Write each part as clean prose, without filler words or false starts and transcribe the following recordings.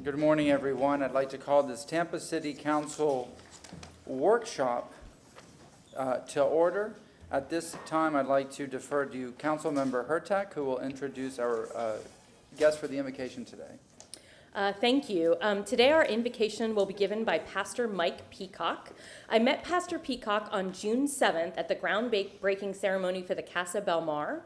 Good morning, everyone. I'd like to call this Tampa City Council workshop to order. At this time, I'd like to defer to Councilmember Hurtak, who will introduce our guest for the invocation today. Thank you. Today our invocation will be given by Pastor Mike Peacock. I met Pastor Peacock on June 7th at the groundbreaking ceremony for the Casa Belmar.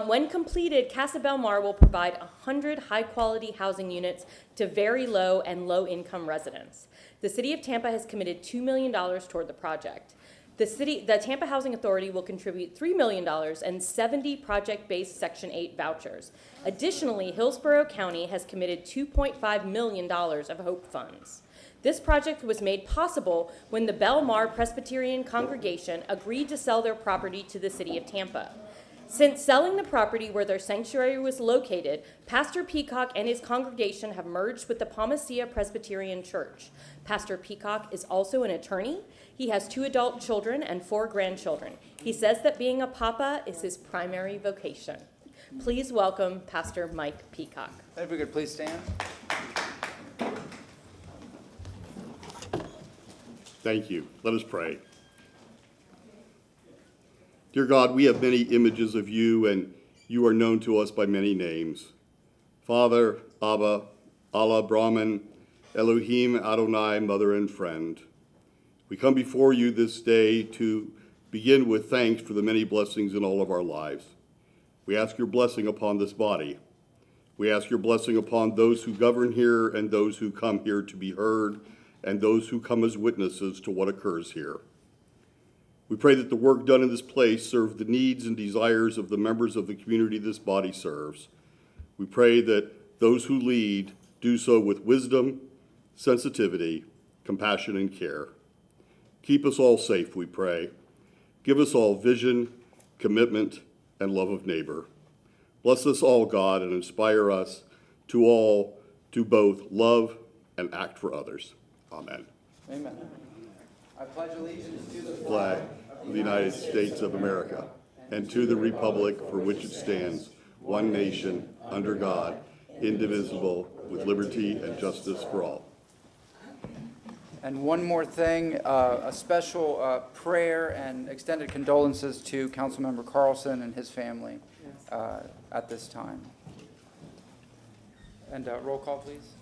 When completed, Casa Belmar will provide 100 high-quality housing units to very low and low-income residents. The City of Tampa has committed $2 million toward the project. The Tampa Housing Authority will contribute $3 million and 70 project-based Section 8 vouchers. Additionally, Hillsborough County has committed $2.5 million of HOPE funds. This project was made possible when the Belmar Presbyterian Congregation agreed to sell their property to the City of Tampa. Since selling the property where their sanctuary was located, Pastor Peacock and his congregation have merged with the Palmacia Presbyterian Church. Pastor Peacock is also an attorney. He has 2 adult children and 4 grandchildren. He says that being a papa is his primary vocation. Please welcome Pastor Mike Peacock. If we could please stand. Thank you. Let us pray. Dear God, we have many images of you, and you are known to us by many names. Father, Abba, Allah, Brahman, Elohim, Adonai, Mother, and Friend. We come before you this day to begin with thanks for the many blessings in all of our lives. We ask your blessing upon this body. We ask your blessing upon those who govern here and those who come here to be heard and those who come as witnesses to what occurs here. We pray that the work done in this place serve the needs and desires of the members of the community this body serves. We pray that those who lead do so with wisdom, sensitivity, compassion, and care. Keep us all safe, we pray. Give us all vision, commitment, and love of neighbor. Bless us all, God, and inspire us to both love and act for others. Amen. Amen. I pledge allegiance to the Flag of the United States of America and to the republic for which it stands, one nation, under God, indivisible, with liberty and justice for all. And one more thing, a special prayer and extended condolences to Councilmember Carlson and his family at this time. And roll call, please.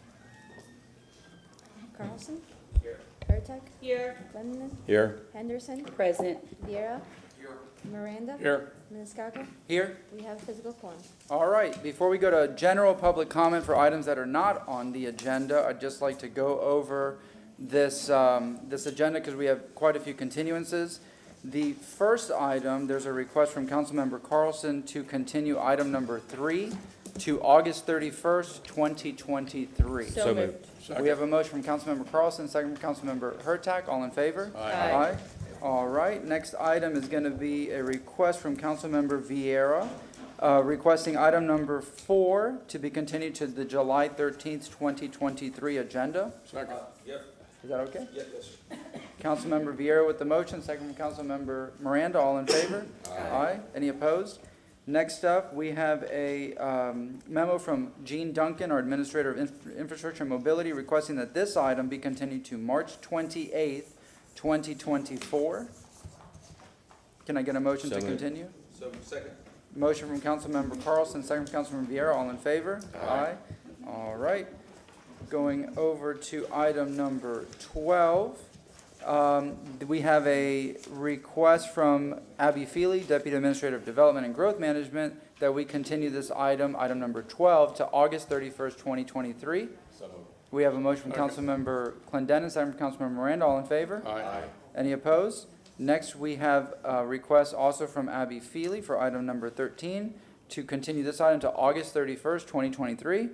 Carlson? Here. Hurtak? Here. Glendon? Here. Henderson? Present. Vieira? Here. Miranda? Here. Miniscalco? Here. We have a physical quorum. All right, before we go to general public comment for items that are not on the agenda, I'd just like to go over this agenda because we have quite a few continuances. The first item, there's a request from Councilmember Carlson to continue item number 3 to August 31st, 2023. So moved. We have a motion from Councilmember Carlson, second from Councilmember Hurtak. All in favor? Aye. All right. Next item is going to be a request from Councilmember Vieira, requesting item number 4 to be continued to the July 13th, 2023 agenda. Second. Is that okay? Yes. Councilmember Vieira with the motion, second from Councilmember Miranda. All in favor? Aye. Any opposed? Next up, we have a memo from Gene Duncan, our Administrator of Infrastructure and Mobility, requesting that this item be continued to March 28th, 2024. Can I get a motion So to moved. continue? So second. Motion from Councilmember Carlson, second from Councilmember Vieira. All in favor? Aye. All right. Going over to item number 12. We have a request from Abby Feely, Deputy Administrator of Development and Growth Management, that we continue this item number 12, to August 31st, 2023. So moved. We have a motion from Councilmember Clendenin, second from Councilmember Miranda. All in favor? Aye. Any opposed? Next, we have a request also from Abby Feely for item number 13 to continue this item to August 31st, 2023.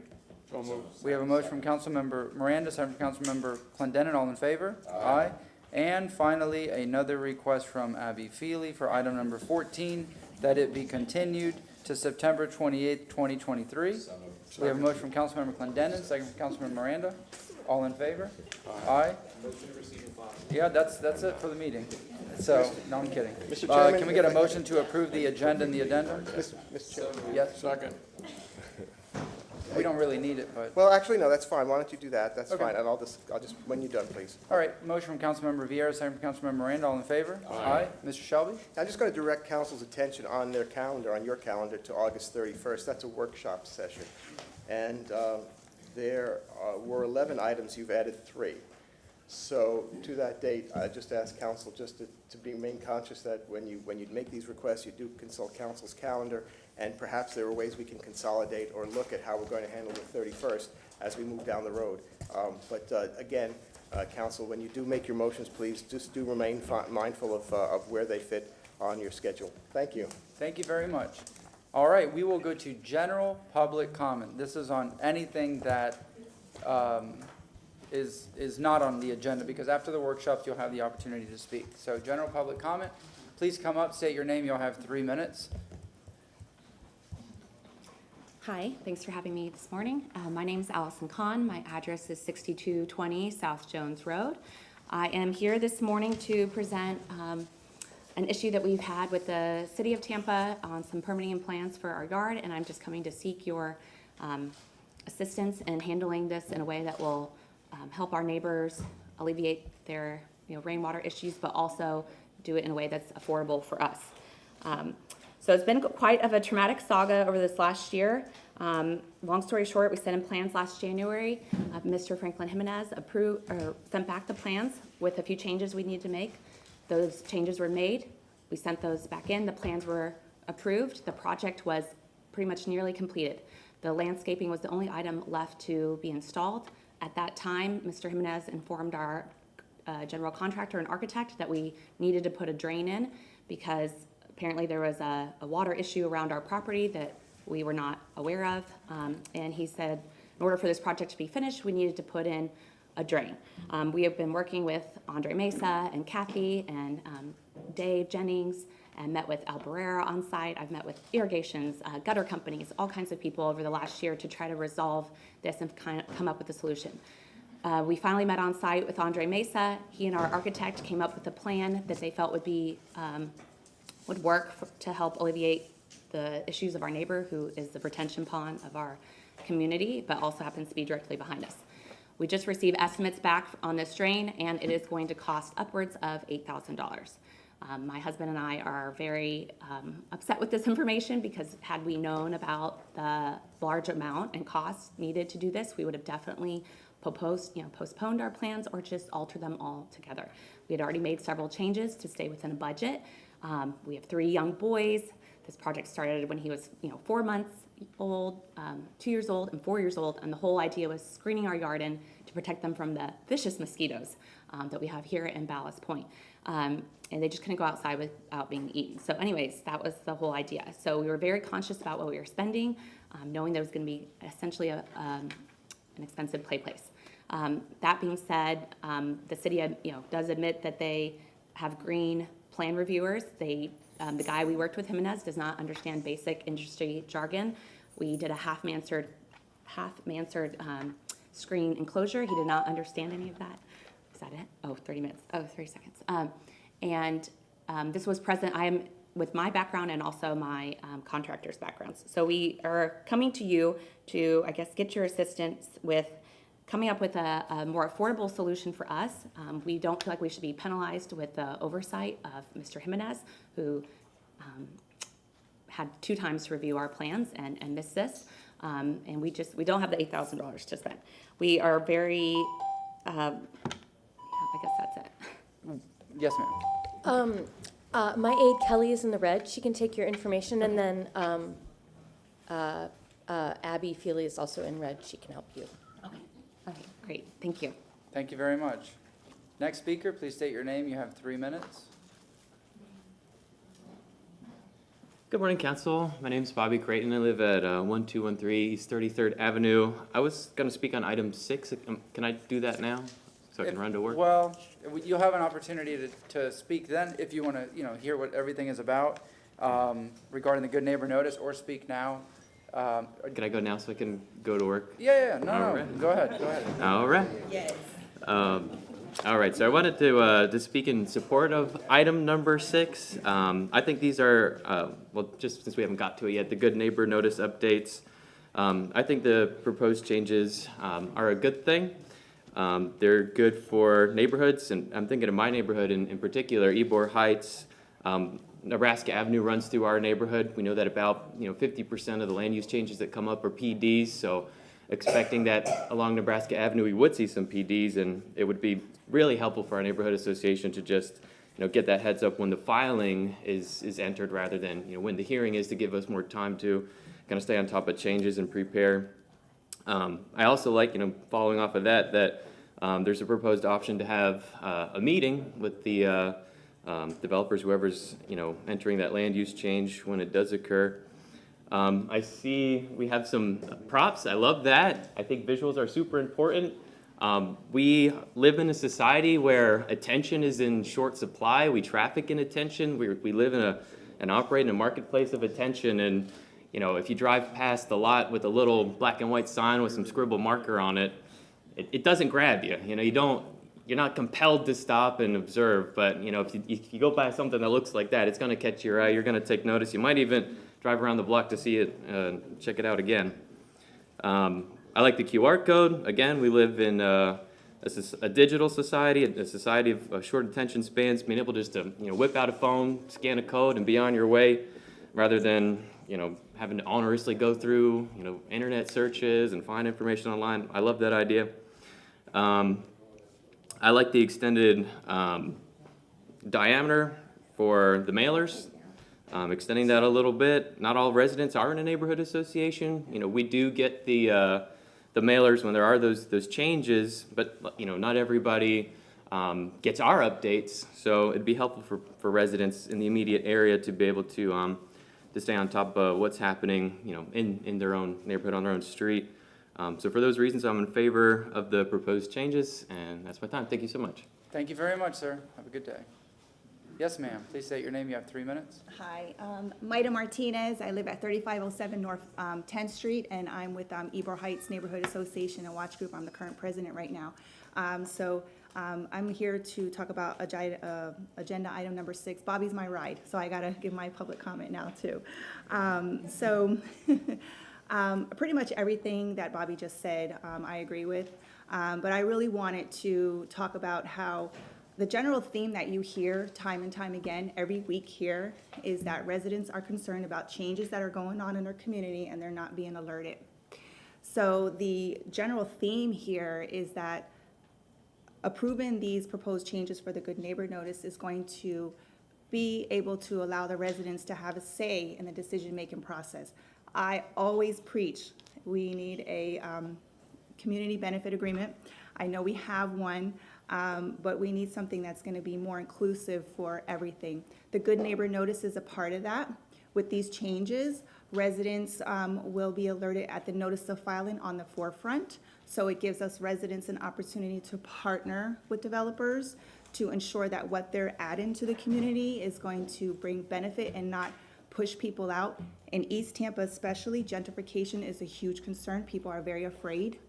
So moved. We have a motion from Councilmember Miranda, second from Councilmember Clendenin. All in favor? Aye. And finally, another request from Abby Feely for item number 14, that it be continued to September 28th, 2023. So moved. We have a motion from Councilmember Clendenin, second from Councilmember Miranda. All in favor? Aye. Yeah, that's it for the meeting. So, no, I'm kidding. Mr. Chairman, Can we get a motion to approve the agenda and the addendum? Mr. Chairman. Yes. Second. We don't really need it, but, Well, actually, no, that's fine. Why don't you do that? That's Okay. fine, and I'll just, when you're done, please. all right, motion from Councilmember Vieira, second from Councilmember Miranda, all in favor? Aye. Mr. Shelby? I'm just going to direct council's attention on their calendar, on your calendar, to August 31st. That's a workshop session. And there were 11 items, you've added 3. So to that date, I just ask council just to remain conscious that when you make these requests, you do consult council's calendar, and perhaps there are ways we can consolidate or look at how we're going to handle the 31st as we move down the road. But again, council, when you do make your motions, please just do remain mindful of where they fit on your schedule. Thank you. Thank you very much. All right, we will go to general public comment. This is on anything that is not on the agenda, because after the workshops, you'll have the opportunity to speak. So general public comment, please come up, state your name, you'll have 3 minutes. Hi, thanks for having me this morning. My name is Allison Kahn. My address is 6220 South Jones Road. I am here this morning to present an issue that we've had with the City of Tampa on some permitting plans for our yard, and I'm just coming to seek your assistance in handling this in a way that will help our neighbors alleviate their rainwater issues, but also do it in a way that's affordable for us. So it's been quite of a traumatic saga over this last year. Long story short, we sent in plans last January. Mr. Franklin Jimenez sent back the plans with a few changes we need to make. Those changes were made. We sent those back in. The plans were approved. The project was pretty much nearly completed. The landscaping was the only item left to be installed. At that time, Mr. Jimenez informed our general contractor and architect that we needed to put a drain in because apparently there was a water issue around our property that we were not aware of. And he said in order for this project to be finished, we needed to put in a drain. We have been working with Andre Mesa and Kathy and Dave Jennings and met with Al Barrera on site. I've met with irrigations, gutter companies, all kinds of people over the last year to try to resolve this and come up with a solution. We finally met on site with Andre Mesa. He and our architect came up with a plan that they felt would work to help alleviate the issues of our neighbor, who is the retention pond of our community, but also happens to be directly behind us. We just received estimates back on this drain, and it is going to cost upwards of $8,000. My husband and I are very upset with this information because had we known about the large amount and costs needed to do this, we would have definitely postponed our plans or just altered them all together. We had already made several changes to stay within a budget. We have 3 young boys. This project started when he was 4 months old, 2 years old, and 4 years old, and the whole idea was screening our yard in to protect them from the vicious mosquitoes that we have here in Ballast Point. And they just couldn't go outside without being eaten. So anyways, that was the whole idea. So we were very conscious about what we were spending, knowing there was going to be essentially an expensive play place. That being said, the city does admit that they have green plan reviewers. The guy we worked with, Jimenez, does not understand basic industry jargon. We did a half-mansard screen enclosure. He did not understand any of that. Is that it? Oh, 30 minutes. Oh, 30 seconds. This was present. I am with my background and also my contractor's backgrounds. So we are coming to you to, I guess, get your assistance with coming up with a more affordable solution for us. We don't feel like we should be penalized with the oversight of Mr. Jimenez, who had 2 times to review our plans and missed this. And we don't have the $8,000 to spend. We are very, I guess that's it. Yes, ma'am. My aide Kelly is in the red. She can take your information, and then Abby Feely is also in red. She can help you. Okay. Okay, great. Thank you. Thank you very much. Next speaker, please state your name. You have 3 minutes. Good morning, Council. My name is Bobby Creighton. I live at 1213 East 33rd Avenue. I was going to speak on item 6. Can I do that now so I can run to work? Well, you'll have an opportunity to speak then if you want to, hear what everything is about regarding the Good Neighbor Notice, or speak now. Can I go now so I can go to work? Yeah, no, All right. go ahead. All right. Yes. All right, so I wanted to speak in support of item number 6. I think these are, just since we haven't got to it yet, the Good Neighbor Notice updates. I think the proposed changes are a good thing. They're good for neighborhoods, and I'm thinking of my neighborhood in particular, Ybor Heights. Nebraska Avenue runs through our neighborhood. We know that about 50% of the land use changes that come up are PDs, so expecting that along Nebraska Avenue we would see some PDs, and it would be really helpful for our neighborhood association to just get that heads up when the filing is entered rather than when the hearing is, to give us more time to kind of stay on top of changes and prepare. I also like, following off of that, there's a proposed option to have a meeting with the developers, whoever's, entering that land use change when it does occur. I see we have some props. I love that. I think visuals are super important. We live in a society where attention is in short supply. We traffic in attention. We live in and operate in a marketplace of attention. And, if you drive past the lot with a little black and white sign with some scribble marker on it, it doesn't grab you. You're not compelled to stop and observe, but if you go by something that looks like that, it's going to catch your eye. You're going to take notice. You might even drive around the block to see it, check it out again. I like the QR code. Again, we live in a digital society, a society of short attention spans. Being able just to whip out a phone, scan a code, and be on your way, rather than having to onerously go through internet searches and find information online. I love that idea. I like the extended diameter for the mailers, extending that a little bit. Not all residents are in a neighborhood association. We do get the mailers when there are those changes, but not everybody gets our updates. So it'd be helpful for residents in the immediate area to be able to stay on top of what's happening, in their own neighborhood, on their own street. So for those reasons, I'm in favor of the proposed changes, and that's my time. Thank you so much. Thank you very much, sir. Have a good day. Yes, ma'am. Please state your name. You have 3 minutes. Hi, Maida Martinez. I live at 3507 North 10th Street, and I'm with Ybor Heights Neighborhood Association and Watch Group. I'm the current president right now. I'm here to talk about agenda item number 6. Bobby's my ride, so I gotta give my public comment now too. Pretty much everything that Bobby just said, I agree with. But I really wanted to talk about how the general theme that you hear time and time again every week here is that residents are concerned about changes that are going on in their community and they're not being alerted. So the general theme here is that approving these proposed changes for the Good Neighbor Notice is going to be able to allow the residents to have a say in the decision-making process. I always preach we need a community benefit agreement. I know we have one, but we need something that's going to be more inclusive for everything. The Good Neighbor Notice is a part of that. With these changes, residents will be alerted at the notice of filing on the forefront. So it gives us residents an opportunity to partner with developers to ensure that what they're adding to the community is going to bring benefit and not push people out. In East Tampa especially, gentrification is a huge concern. People are very afraid.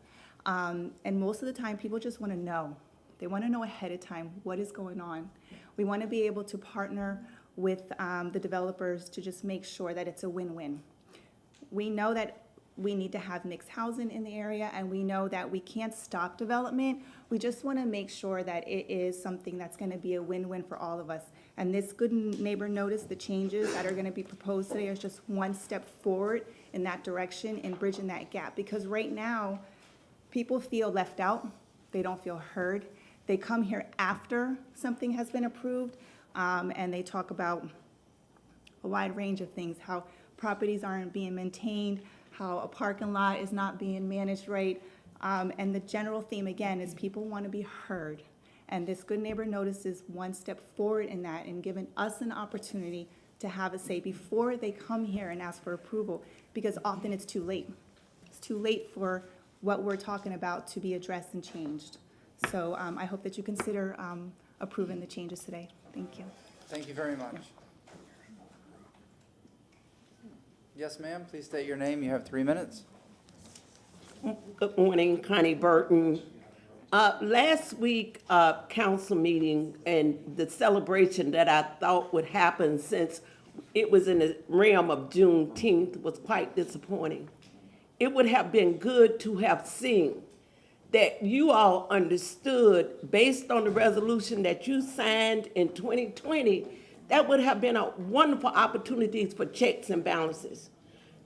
And most of the time, people just want to know. They want to know ahead of time what is going on. We want to be able to partner with the developers to just make sure that it's a win-win. We know that we need to have mixed housing in the area, and we know that we can't stop development. We just want to make sure that it is something that's going to be a win-win for all of us. And this Good Neighbor Notice, the changes that are going to be proposed today, is just one step forward in that direction and bridging that gap. Because right now, people feel left out. They don't feel heard. They come here after something has been approved, and they talk about a wide range of things, how properties aren't being maintained, how a parking lot is not being managed right. And the general theme, again, is people want to be heard. And this Good Neighbor Notice is one step forward in that and giving us an opportunity to have a say before they come here and ask for approval, because often it's too late. It's too late for what we're talking about to be addressed and changed. So I hope that you consider approving the changes today. Thank you. Thank you very much. Yes, ma'am. Please state your name. You have 3 minutes. Good morning, Connie Burton. Last week, council meeting and the celebration that I thought would happen, since it was in the realm of Juneteenth, was quite disappointing. it would have been good to have seen that you all understood, based on the resolution that you signed in 2020, that would have been a wonderful opportunity for checks and balances.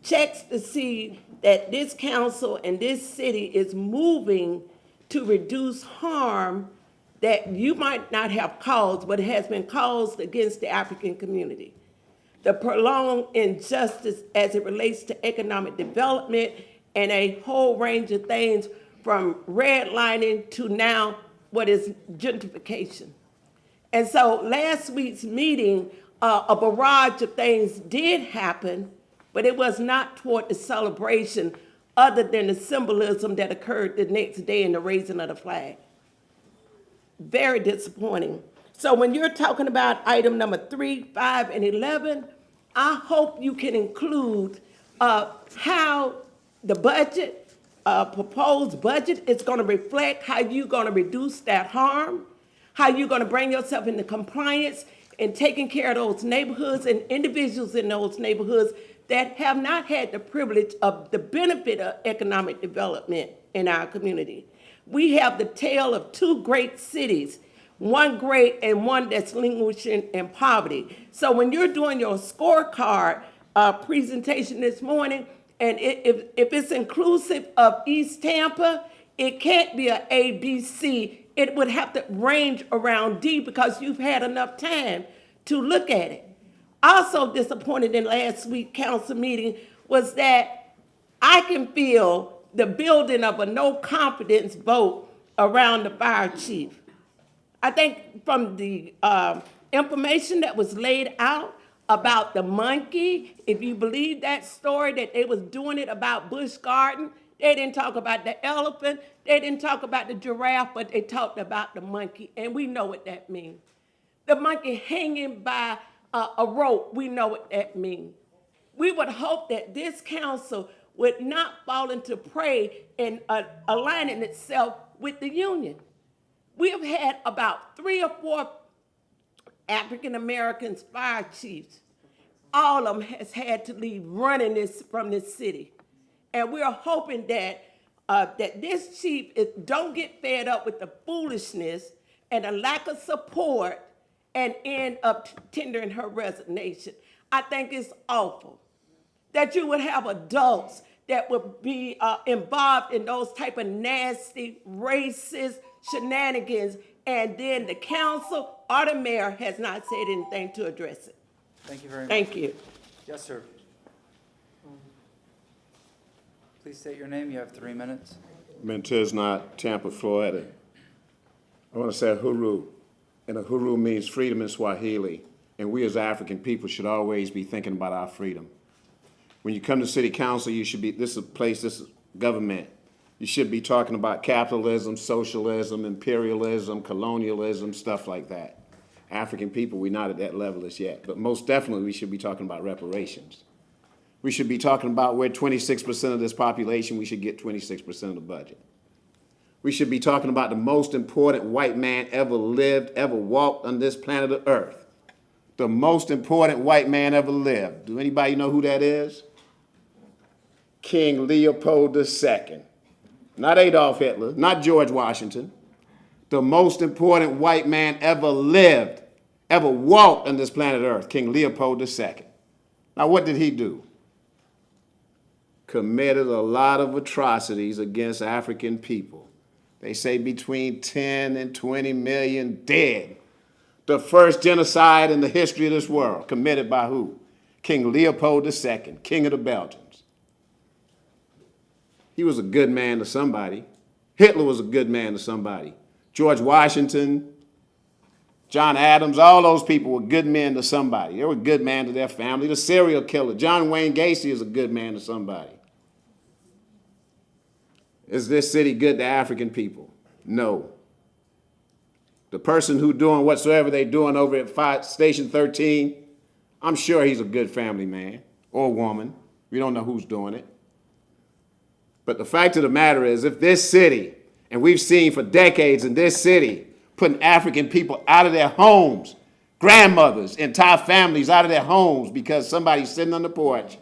Checks to see that this council and this city is moving to reduce harm that you might not have caused, but has been caused against the African community. The prolonged injustice as it relates to economic development and a whole range of things, from redlining to now what is gentrification. And so last week's meeting, a barrage of things did happen, but it was not toward the celebration other than the symbolism that occurred the next day in the raising of the flag. Very disappointing. So when you're talking about item number 3, 5, and 11, I hope you can include how the budget, proposed budget is going to reflect how you're going to reduce that harm, how you're going to bring yourself into compliance and taking care of those neighborhoods and individuals in those neighborhoods that have not had the privilege of the benefit of economic development in our community. We have the tale of two great cities, one great and one that's languishing in poverty. So when you're doing your scorecard presentation this morning, and if it's inclusive of East Tampa, it can't be a A, B, C. It would have to range around D because you've had enough time to look at it. Also disappointed in last week's council meeting was that I can feel the building of a no confidence vote around the fire chief. I think from the information that was laid out about the monkey, if you believe that story that they was doing it about Busch Garden, they didn't talk about the elephant, they didn't talk about the giraffe, but they talked about the monkey, and we know what that means. The monkey hanging by a rope, we know what that means. We would hope that this council would not fall into prey in aligning itself with the union. We have had about 3 or 4 African Americans fire chiefs. All of them has had to leave running from this city. And we're hoping that that this chief don't get fed up with the foolishness and the lack of support and end up tendering her resignation. I think it's awful that you would have adults that would be involved in those type of nasty, racist shenanigans, and then the council or the mayor has not said anything to address it. Thank you very much. Thank you. Yes, sir. Please state your name. You have 3 minutes. Mentez Knott, Tampa, Florida. I want to say Uhuru, and Uhuru means freedom in Swahili, and we as African people should always be thinking about our freedom. When you come to city council, you should be, this is a place, this is government. You should be talking about capitalism, socialism, imperialism, colonialism, stuff like that. African people, we're not at that level as yet, but most definitely we should be talking about reparations. We should be talking about where 26% of this population, we should get 26% of the budget. We should be talking about the most important white man ever lived, ever walked on this planet of Earth. The most important white man ever lived. Do anybody know who that is? King Leopold II. Not Adolf Hitler, not George Washington. The most important white man ever lived, ever walked on this planet Earth, King Leopold II. Now, what did he do? Committed a lot of atrocities against African people. They say between 10 and 20 million dead. The first genocide in the history of this world, committed by who? King Leopold II, King of the Belgians. He was a good man to somebody. Hitler was a good man to somebody. George Washington, John Adams, all those people were good men to somebody. They were good men to their family. The serial killer, John Wayne Gacy, is a good man to somebody. Is this city good to African people? No. The person who doing whatsoever they doing over at Station 13, I'm sure he's a good family man or woman. We don't know who's doing it. But the fact of the matter is, if this city, and we've seen for decades in this city, putting African people out of their homes, grandmothers, entire families out of their homes because somebody's sitting on the porch,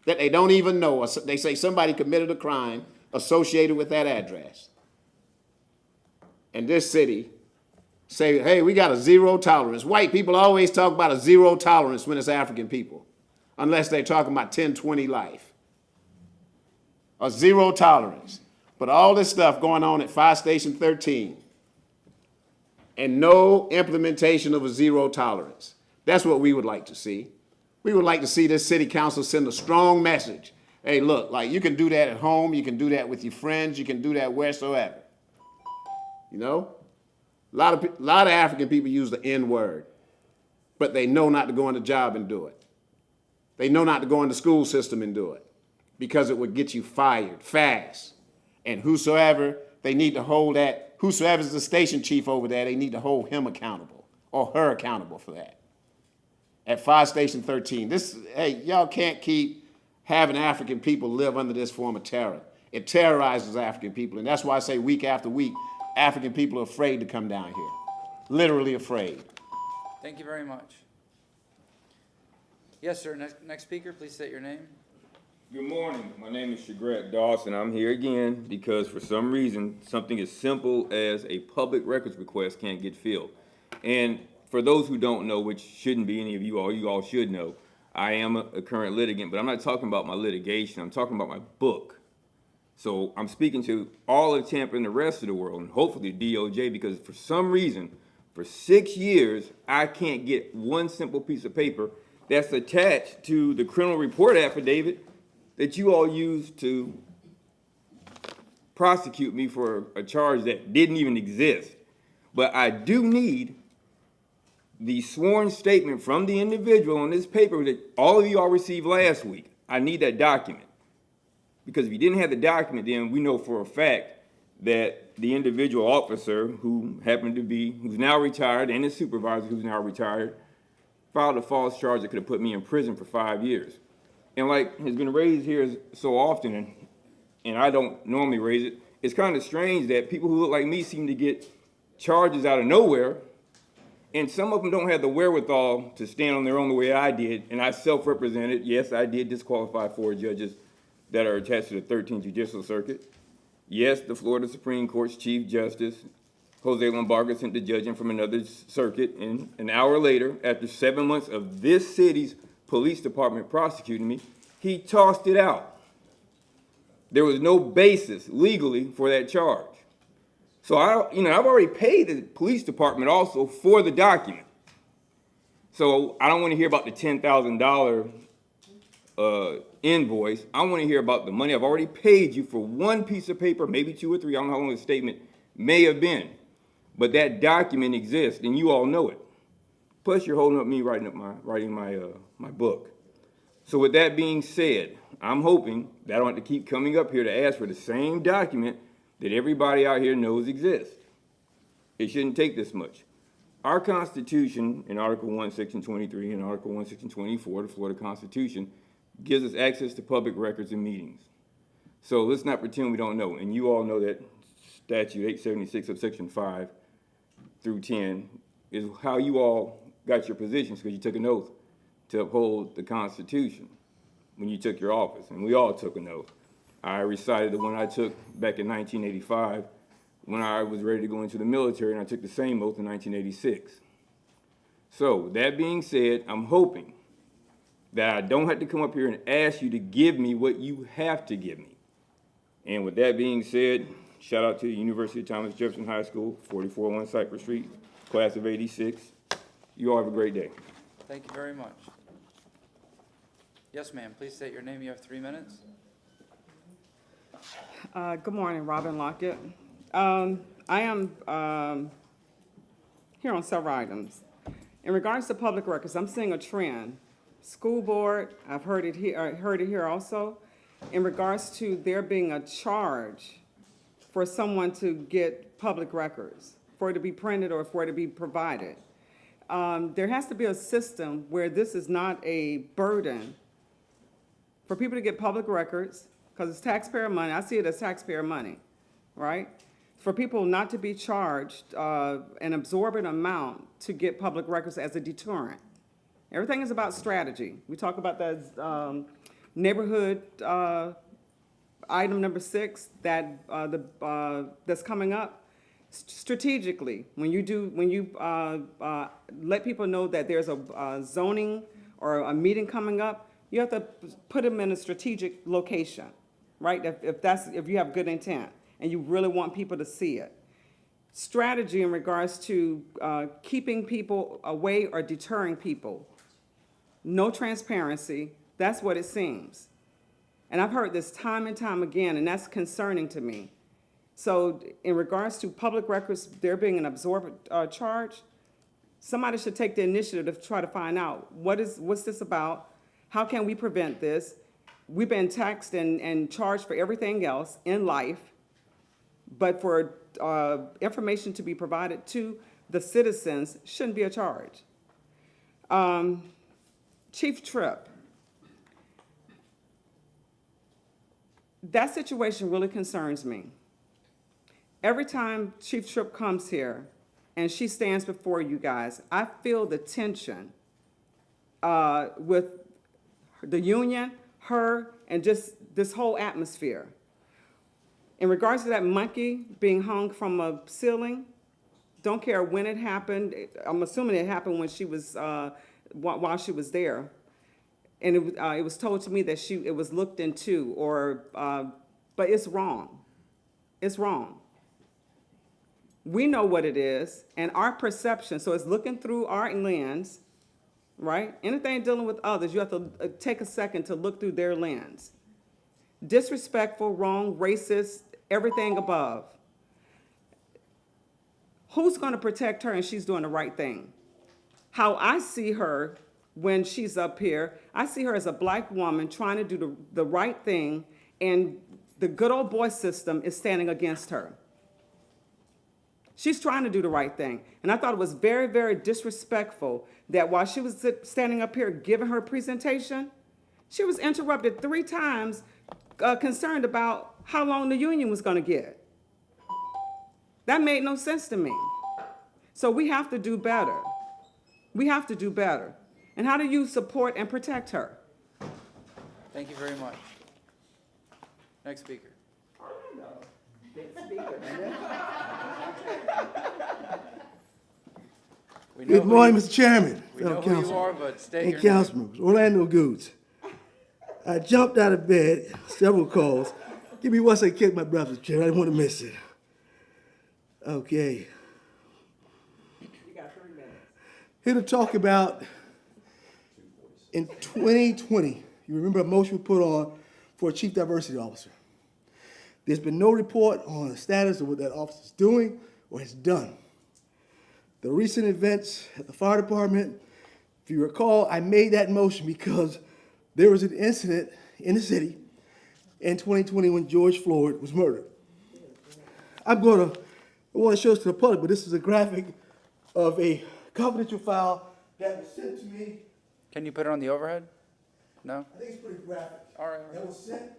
that they don't even know, or they say somebody committed a crime associated with that address. And this city say, hey, we got a zero tolerance. White people always talk about a zero tolerance when it's African people, unless they're talking about 1020 life. A zero tolerance. But all this stuff going on at Fire Station 13 and no implementation of a zero tolerance. That's what we would like to see. We would like to see this city council send a strong message. Hey, look, like you can do that at home, you can do that with your friends, you can do that wheresoever. You know? A lot of African people use the N word, but they know not to go on the job and do it. They know not to go in the school system and do it because it would get you fired fast. And whosoever, they need to hold that, whosoever's the station chief over there, they need to hold him accountable or her accountable for that. At Fire Station 13, hey, y'all can't keep having African people live under this form of terror. It terrorizes African people, and that's why I say week after week, African people are afraid to come down here, literally afraid. Thank you very much. Yes, sir. Next speaker, please state your name. Good morning. My name is Shagret Dawson. I'm here again because for some reason, something as simple as a public records request can't get filled. And for those who don't know, which shouldn't be any of you all should know, I am a current litigant, but I'm not talking about my litigation. I'm talking about my book. So I'm speaking to all of Tampa and the rest of the world, and hopefully DOJ, because for some reason, for 6 years, I can't get one simple piece of paper that's attached to the criminal report affidavit that you all used to prosecute me for a charge that didn't even exist. But I do need the sworn statement from the individual on this paper that all of you all received last week. I need that document. Because if you didn't have the document, then we know for a fact that the individual officer who happened to be, who's now retired, and his supervisor who's now retired, filed a false charge that could have put me in prison for 5 years. And like has been raised here so often, and I don't normally raise it, it's kind of strange that people who look like me seem to get charges out of nowhere, and some of them don't have the wherewithal to stand on their own the way I did, and I self-represented. Yes, I did disqualify 4 judges that are attached to the 13th Judicial Circuit. Yes, the Florida Supreme Court's Chief Justice, Jose Lombardo, sent the judge in from another circuit, and an hour later, after 7 months of this city's police department prosecuting me, he tossed it out. There was no basis legally for that charge. So I've already paid the police department also for the document. So I don't want to hear about the $10,000 invoice. I want to hear about the money I've already paid you for one piece of paper, maybe 2 or 3. I don't know how long the statement may have been, but that document exists, and you all know it. Plus, you're holding up me writing my book. So with that being said, I'm hoping that I don't have to keep coming up here to ask for the same document that everybody out here knows exists. It shouldn't take this much. Our Constitution, in Article 1, Section 23, and Article 1, Section 24, the Florida Constitution, gives us access to public records and meetings. So let's not pretend we don't know. And you all know that Statute 876 of Section 5 through 10 is how you all got your positions, because you took an oath to uphold the Constitution when you took your office. And we all took an oath. I recited the one I took back in 1985 when I was ready to go into the military, and I took the same oath in 1986. So, that being said, I'm hoping that I don't have to come up here and ask you to give me what you have to give me. And with that being said, shout out to the University of Thomas Jefferson High School, 4401 Cypress Street, class of '86. You all have a great day. Thank you very much. Yes, ma'am. Please state your name. You have 3 minutes. Good morning, Robin Lockett. I am here on several items. In regards to public records, I'm seeing a trend. School board, I've heard it here also. In regards to there being a charge for someone to get public records, for it to be printed or for it to be provided. There has to be a system where this is not a burden for people to get public records, because it's taxpayer money. I see it as taxpayer money, right? For people not to be charged an absorbent amount to get public records as a deterrent. Everything is about strategy. We talk about that neighborhood item number 6 that that's coming up, strategically, when you let people know that there's a zoning or a meeting coming up, you have to put them in a strategic location, right? If you have good intent and you really want people to see it. Strategy in regards to keeping people away or deterring people. No transparency. That's what it seems. And I've heard this time and time again, and that's concerning to me. So in regards to public records, there being an absorbent charge, somebody should take the initiative to try to find out what's this about? How can we prevent this? We've been taxed and charged for everything else in life, but for information to be provided to the citizens shouldn't be a charge. Chief Tripp, that situation really concerns me. Every time Chief Tripp comes here and she stands before you guys, I feel the tension with the union, her, and just this whole atmosphere. In regards to that monkey being hung from a ceiling, don't care when it happened. I'm assuming it happened when she was, while she was there. And it was told to me that it was looked into, but it's wrong. It's wrong. We know what it is, and our perception, so it's looking through our lens, right? Anything dealing with others, you have to take a second to look through their lens. Disrespectful, wrong, racist, everything above. Who's going to protect her and she's doing the right thing? How I see her when she's up here, I see her as a black woman trying to do the right thing, and the good old boy system is standing against her. She's trying to do the right thing. And I thought it was very, very disrespectful that while she was standing up here giving her presentation, she was interrupted 3 times, concerned about how long the union was going to get. That made no sense to me. So we have to do better. We have to do better. And how do you support and protect her? Thank you very much. Next speaker. Good morning, Mr. Chairman. We know who you are, but state and your name. councilmembers. Orlando Goods. I jumped out of bed, several calls. Give me 1 second to kick my breath, Mr. Chairman. I didn't want to miss it. Okay. You got 3 minutes. Here to talk about in 2020, you remember a motion we put on for a chief diversity officer. There's been no report on the status of what that officer is doing or has done. The recent events at the fire department, if you recall, I made that motion because there was an incident in the city in 2020 when George Floyd was murdered. I want to show this to the public, but this is a graphic of a confidential file that was sent to me. Can you put it on the overhead? No? I think it's pretty graphic. All right. That was sent.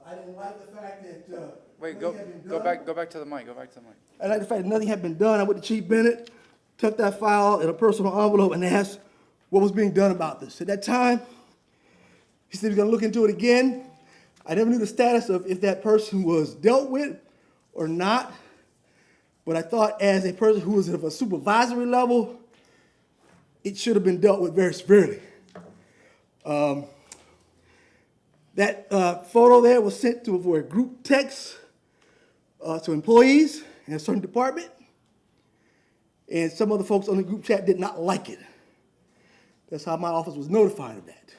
I didn't like the fact that Wait, nothing had been go done. back to the mic. Go back to the mic. I like the fact that nothing had been done. I went to Chief Bennett, took that file in a personal envelope, and asked what was being done about this. At that time, he said he was going to look into it again. I never knew the status of if that person was dealt with or not, but I thought as a person who was of a supervisory level, it should have been dealt with very severely. That photo there was sent for a group text to employees in a certain department, and some other folks on the group chat did not like it. That's how my office was notified of that.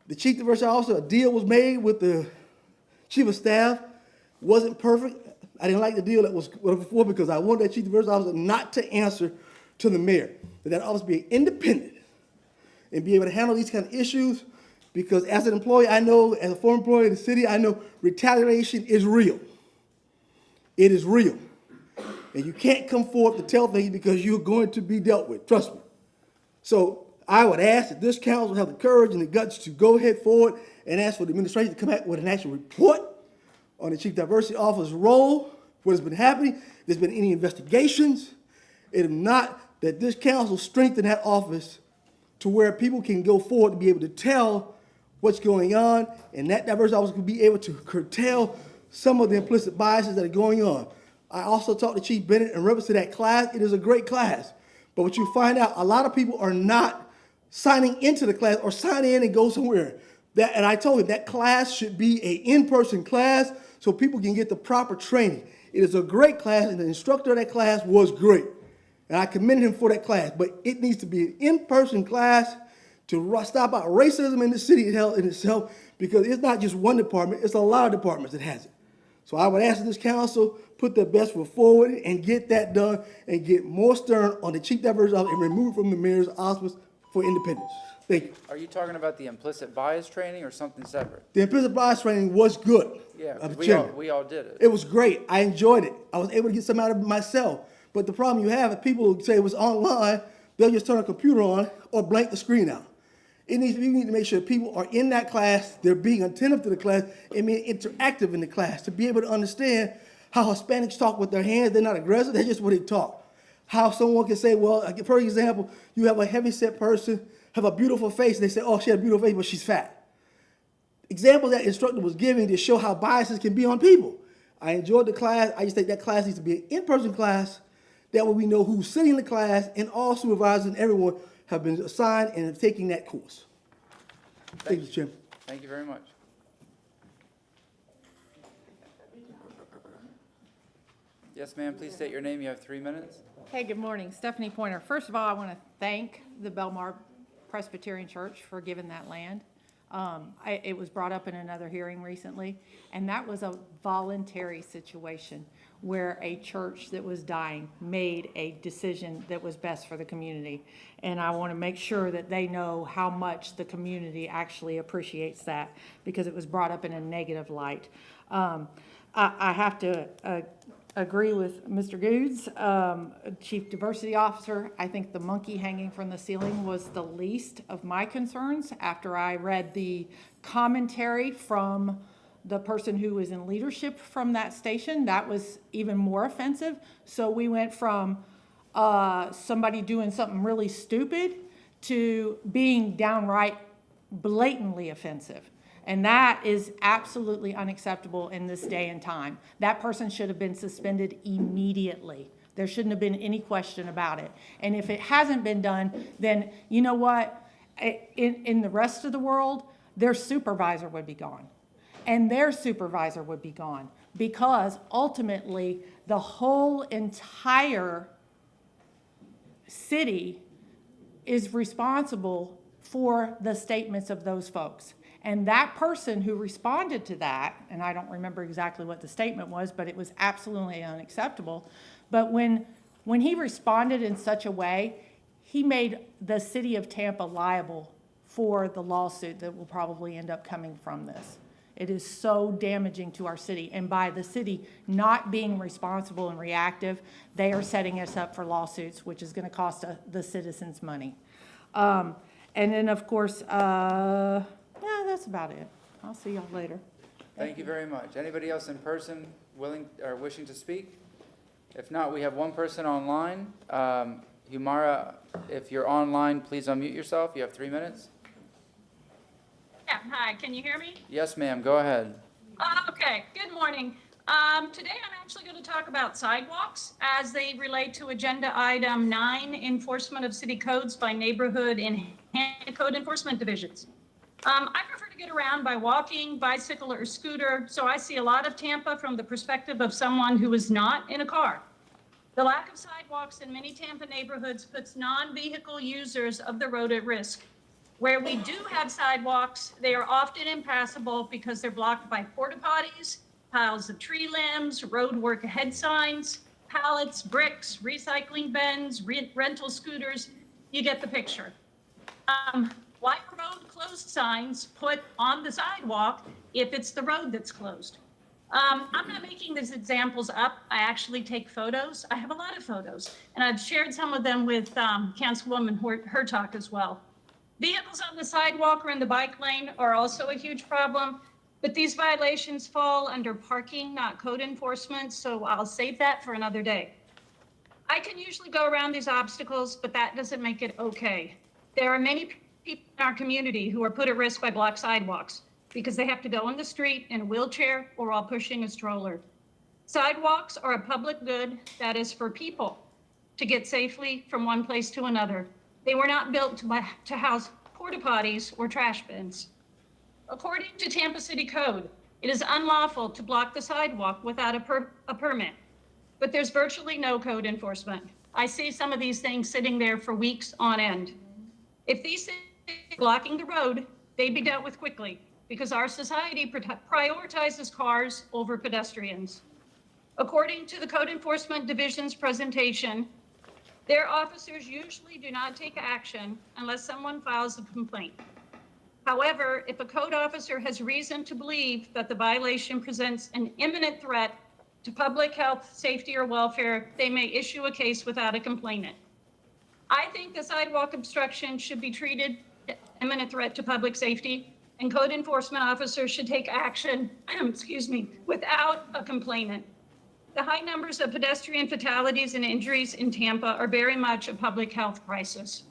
The chief diversity officer, a deal was made with the chief of staff. Wasn't perfect. I didn't like the deal that was before because I wanted that chief diversity officer not to answer to the mayor. That office be independent and be able to handle these kind of issues, because as an employee, I know, as a former employee of the city, I know retaliation is real. It is real. And you can't come forward to tell things because you're going to be dealt with, trust me. So I would ask that this council have the courage and the guts to go ahead forward and ask for the administration to come back with an actual report on the chief diversity officer's role, what has been happening, if there's been any investigations, and if not, that this council strengthen that office to where people can go forward to be able to tell what's going on, and that diverse officer will be able to curtail some of the implicit biases that are going on. I also talked to Chief Bennett in reference to that class. It is a great class. But what you find out, a lot of people are not signing into the class or sign in and go somewhere. And I told him that class should be an in-person class so people can get the proper training. It is a great class, and the instructor of that class was great. And I commend him for that class. But it needs to be an in-person class to stop out racism in the city in itself, because it's not just one department, it's a lot of departments that has it. So I would ask this council, put their best foot forward and get that done and get more stern on the chief diverse officer and remove from the mayor's auspice for independence. Thank you. Are you talking about the implicit bias training or something separate? The implicit bias training was good. Yeah, of the we chairman. all did it. It was great. I enjoyed it. I was able to get some out of it myself. But the problem you have is people who say it was online, they'll just turn a computer on or blank the screen out. We need to make sure people are in that class, they're being attentive to the class, and being interactive in the class to be able to understand how Hispanics talk with their hands. They're not aggressive, that's just what they talk. How someone can say, well, for example, you have a heavy-set person, have a beautiful face, and they say, oh, she had a beautiful face, but she's fat. Examples that instructor was giving to show how biases can be on people. I enjoyed the class. I just think that class needs to be an in-person class. That way we know who's sitting in the class, and all supervisors and everyone have been assigned and have taken that course. Thank you, Chairman. Thank you very much. Yes, ma'am, please state your name. You have 3 minutes. Hey, good morning. Stephanie Pointer. First of all, I want to thank the Belmar Presbyterian Church for giving that land. It was brought up in another hearing recently, and that was a voluntary situation where a church that was dying made a decision that was best for the community. And I want to make sure that they know how much the community actually appreciates that, because it was brought up in a negative light. I have to agree with Mr. Goods, Chief Diversity Officer. I think the monkey hanging from the ceiling was the least of my concerns after I read the commentary from the person who was in leadership from that station. That was even more offensive. So we went from somebody doing something really stupid to being downright blatantly offensive. And that is absolutely unacceptable in this day and time. That person should have been suspended immediately. There shouldn't have been any question about it. And if it hasn't been done, then you know what? In the rest of the world, their supervisor would be gone. And their supervisor would be gone, because ultimately the whole entire city is responsible for the statements of those folks. And that person who responded to that, and I don't remember exactly what the statement was, but it was absolutely unacceptable. But when he responded in such a way, he made the city of Tampa liable for the lawsuit that will probably end up coming from this. It is so damaging to our city. And by the city not being responsible and reactive, they are setting us up for lawsuits, which is going to cost the citizens money. And then, of course, yeah, that's about it. I'll see y'all later. Thank you very much. Anybody else in person willing or wishing to speak? If not, we have one person online. Humara, if you're online, please unmute yourself. You have 3 minutes. Yeah, hi, can you hear me? Yes, ma'am, go ahead. Okay, good morning. Today I'm actually going to talk about sidewalks as they relate to Agenda Item 9, Enforcement of City Codes by Neighborhood and Code Enforcement Divisions. I prefer to get around by walking, bicycle, or scooter, so I see a lot of Tampa from the perspective of someone who is not in a car. The lack of sidewalks in many Tampa neighborhoods puts non-vehicle users of the road at risk. Where we do have sidewalks, they are often impassable because they're blocked by porta potties, piles of tree limbs, road work ahead signs, pallets, bricks, recycling bins, rental scooters. You get the picture. Why are road closed signs put on the sidewalk if it's the road that's closed? I'm not making these examples up. I actually take photos. I have a lot of photos, and I've shared some of them with Councilwoman Hertalk as well. Vehicles on the sidewalk or in the bike lane are also a huge problem, but these violations fall under parking, not code enforcement, so I'll save that for another day. I can usually go around these obstacles, but that doesn't make it okay. There are many people in our community who are put at risk by blocked sidewalks because they have to go in the street in a wheelchair or while pushing a stroller. Sidewalks are a public good that is for people to get safely from one place to another. They were not built to house porta potties or trash bins. According to Tampa City Code, it is unlawful to block the sidewalk without a permit, but there's virtually no code enforcement. I see some of these things sitting there for weeks on end. If these things are blocking the road, they'd be dealt with quickly because our society prioritizes cars over pedestrians. According to the Code Enforcement Division's presentation, their officers usually do not take action unless someone files a complaint. However, if a code officer has reason to believe that the violation presents an imminent threat to public health, safety, or welfare, they may issue a case without a complainant. I think the sidewalk obstruction should be treated as an imminent threat to public safety, and code enforcement officers should take action, without a complainant. The high numbers of pedestrian fatalities and injuries in Tampa are very much a public health crisis.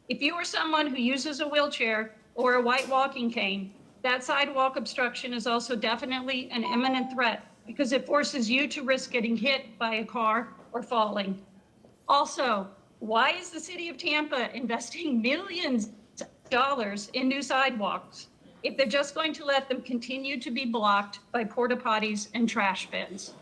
If you are someone who uses a wheelchair or a white walking cane, that sidewalk obstruction is also definitely an imminent threat because it forces you to risk getting hit by a car or falling. Also, why is the city of Tampa investing millions of dollars in new sidewalks if they're just going to let them continue to be blocked by porta potties and trash bins?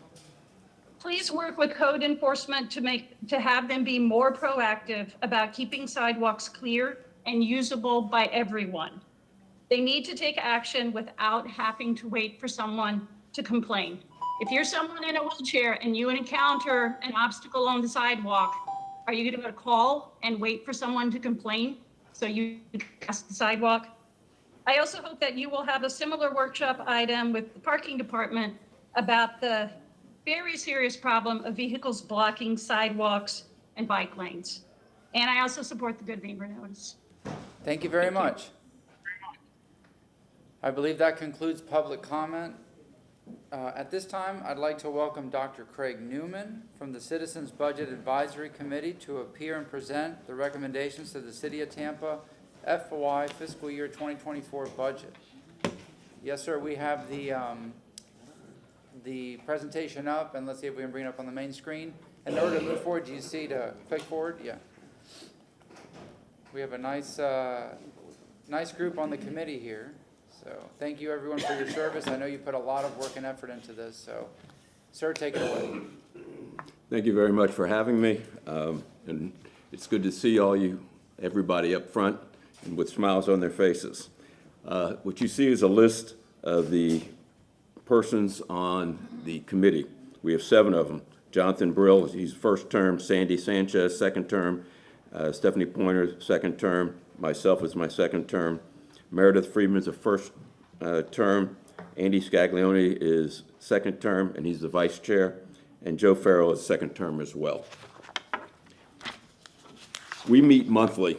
Please work with code enforcement to have them be more proactive about keeping sidewalks clear and usable by everyone. They need to take action without having to wait for someone to complain. If you're someone in a wheelchair and you encounter an obstacle on the sidewalk, are you going to call and wait for someone to complain so you can pass the sidewalk? I also hope that you will have a similar workshop item with the parking department about the very serious problem of vehicles blocking sidewalks and bike lanes. And I also support the Good Neighbor Notice. Thank you very much. I believe that concludes public comment. At this time, I'd like to welcome Dr. Craig Newman from the Citizens Budget Advisory Committee to appear and present the recommendations to the City of Tampa FY fiscal year 2024 budget. Yes, sir, we have the presentation up, and let's see if we can bring it up on the main screen. In order to move forward, do you see to click forward? Yeah. We have a nice group on the committee here. So thank you everyone for your service. I know you put a lot of work and effort into this. So, sir, take it away. Thank you very much for having me. And it's good to see everybody up front and with smiles on their faces. What you see is a list of the persons on the committee. We have 7 of them. Jonathan Brill, he's first term. Sandy Sanchez, second term. Stephanie Pointer, second term. Myself is my second term. Meredith Friedman's a first term. Andy Scaglione is second term, and he's the vice chair. And Joe Farrell is second term as well. We meet monthly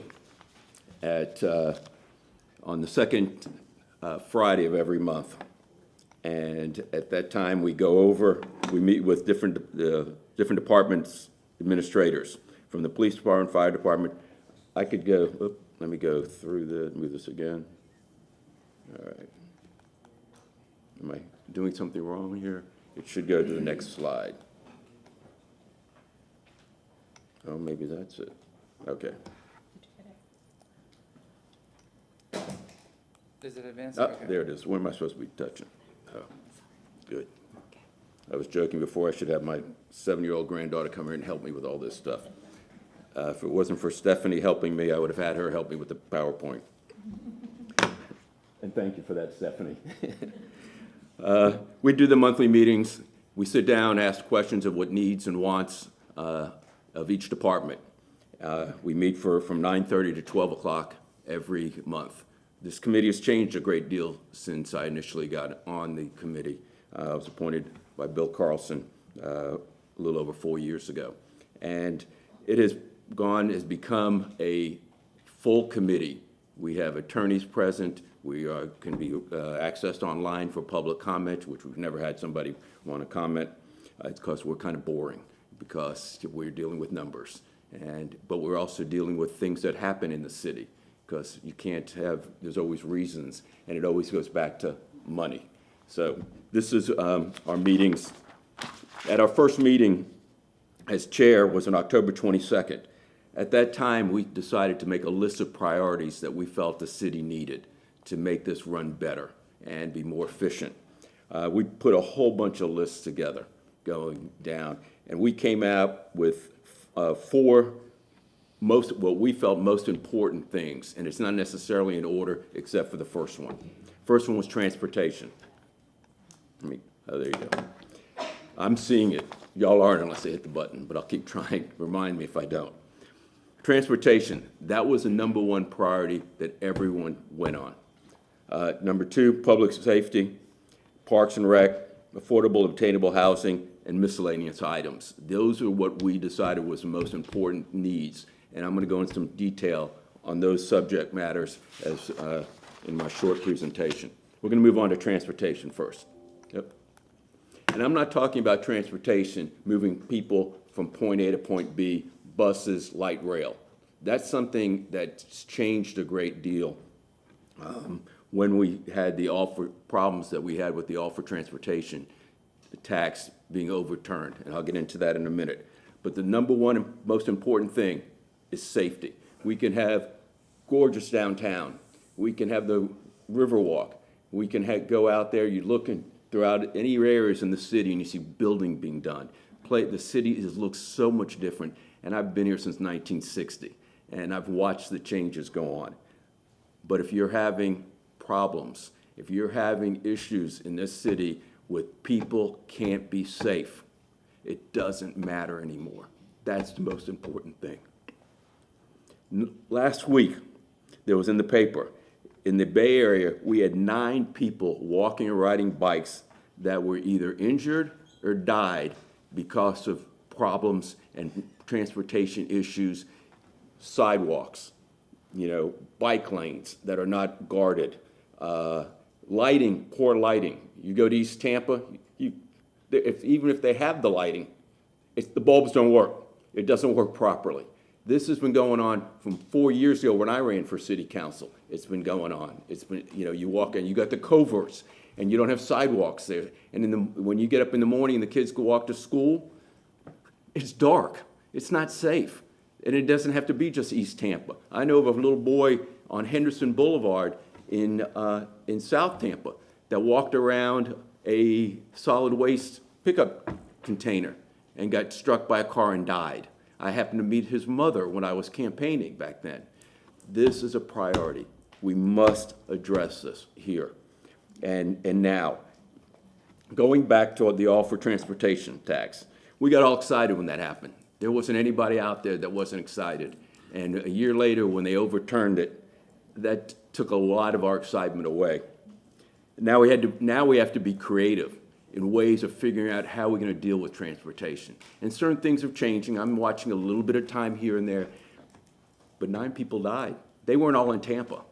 on the second Friday of every month. And at that time, we meet with different departments, administrators, from the police department, fire department. I could go, let me go through move this again. All right. Am I doing something wrong here? It should go to the next slide. Oh, maybe that's it. Okay. Does it advance? Oh, okay. There it is. Where am I supposed to be touching? Oh, good. I was joking before. I should have my 7-year-old granddaughter come here and help me with all this stuff. If it wasn't for Stephanie helping me, I would have had her help me with the PowerPoint. And thank you for that, Stephanie. We do the monthly meetings. We sit down, ask questions of what needs and wants of each department. We meet from 9:30 to 12 o'clock every month. This committee has changed a great deal since I initially got on the committee. I was appointed by Bill Carlson a little over 4 years ago. And it has become a full committee. We have attorneys present. We can be accessed online for public comment, which we've never had somebody want to comment. It's because we're kind of boring, because we're dealing with numbers. But we're also dealing with things that happen in the city, because you can't have, there's always reasons, and it always goes back to money. So this is our meetings. At our first meeting as chair was on October 22nd. At that time, we decided to make a list of priorities that we felt the city needed to make this run better and be more efficient. We put a whole bunch of lists together going down, and we came out with four what we felt most important things, and it's not necessarily in order except for the first one. First one was transportation. Oh, there you go. I'm seeing it. Y'all aren't unless I hit the button, but I'll keep trying. Remind me if I don't. Transportation, that was the number one priority that everyone went on. Number two, public safety, parks and rec, affordable obtainable housing, and miscellaneous items. Those are what we decided was the most important needs, and I'm going to go into some detail on those subject matters as in my short presentation. We're going to move on to transportation first. Yep. And I'm not talking about transportation, moving people from point A to point B, buses, light rail. That's something that's changed a great deal when we had the problems that we had with the offer transportation, the tax being overturned, and I'll get into that in a minute. But the number one and most important thing is safety. We can have gorgeous downtown. We can have the Riverwalk. We can go out there, you're looking throughout any areas in the city and you see building being done. The city looks so much different, and I've been here since 1960, and I've watched the changes go on. But if you're having problems, if you're having issues in this city with people can't be safe, it doesn't matter anymore. That's the most important thing. Last week, there was in the paper, in the Bay Area, we had 9 people walking or riding bikes that were either injured or died because of problems and transportation issues, sidewalks, bike lanes that are not guarded, lighting, poor lighting. You go to East Tampa, even if they have the lighting, the bulbs don't work. It doesn't work properly. This has been going on from 4 years ago when I ran for city council. It's been going on. It's been, you walk in, you got the coverts, and you don't have sidewalks there. And when you get up in the morning and the kids go walk to school, it's dark. It's not safe. And it doesn't have to be just East Tampa. I know of a little boy on Henderson Boulevard in South Tampa that walked around a solid waste pickup container and got struck by a car and died. I happened to meet his mother when I was campaigning back then. This is a priority. We must address this here and now. Going back to the offer transportation tax, we got all excited when that happened. There wasn't anybody out there that wasn't excited. And a year later, when they overturned it, that took a lot of our excitement away. Now we have to be creative in ways of figuring out how we're going to deal with transportation. And certain things are changing. I'm watching a little bit of time here and there. But 9 people died. They weren't all in Tampa,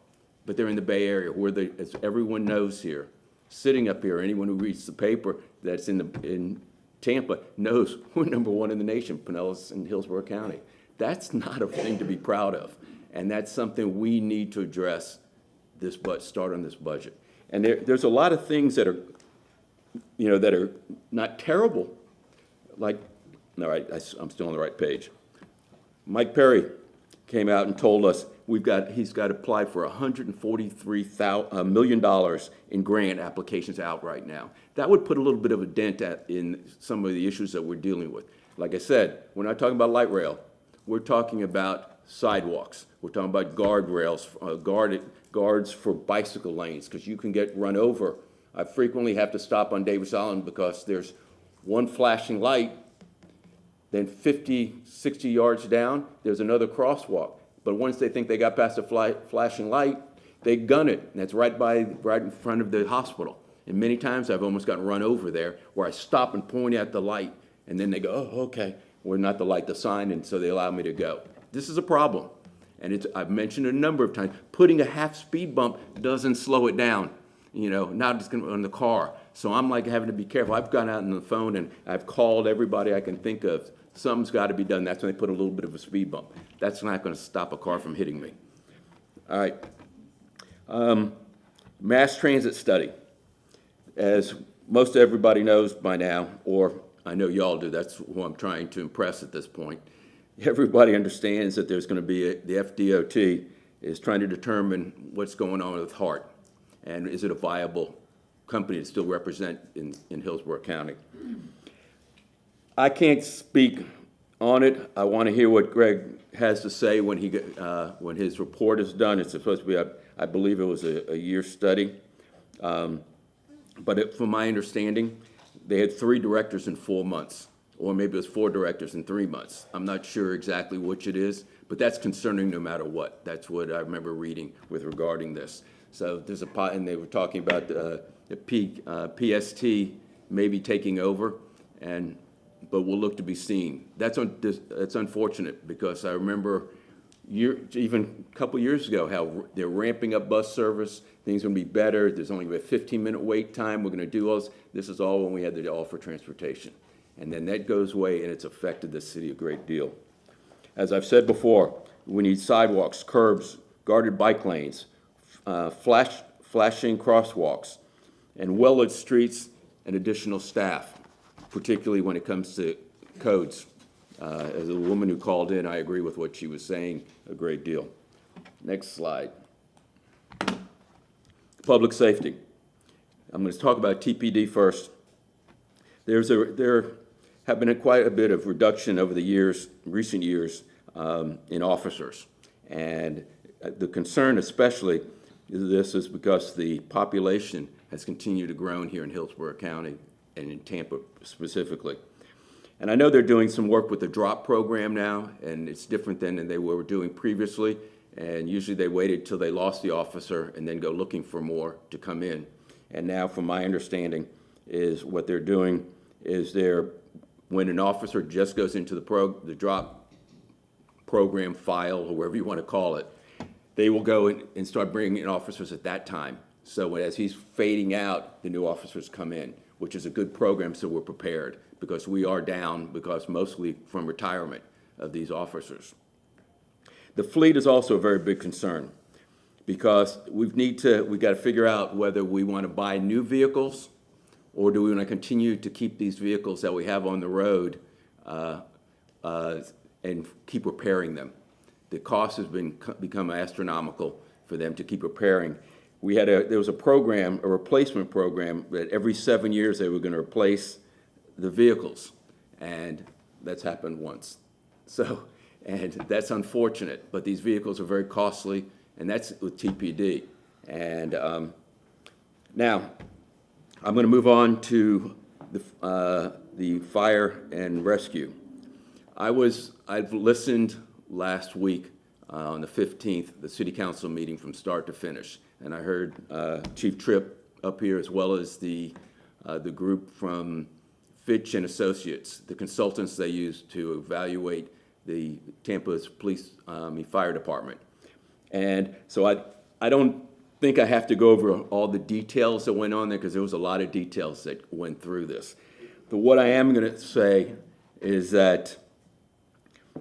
but they're in the Bay Area, where as everyone knows here, sitting up here, anyone who reads the paper that's in Tampa knows we're number 1 in the nation, Pinellas and Hillsborough County. That's not a thing to be proud of. And that's something we need to address start on this budget. And there's a lot of things that are that are not terrible. Like, all right, I'm still on the right page. Mike Perry came out and told us he's got to apply for $143 million in grant applications out right now. That would put a little bit of a dent in some of the issues that we're dealing with. Like I said, we're not talking about light rail. We're talking about sidewalks. We're talking about guardrails, guards for bicycle lanes, because you can get run over. I frequently have to stop on Davis Island because there's one flashing light, then 50, 60 yards down, there's another crosswalk. But once they think they got past the flashing light, they gun it, and that's right in front of the hospital. And many times I've almost gotten run over there, where I stop and point at the light, and then they go, oh, okay, we're not the light, the sign, and so they allow me to go. This is a problem, and I've mentioned it a number of times. Putting a half speed bump doesn't slow it down. not just gonna on the car. So I'm like having to be careful. I've gone out on the phone and I've called everybody I can think of. Something's got to be done. That's when they put a little bit of a speed bump. That's not going to stop a car from hitting me. All right. Mass transit study. As most everybody knows by now, or I know y'all do, that's who I'm trying to impress at this point. Everybody understands that there's going to be the FDOT is trying to determine what's going on with HART, and is it a viable company to still represent in Hillsborough County. I can't speak on it. I want to hear what Greg has to say when when his report is done. It's supposed to be, I believe it was a year study. But from my understanding, they had 3 directors in 4 months, or maybe it was 4 directors in 3 months. I'm not sure exactly which it is, but that's concerning no matter what. That's what I remember reading with regarding this. So there's and they were talking about the PST maybe taking over, but we'll look to be seen. That's unfortunate, because I remember even a couple years ago how they're ramping up bus service. Things are going to be better. There's only a 15-minute wait time. We're going to do all this. This is all when we had the offer transportation. And then that goes away, and it's affected the city a great deal. As I've said before, we need sidewalks, curbs, guarded bike lanes, flashing crosswalks, and well-lit streets and additional staff, particularly when it comes to codes. As a woman who called in, I agree with what she was saying a great deal. Next slide. Public safety. I'm going to talk about TPD first. There have been quite a bit of reduction over the years, recent years, in officers. And the concern especially is because the population has continued to grow here in Hillsborough County and in Tampa specifically. And I know they're doing some work with the DROP program now, and it's different than they were doing previously. And usually they waited till they lost the officer and then go looking for more to come in. And now, from my understanding, is what they're doing is when an officer just goes into the DROP program file, or whatever you want to call it, they will go and start bringing in officers at that time. So as he's fading out, the new officers come in, which is a good program, so we're prepared, because we are down because mostly from retirement of these officers. The fleet is also a very big concern, because we've got to figure out whether we want to buy new vehicles, or do we want to continue to keep these vehicles that we have on the road and keep repairing them. The cost has become astronomical for them to keep repairing. There was a replacement program, that every 7 years they were going to replace the vehicles, and that's happened once. And that's unfortunate, but these vehicles are very costly, and that's with TPD. And now, I'm going to move on to the fire and rescue. I've listened last week on the 15th, the city council meeting from start to finish, and I heard Chief Tripp up here, as well as the group from Fitch and Associates, the consultants they use to evaluate the Tampa's police fire department. And so I don't think I have to go over all the details that went on there, because there was a lot of details that went through this. But what I am going to say is that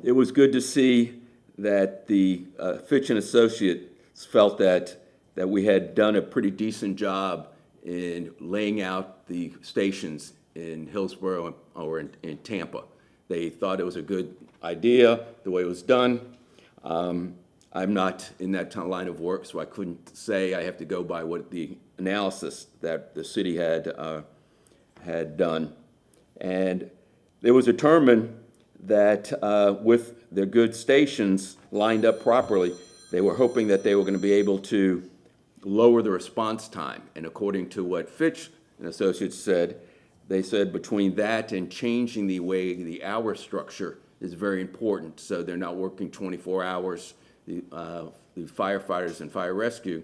it was good to see that the Fitch and Associates felt that we had done a pretty decent job in laying out the stations in Hillsborough or in Tampa. They thought it was a good idea, the way it was done. I'm not in that line of work, so I couldn't say. I have to go by what the analysis that the city had done. And it was determined that with their good stations lined up properly, they were hoping that they were going to be able to lower the response time. And according to what Fitch and Associates said, they said between that and changing the way the hour structure is very important. So they're not working 24 hours. The firefighters and fire rescue,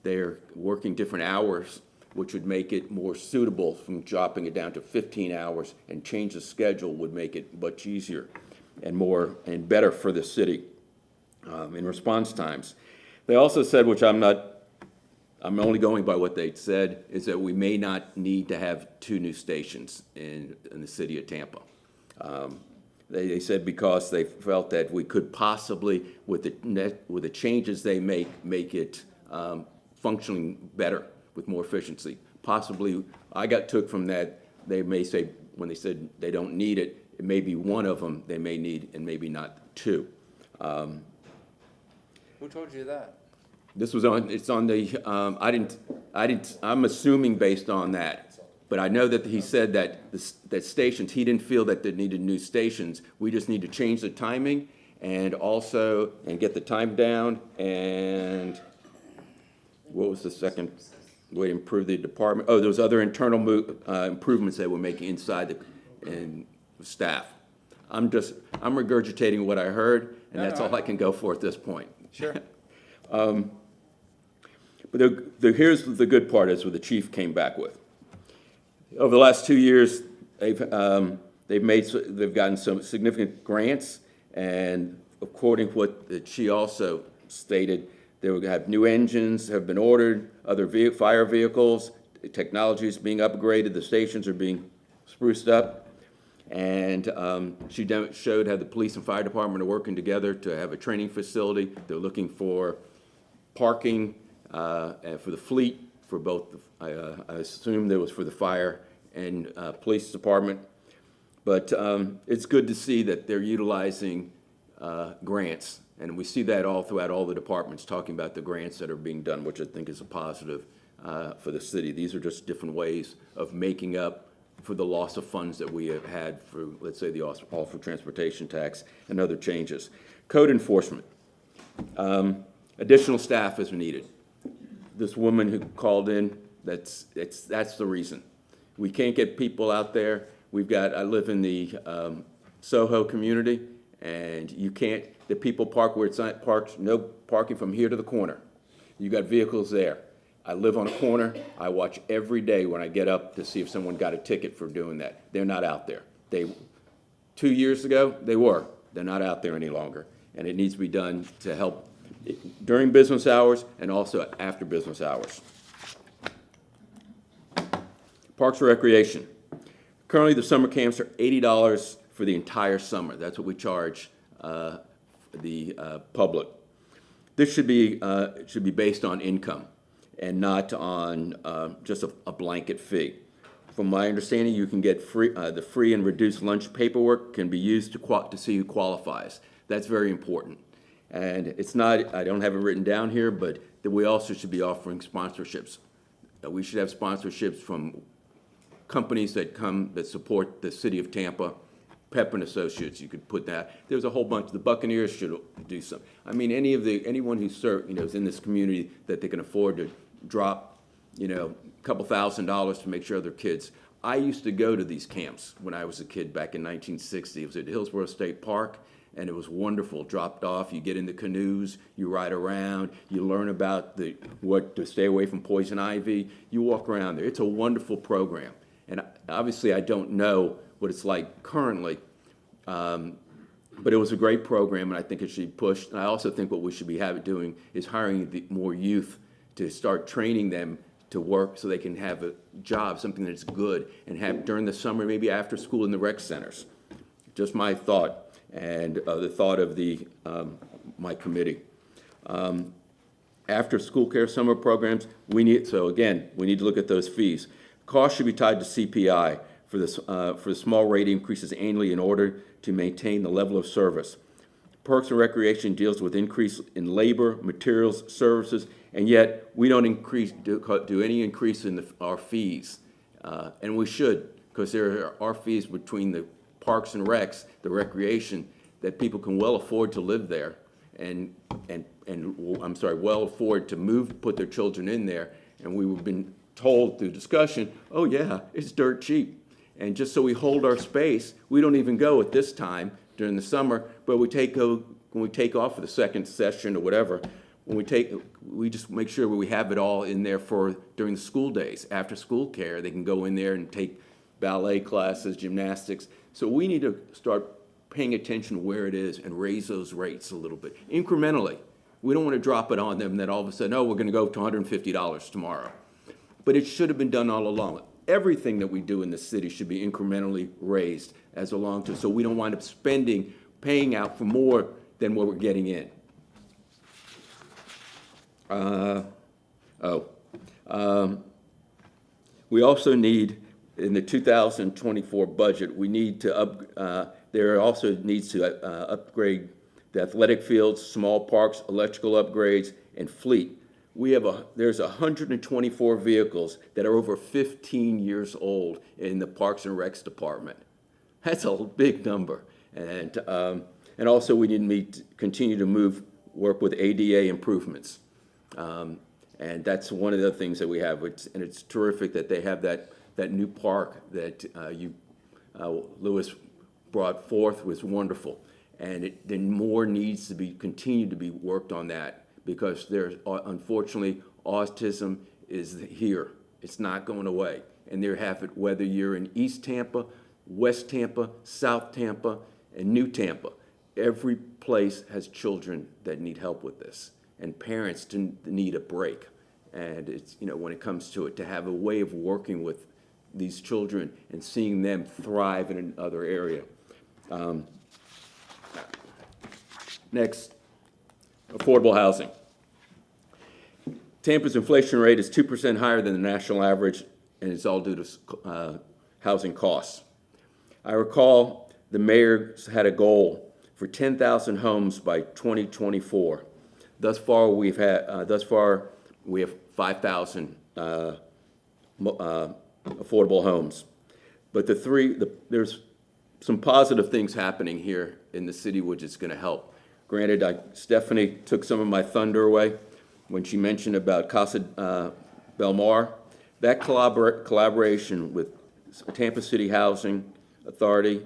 they're working different hours, which would make it more suitable. From dropping it down to 15 hours and change the schedule would make it much easier and better for the city in response times. They also said, which I'm not I'm only going by what they said, is that we may not need to have 2 new stations in the city of Tampa. They said because they felt that we could possibly, with the changes they make it functioning better with more efficiency. Possibly, took from that, they may say, when they said they don't need it, it may be one of them they may need and maybe not 2. Who told you that? This was it's on the, I'm assuming based on that. But I know that he said that that stations, he didn't feel that they needed new stations. We just need to change the timing and get the time down. And what was the second way to improve the department? Oh, those other internal improvements that we're making inside and staff. I'm regurgitating what I heard, and that's all I can go for at this point. Sure. But here's the good part is what the chief came back with. Over the last 2 years, they've gotten some significant grants, and according to what she also stated, they will have new engines have been ordered, other fire vehicles, technology is being upgraded, the stations are being spruced up, and she showed how the police and fire department are working together to have a training facility. They're looking for parking and for the fleet, for both, I assume there was for the fire and police department. But it's good to see that they're utilizing grants, and we see that all throughout all the departments talking about the grants that are being done, which I think is a positive for the city. These are just different ways of making up for the loss of funds that we have had for, let's say, the all-for transportation tax and other changes. Code enforcement. Additional staff is needed. This woman who called in, that's the reason. We can't get people out there. I live in the Soho community, and the people park where it's not parked, no parking from here to the corner. You got vehicles there. I live on a corner. I watch every day when I get up to see if someone got a ticket for doing that. They're not out there. 2 years ago, they were. They're not out there any longer, and it needs to be done to help during business hours and also after business hours. Parks and Recreation. Currently, the summer camps are $80 for the entire summer. That's what we charge the public. This should be based on income and not on just a blanket fee. From my understanding, you can get the free and reduced lunch paperwork can be used to see who qualifies. That's very important. And it's not, I don't have it written down here, but that we also should be offering sponsorships. We should have sponsorships from companies that support the city of Tampa, Pep and Associates. You could put that. There's a whole bunch. The Buccaneers should do some. I mean, anyone who's is in this community that they can afford to drop, a couple $1,000s to make sure their kids. I used to go to these camps when I was a kid back in 1960. It was at Hillsborough State Park, and it was wonderful. Dropped off, you get in the canoes, you ride around, you learn about what to stay away from poison ivy. You walk around there. It's a wonderful program. And obviously, I don't know what it's like currently, but it was a great program, and I think it should be pushed. And I also think what we should be doing is hiring more youth to start training them to work so they can have a job, something that's good, and have during the summer, maybe after school in the rec centers. Just my thought, and the thought of my committee. After school care summer programs, we need to look at those fees. Costs should be tied to CPI for the small rate increases annually in order to maintain the level of service. Parks and Recreation deals with increase in labor, materials, services, and yet we don't do any increase in our fees. And we should, because there are fees between the parks and recs, the recreation, that people can well afford to live there and well afford to put their children in there. And we've been told through discussion, oh yeah, it's dirt cheap. And just so we hold our space, we don't even go at this time during the summer, but when we take off for the second session or whatever, we just make sure we have it all in there during the school days. After school care, they can go in there and take ballet classes, gymnastics. So we need to start paying attention to where it is and raise those rates a little bit, incrementally. We don't want to drop it on them that all of a sudden, oh, we're going to go to $150 tomorrow. But it should have been done all along. Everything that we do in the city should be incrementally raised as a long term, so we don't wind up paying out for more than what we're getting in. We also need, in the 2024 budget, we need to there also needs to upgrade the athletic fields, small parks, electrical upgrades, and fleet. There's 124 vehicles that are over 15 years old in the Parks and Recs department. That's a big number. And also we need to continue to work with ADA improvements. And that's one of the things that we have. And it's terrific that they have that new park that Louis brought forth was wonderful. And then more needs to continue to be worked on that, because there's, unfortunately, autism is here. It's not going away. And there have it, whether you're in East Tampa, West Tampa, South Tampa, and New Tampa. Every place has children that need help with this, and parents need a break. And it's, when it comes to it, to have a way of working with these children and seeing them thrive in another area. Next, affordable housing. Tampa's inflation rate is 2% higher than the national average, and it's all due to housing costs. I recall the mayor had a goal for 10,000 homes by 2024. Thus far, we have 5,000 affordable homes. But there's some positive things happening here in the city, which is going to help. Granted, Stephanie took some of my thunder away when she mentioned about Casa Belmar. That collaboration with Tampa City Housing Authority,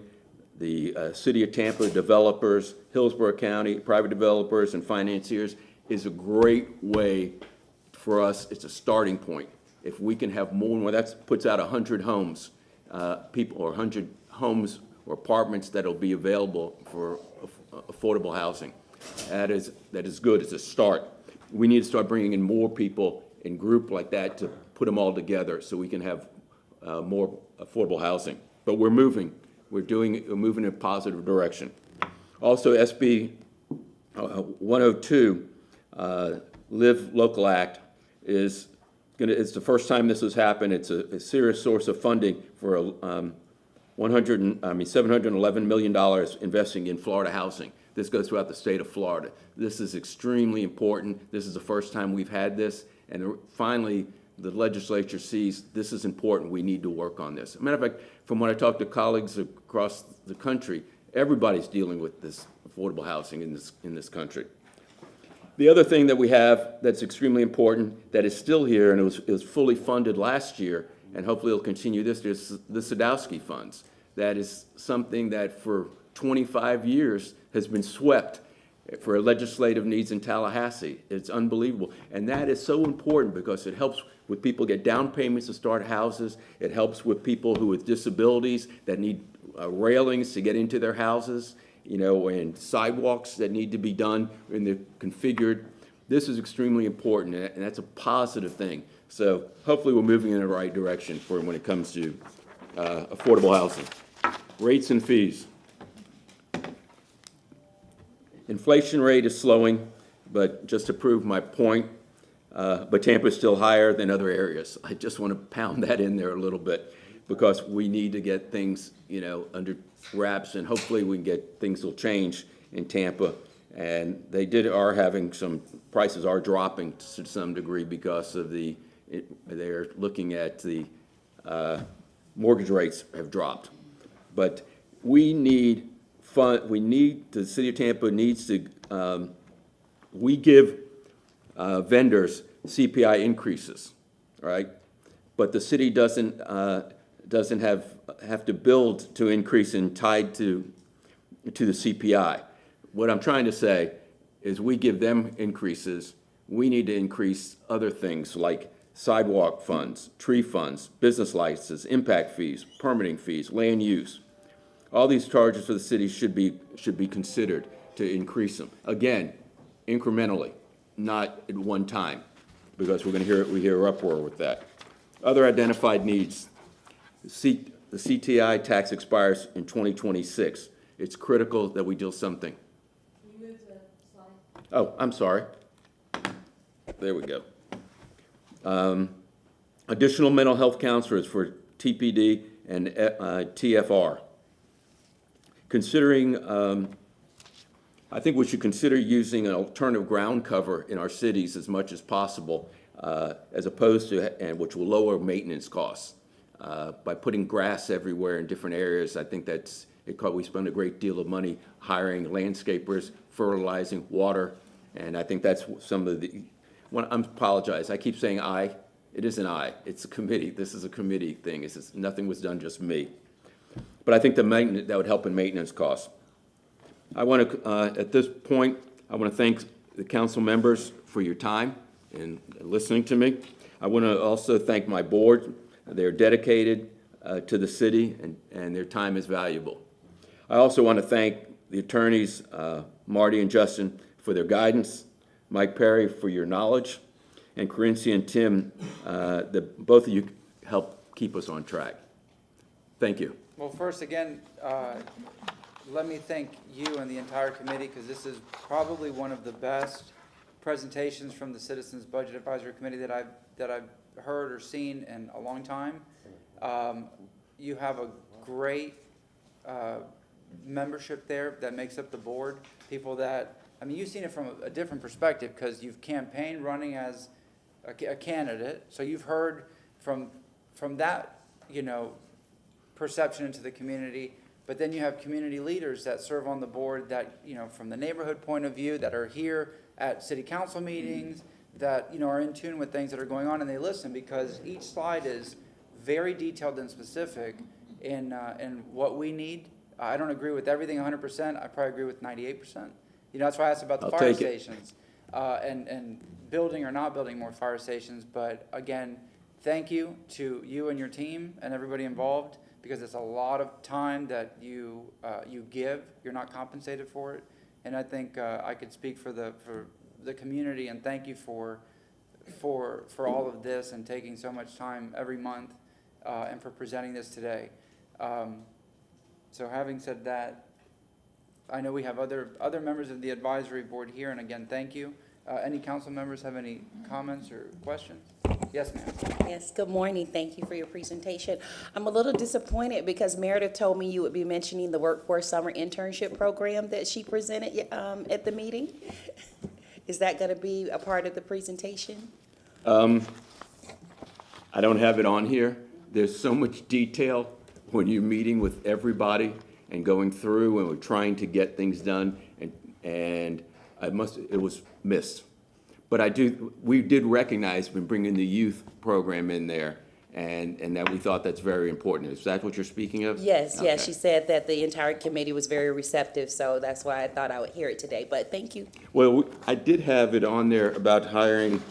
the City of Tampa developers, Hillsborough County, private developers and financiers is a great way for us. It's a starting point. If we can have more and more, that puts out 100 homes, or 100 homes or apartments that'll be available for affordable housing. That is good. It's a start. We need to start bringing in more people in group like that to put them all together so we can have more affordable housing. But we're moving. We're moving in a positive direction. Also, SB 102, Live Local Act, it's the first time this has happened. It's a serious source of funding for $711 million investing in Florida housing. This goes throughout the state of Florida. This is extremely important. This is the first time we've had this, and finally the legislature sees this is important. We need to work on this. As a matter of fact, from when I talk to colleagues across the country, everybody's dealing with this affordable housing in this country. The other thing that we have that's extremely important that is still here, and it was fully funded last year, and hopefully it'll continue this year, is the Sadowski funds. That is something that for 25 years has been swept for legislative needs in Tallahassee. It's unbelievable. And that is so important because it helps with people get down payments to start houses. It helps with people who with disabilities that need railings to get into their houses, and sidewalks that need to be done and they're configured. This is extremely important, and that's a positive thing. So hopefully we're moving in the right direction for when it comes to affordable housing. Rates and fees. Inflation rate is slowing, but just to prove my point, but Tampa is still higher than other areas. I just want to pound that in there a little bit because we need to get things, under wraps, and hopefully things will change in Tampa. And are having some prices are dropping to some degree because of they're looking at the mortgage rates have dropped. But the city of Tampa needs to, we give vendors CPI increases, right? But the city doesn't have to build to increase and tied to the CPI. What I'm trying to say is we give them increases. We need to increase other things like sidewalk funds, tree funds, business licenses, impact fees, permitting fees, land use. All these charges for the city should be considered to increase them. Again, incrementally. not at one time, because we hear uproar with that. Other identified needs. The CTI tax expires in 2026. It's critical that we do something. Oh, I'm sorry. There we go. Additional mental health counselors for TPD and TFR. Considering, I think we should consider using an alternative ground cover in our cities as much as possible, as opposed to, and which will lower maintenance costs. By putting grass everywhere in different areas, I think we spend a great deal of money hiring landscapers, fertilizing, water, and I think that's some of the, I apologize, I keep saying I. It isn't I, it's a committee. This is a committee thing. Nothing was done just me. But I think that would help in maintenance costs. I want to, at this point, I want to thank the council members for your time and listening to me. I want to also thank my board. They're dedicated to the city, and their time is valuable. I also want to thank the attorneys, Marty and Justin, for their guidance, Mike Perry for your knowledge, and Corinci and Tim, both of you help keep us on track. Thank you. Well, first, again, let me thank you and the entire committee, because this is probably one of the best presentations from the Citizens Budget Advisory Committee that I've heard or seen in a long time. You have a great membership there that makes up the board. People that, I mean, you've seen it from a different perspective because you've campaigned running as a candidate. So you've heard from that, perception into the community. But then you have community leaders that serve on the board that, from the neighborhood point of view, that are here at city council meetings, that, are in tune with things that are going on, and they listen because each slide is very detailed and specific in what we need. I don't agree with everything 100%. I probably agree with 98%. That's why I asked about the fire stations and building or not building more fire stations. But again, thank you to you and your team and everybody involved, because it's a lot of time that you give. You're not compensated for it, and I think I could speak for the community and thank you for all of this and taking so much time every month and for presenting this today. So having said that, I know we have other members of the advisory board here, and again, thank you. Any council members have any comments or questions? Yes, ma'am. Yes, good morning. Thank you for your presentation. I'm a little disappointed because Meredith told me you would be mentioning the Workforce Summer Internship Program that she presented at the meeting. Is that going to be a part of the presentation? I don't have it on here. There's so much detail when you're meeting with everybody and going through, and we're trying to get things done, and it was missed. But we did recognize when bringing the youth program in there, and that we thought that's very important. Is that what you're speaking of? Yes, Okay. yes. She said that the entire committee was very receptive, so that's why I thought I would hear it today. But thank you. Well, I did have it on there about hiring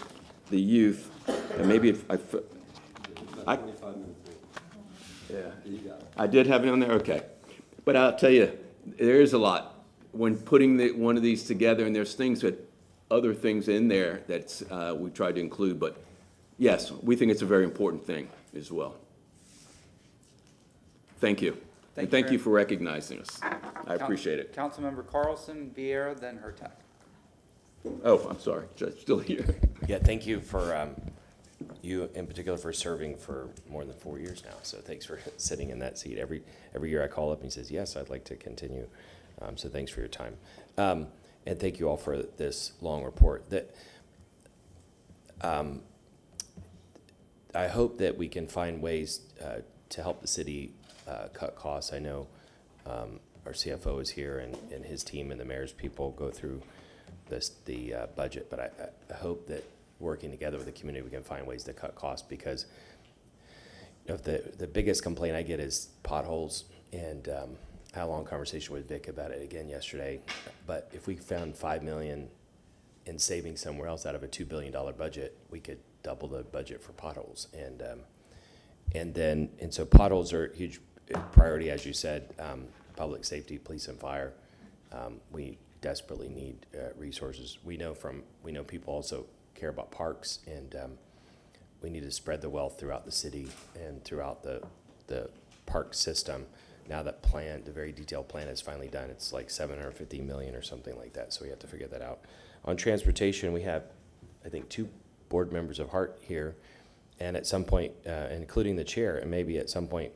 the youth, and maybe I did have it on there, okay. But I'll tell you, there is a lot when putting one of these together, and there's other things in there that we tried to include, but yes, we think it's a very important thing as well. Thank you. And thank you for recognizing us. I appreciate it. Councilmember Carlson, Vieira, then Hurtak. Oh, I'm sorry, Judge, still here. Yeah, thank you for, you in particular for serving for more than 4 years now. So thanks for sitting in that seat. Every year I call up and he says, yes, I'd like to continue. So thanks for your time. And thank you all for this long report. I hope that we can find ways to help the city cut costs. I know our CFO is here, and his team and the mayor's people go through the budget, but I hope that working together with the community, we can find ways to cut costs, because the biggest complaint I get is potholes, and I had a long conversation with Vic about it again yesterday. But if we found $5 million in savings somewhere else out of a $2 billion budget, we could double the budget for potholes. And so potholes are a huge priority, as you said. Public safety, police and fire. We desperately need resources. We know people also care about parks, and we need to spread the wealth throughout the city and throughout the park system. Now that the very detailed plan is finally done, it's like $750 million or something like that, so we have to figure that out. On transportation, we have, I think, 2 board members of HART here, and at some point, including the chair, and maybe at some point,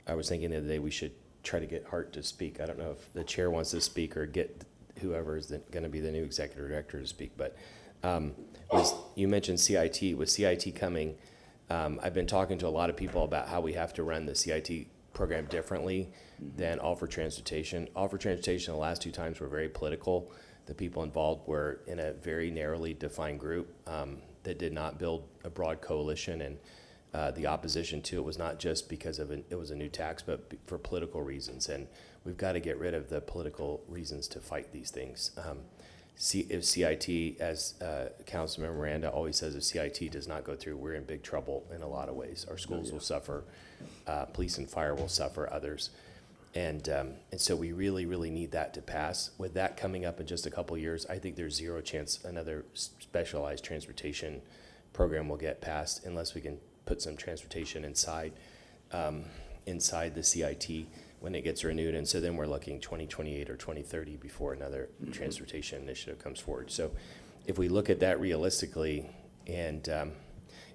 I was thinking the other day we should try to get HART to speak. I don't know if the chair wants to speak or get whoever is going to be the new executive director to speak, but you mentioned CIT. With CIT coming, I've been talking to a lot of people about how we have to run the CIT program differently than All for Transportation. All for Transportation, the last 2 times were very political. The people involved were in a very narrowly defined group that did not build a broad coalition, and the opposition to it was not just because it was a new tax, but for political reasons. And we've got to get rid of the political reasons to fight these things. If CIT, as Councilmember Miranda always says, if CIT does not go through, we're in big trouble in a lot of ways. Our schools will suffer, police and fire will suffer, others. And so we really, really need that to pass. With that coming up in just a couple years, I think there's zero chance another specialized transportation program will get passed unless we can put some transportation inside the CIT when it gets renewed. And so then we're looking 2028 or 2030 before another transportation initiative comes forward. So if we look at that realistically, and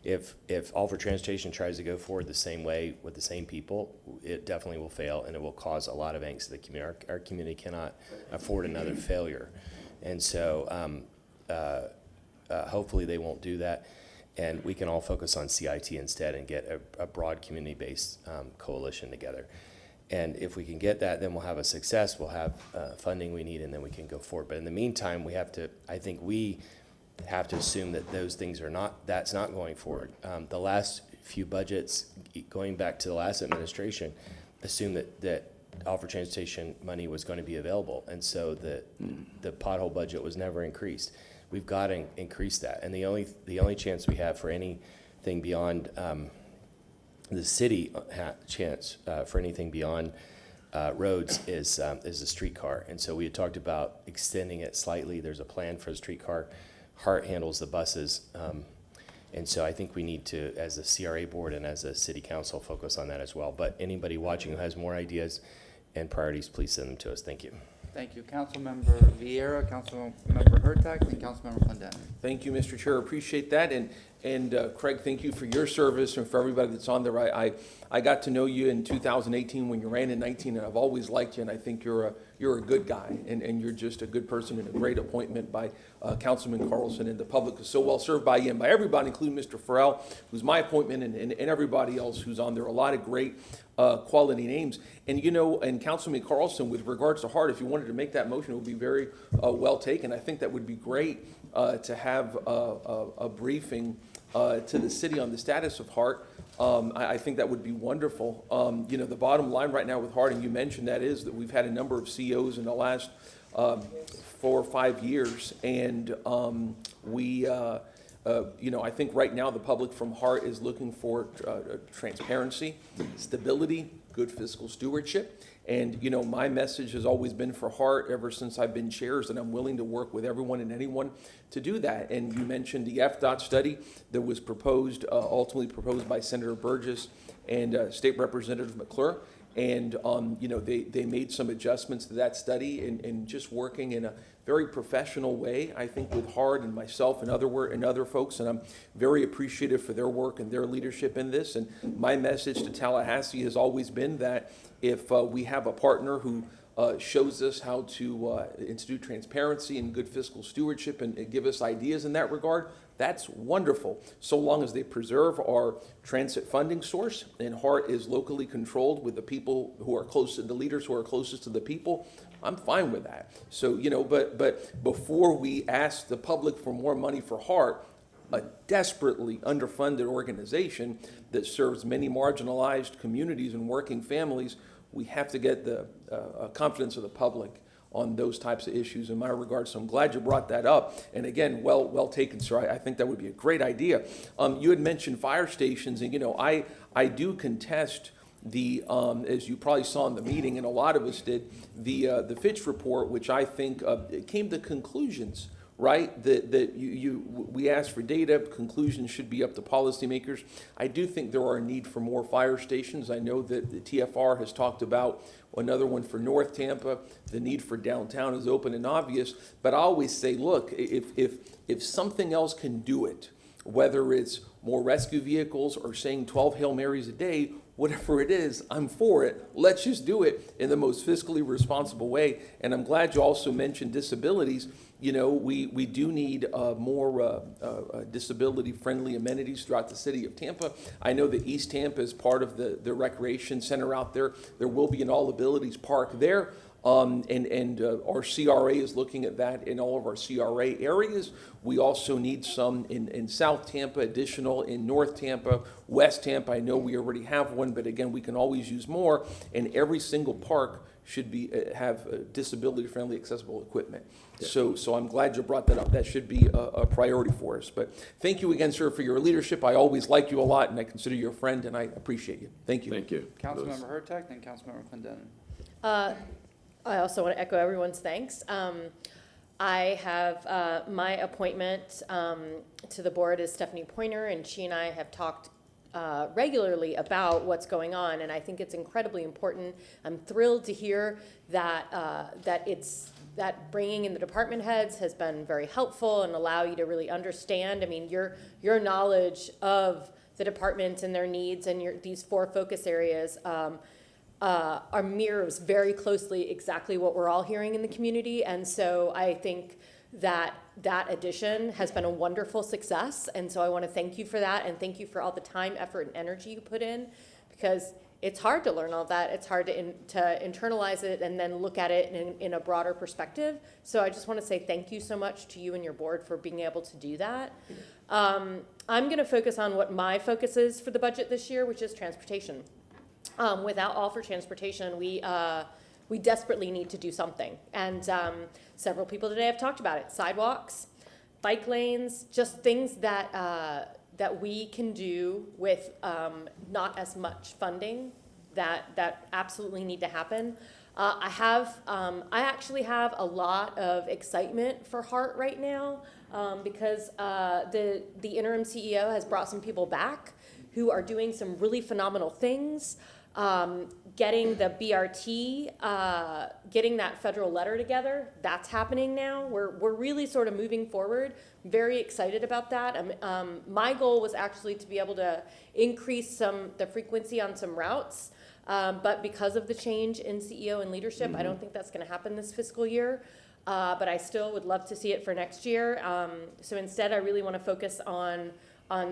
if All for Transportation tries to go forward the same way with the same people, it definitely will fail, and it will cause a lot of angst to the community. Our community cannot afford another failure. And so hopefully they won't do that, and we can all focus on CIT instead and get a broad community-based coalition together. And if we can get that, then we'll have a success, we'll have funding we need, and then we can go forward. But in the meantime, we have to assume that those things that's not going forward. The last few budgets, going back to the last administration, assumed that All for Transportation money was going to be available, and so the pothole budget was never increased. We've got to increase that, and the only chance we have for anything beyond the city chance for anything beyond roads is a streetcar. And so we had talked about extending it slightly. There's a plan for the streetcar. HART handles the buses. And so I think we need to, as a CRA board and as a city council, focus on that as well. But anybody watching who has more ideas and priorities, please send them to us. Thank you. Thank you. Councilmember Vieira, Councilmember Hurtak, and Councilmember Clendenin. Thank you, Mr. Chair. Appreciate that. And Craig, thank you for your service and for everybody that's on there. I got to know you in 2018 when you ran in 19, and I've always liked you, and I think you're a good guy, and you're just a good person and a great appointment by Councilman Carlson, and the public is so well served by you and by everybody, including Mr. Farrell, who's my appointment, and everybody else who's on there. A lot of great quality names. And and Councilman Carlson, with regards to HART, if you wanted to make that motion, it would be very well taken. I think that would be great to have a briefing to the city on the status of HART. I think that would be wonderful. The bottom line right now with HART, and you mentioned that, is that we've had a number of CEOs in the last 4 or 5 years, and I think right now the public from HART is looking for transparency, stability, good fiscal stewardship. And, my message has always been for HART ever since I've been chair, and I'm willing to work with everyone and anyone to do that. And you mentioned the FDOT study that was ultimately proposed by Senator Burgess and State Representative McClure. And, they made some adjustments to that study and just working in a very professional way, I think, with HART and myself and other folks. And I'm very appreciative for their work and their leadership in this. And my message to Tallahassee has always been that if we have a partner who shows us how to institute transparency and good fiscal stewardship and give us ideas in that regard, that's wonderful, so long as they preserve our transit funding source and HART is locally controlled with the people who are closest, the leaders who are closest to the people. I'm fine with that. So, but before we ask the public for more money for HART, a desperately underfunded organization that serves many marginalized communities and working families, we have to get the confidence of the public on those types of issues in my regard. So I'm glad you brought that up. And again, well taken, sir. I think that would be a great idea. You had mentioned fire stations, and I do contest as you probably saw in the meeting, and a lot of us did, the Fitch report, which I think it came to conclusions, right? That we asked for data, conclusions should be up to policymakers. I do think there are a need for more fire stations. I know that the TFR has talked about another one for North Tampa. The need for downtown is open and obvious, but I always say, look, if something else can do it, whether it's more rescue vehicles or saying 12 Hail Marys a day, whatever it is, I'm for it. Let's just do it in the most fiscally responsible way. And I'm glad you also mentioned disabilities. You know, we do need more disability-friendly amenities throughout the city of Tampa. I know that East Tampa is part of the recreation center out there. There will be an all-abilities park there. Our CRA is looking at that in all of our CRA areas. We also need some in South Tampa, additional in North Tampa, West Tampa. I know we already have one, but again, we can always use more. And every single park should be have disability-friendly, accessible equipment. So I'm glad you brought that up. That should be a priority for us. But thank you again, sir, for your leadership. I always like you a lot, and I consider you a friend, and I appreciate you. Thank you. Thank you. Councilmember Hurtak, then Councilmember Clendenin. I also want to echo everyone's thanks. I have my appointment to the board is Stephanie Pointer, and she and I have talked regularly about what's going on, and I think it's incredibly important. I'm thrilled to hear that that bringing in the department heads has been very helpful and allow you to really understand. I mean, your knowledge of the departments and their needs and these 4 focus areas are mirrors very closely exactly what we're all hearing in the community. And so I think that addition has been a wonderful success. And so I want to thank you for that, and thank you for all the time, effort, and energy you put in, because it's hard to learn all that. It's hard to internalize it and then look at it in a broader perspective. So I just want to say thank you so much to you and your board for being able to do that. I'm going to focus on what my focus is for the budget this year, which is transportation. Without all for transportation, we desperately need to do something. And several people today have talked about it. Sidewalks, bike lanes, just things that we can do with not as much funding that absolutely need to happen. I actually have a lot of excitement for HART right now because the interim CEO has brought some people back who are doing some really phenomenal things. Getting the BRT, getting that federal letter together, that's happening now. We're really sort of moving forward. Very excited about that. My goal was actually to be able to increase the frequency on some routes, but because of the change in CEO and leadership, I don't think that's going to happen this fiscal year. But I still would love to see it for next year. So instead, I really want to focus on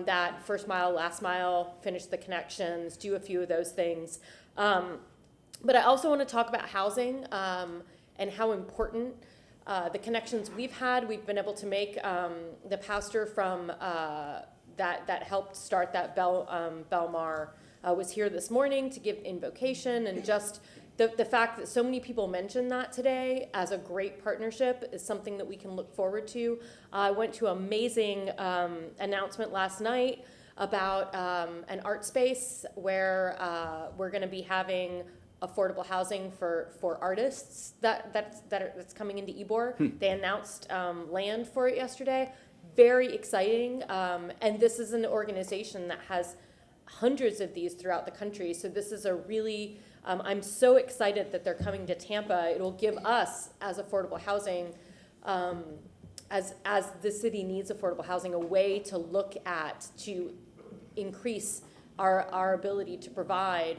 that first mile, last mile, finish the connections, do a few of those things. But I also want to talk about housing and how important the connections we've had. We've been able to make the pastor from that helped start that Belmar was here this morning to give invocation, and just the fact that so many people mentioned that today as a great partnership is something that we can look forward to. I went to an amazing announcement last night about an art space where we're going to be having affordable housing for artists that's coming into Ybor. They announced land for it yesterday. Very exciting. And this is an organization that has hundreds of these throughout the country. So this is a really, I'm so excited that they're coming to Tampa. It'll give us, as affordable housing, as the city needs affordable housing, a way to look at to increase our ability to provide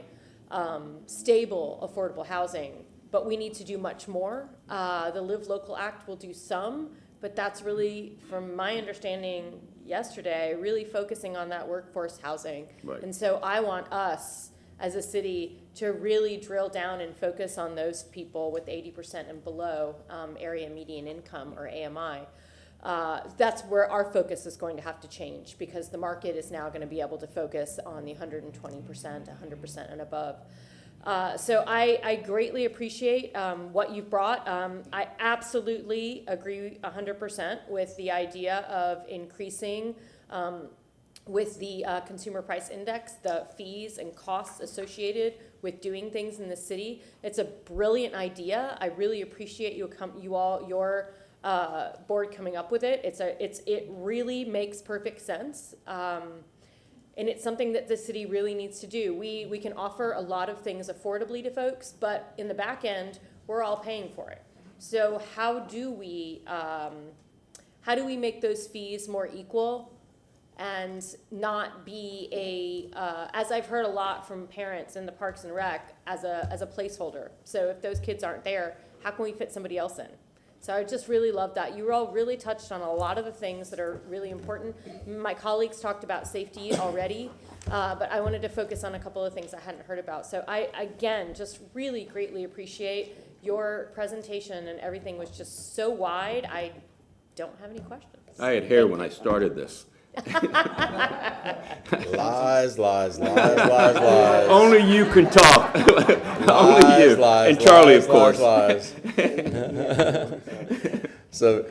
stable, affordable housing. But we need to do much more. The Live Local Act will do some, but that's really, from my understanding yesterday, really focusing on that workforce housing. Right. And so I want us as a city to really drill down and focus on those people with 80% and below area median income, or AMI. That's where our focus is going to have to change, because the market is now going to be able to focus on the 120%, 100% and above. So I greatly appreciate what you've brought. I absolutely agree 100% with the idea of increasing with the consumer price index, the fees and costs associated with doing things in the city. It's a brilliant idea. I really appreciate your board coming up with it. It really makes perfect sense. And it's something that the city really needs to do. We can offer a lot of things affordably to folks, but in the back end, we're all paying for it. So how do we make those fees more equal and not be as I've heard a lot from parents in the Parks and Rec, as a placeholder. So if those kids aren't there, how can we fit somebody else in? So I just really love that. You all really touched on a lot of the things that are really important. My colleagues talked about safety already, but I wanted to focus on a couple of things I hadn't heard about. So I, again, just really greatly appreciate your presentation, and everything was just so wide. I don't have any questions. I had hair when I started this. Lies, lies, lies, lies, lies. Only you can talk. Only you. Lies, and Charlie, lies, of course. lies, lies. So,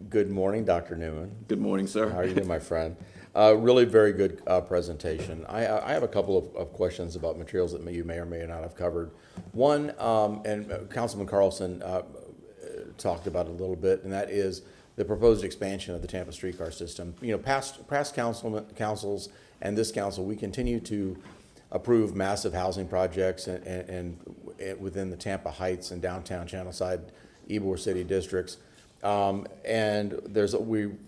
good morning, Dr. Newman. Good morning, sir. How are you doing, my friend? Really very good presentation. I have a couple of questions about materials that you may or may not have covered. One, and Councilman Carlson talked about it a little bit, and that is the proposed expansion of the Tampa streetcar system. You know, past councils and this council, we continue to approve massive housing projects and within the Tampa Heights and downtown Channelside, Ybor City districts. And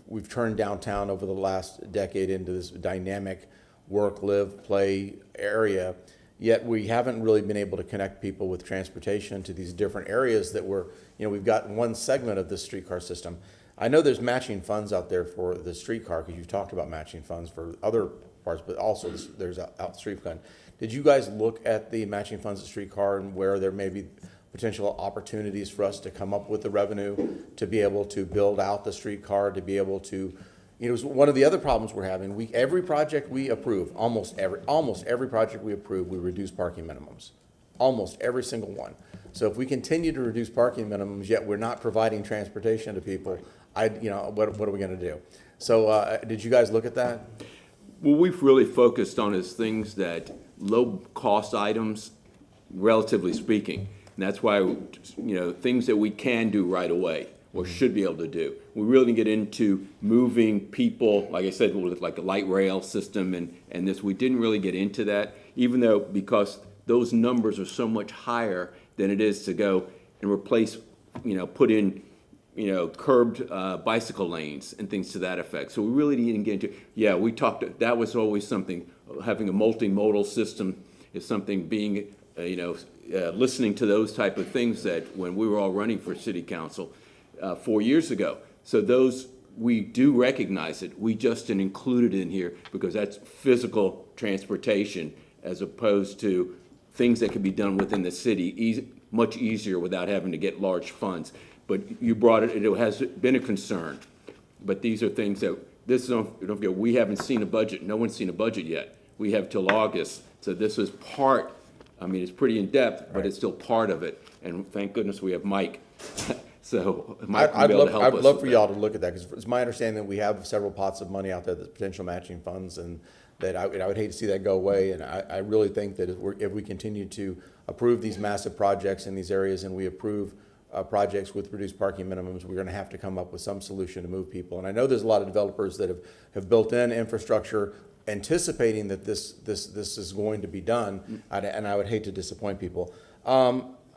we've turned downtown over the last decade into this dynamic work, live, play area. Yet we haven't really been able to connect people with transportation to these different areas that we've got one segment of this streetcar system. I know there's matching funds out there for the streetcar, because you've talked about matching funds for other parts, but also there's out street fund. Did you guys look at the matching funds at streetcar and where there may be potential opportunities for us to come up with the revenue to be able to build out the streetcar, to be able to, one of the other problems we're having, every project we approve, almost every project we approve, we reduce parking minimums. Almost every single one. So if we continue to reduce parking minimums, yet we're not providing transportation to people, what are we going to do? So did you guys look at that? What we've really focused on is things that low-cost items, relatively speaking. And that's why, things that we can do right away or should be able to do. We really didn't get into moving people, like I said, with like a light rail system and this. We didn't really get into that, even though because those numbers are so much higher than it is to go and replace, put in, curbed bicycle lanes and things to that effect. So we really didn't get into, we talked, that was always something, having a multimodal system is something being, listening to those type of things that when we were all running for city council 4 years ago. So those, we do recognize it. We just didn't include it in here because that's physical transportation as opposed to things that could be done within the city much easier without having to get large funds. But you brought it, it has been a concern. But these are things that, don't forget, we haven't seen a budget. No one's seen a budget yet. We have till August. So this is part, it's pretty in-depth, but it's still part of it. And thank goodness we have Mike. So Mike will be able to help us. I'd love for y'all to look at that, because it's my understanding that we have several pots of money out there, that's potential matching funds, and that I would hate to see that go away. And I really think that if we continue to approve these massive projects in these areas, and we approve projects with reduced parking minimums, we're going to have to come up with some solution to move people. And I know there's a lot of developers that have built in infrastructure anticipating that this is going to be done, and I would hate to disappoint people.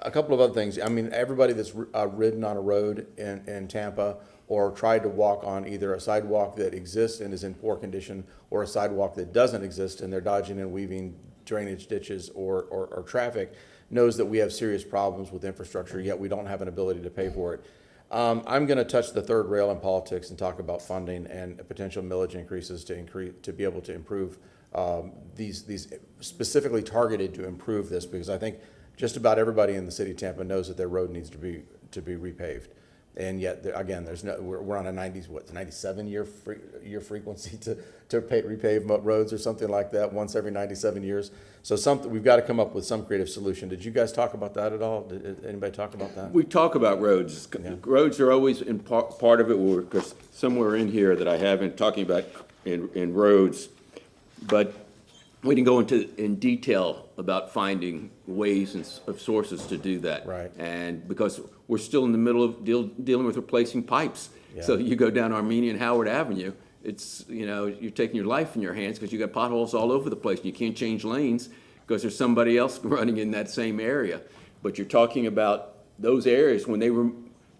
A couple of other things. Everybody that's ridden on a road in Tampa or tried to walk on either a sidewalk that exists and is in poor condition or a sidewalk that doesn't exist and they're dodging and weaving drainage ditches or traffic knows that we have serious problems with infrastructure, yet we don't have an ability to pay for it. I'm going to touch the third rail in politics and talk about funding and potential millage increases to be able to improve these specifically targeted to improve this, because I think just about everybody in the city of Tampa knows that their road needs to be repaved. And yet, again, there's no, we're on a 97-year year frequency to repave roads or something like that, once every 97 years. So we've got to come up with some creative solution. Did you guys talk about that at all? Did anybody talk about that? We talk about roads. Yeah. Roads are always in part of it, because somewhere in here that I haven't talking about in roads, but we didn't go in detail about finding ways of sources to do that. Right. And because we're still in the middle of dealing with replacing pipes. Yeah. So you go down Armenia and Howard Avenue, it's, you're taking your life in your hands because you got potholes all over the place. And you can't change lanes because there's somebody else running in that same area. But you're talking about those areas, when they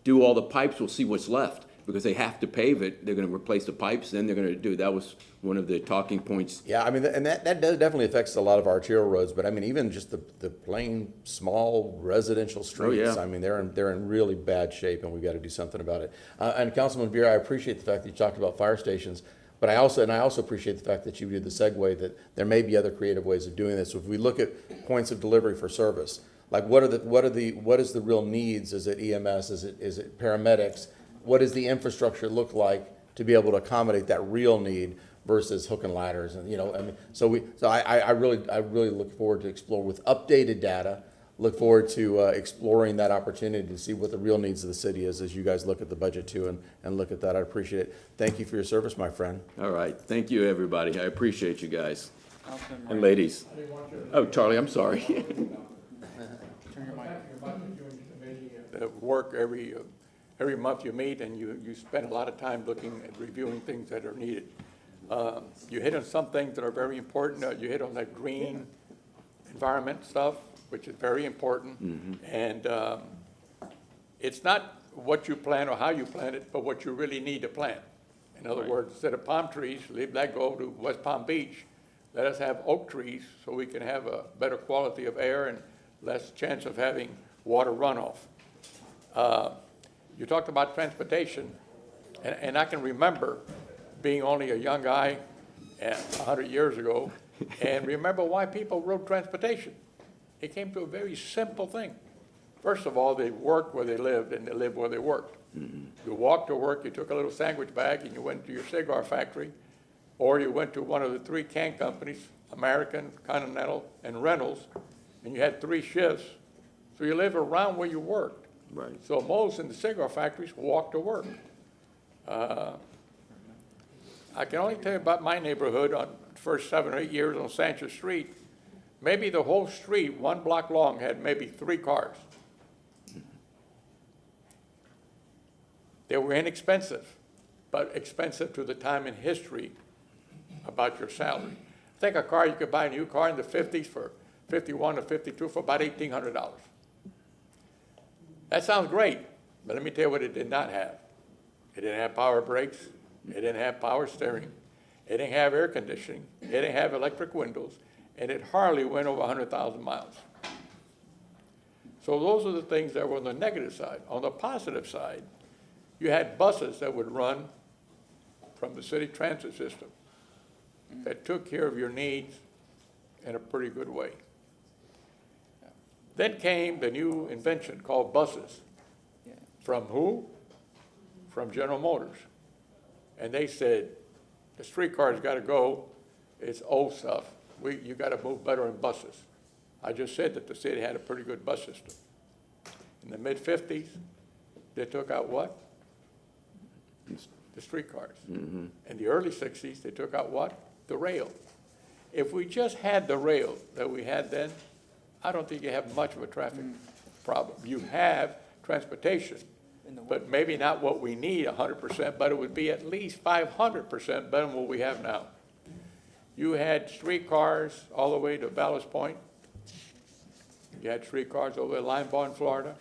do all the pipes, we'll see what's left. Because they have to pave it, they're going to replace the pipes, then they're going to do. That was one of the talking points. Yeah, I mean, and that definitely affects a lot of arterial roads, but I mean, even just the plain small residential streets. Oh, yeah. I mean, they're in really bad shape, and we've got to do something about it. And Councilman Vera, I appreciate the fact that you talked about fire stations, but I also appreciate the fact that you did the segue that there may be other creative ways of doing this. So if we look at points of delivery for service, like what is the real needs? Is it EMS? Is it paramedics? What does the infrastructure look like to be able to accommodate that real need versus hook and ladders? And I really look forward to explore with updated data. Look forward to exploring that opportunity to see what the real needs of the city is as you guys look at the budget too and look at that. I appreciate it. Thank you for your service, my friend. All right, thank you, everybody. I appreciate you guys and ladies. Oh, Charlie, I'm sorry. The work every month you meet, and you spend a lot of time looking at reviewing things that are needed. You hit on some things that are very important. You hit on that green environment stuff, which is very important. Mm-hmm. And it's not what you plant or how you plant it, but what you really need to plant. In other words, instead of palm trees, leave that go to West Palm Beach. Let us have oak trees so we can have a better quality of air and less chance of having water runoff. You talked about transportation, and I can remember being only a young guy 100 years ago, and remember why people rode transportation. It came to a very simple thing. First of all, they worked where they lived, and they lived where they worked. Mm-hmm. You walked to work, you took a little sandwich bag, and you went to your cigar factory, or you went to one of the 3 can companies, American, Continental, and Reynolds, and you had 3 shifts, so you lived around where you worked. Right. So most in the cigar factories walked to work. I can only tell you about my neighborhood on the first 7 or 8 years on Sanchez Street. Maybe the whole street, 1 block long, had maybe 3 cars. They were inexpensive, but expensive to the time in history about your salary. I think a car, you could buy a new car in the 50s for 51 or 52 for about $1,800. That sounds great, but let me tell you what it did not have. It didn't have power brakes. It didn't have power steering. It didn't have air conditioning. It didn't have electric windows. And it hardly went over 100,000 miles. So those are the things that were on the negative side. On the positive side, you had buses that would run from the city transit system that took care of your needs in a pretty good way. Then came the new invention called buses. From who? From General Motors. And they said, the streetcars got to go. It's old stuff. You got to move better in buses. I just said that the city had a pretty good bus system. In the mid-50s, they took out what? The streetcars. Mm-hmm. In the early 60s, they took out what? The rail. If we just had the rail that we had then, I don't think you have much of a traffic problem. You have transportation, but maybe not what we need 100%, but it would be at least 500% better than what we have now. You had streetcars all the way to Ballast Point. You had streetcars over at Limebaugh, Florida.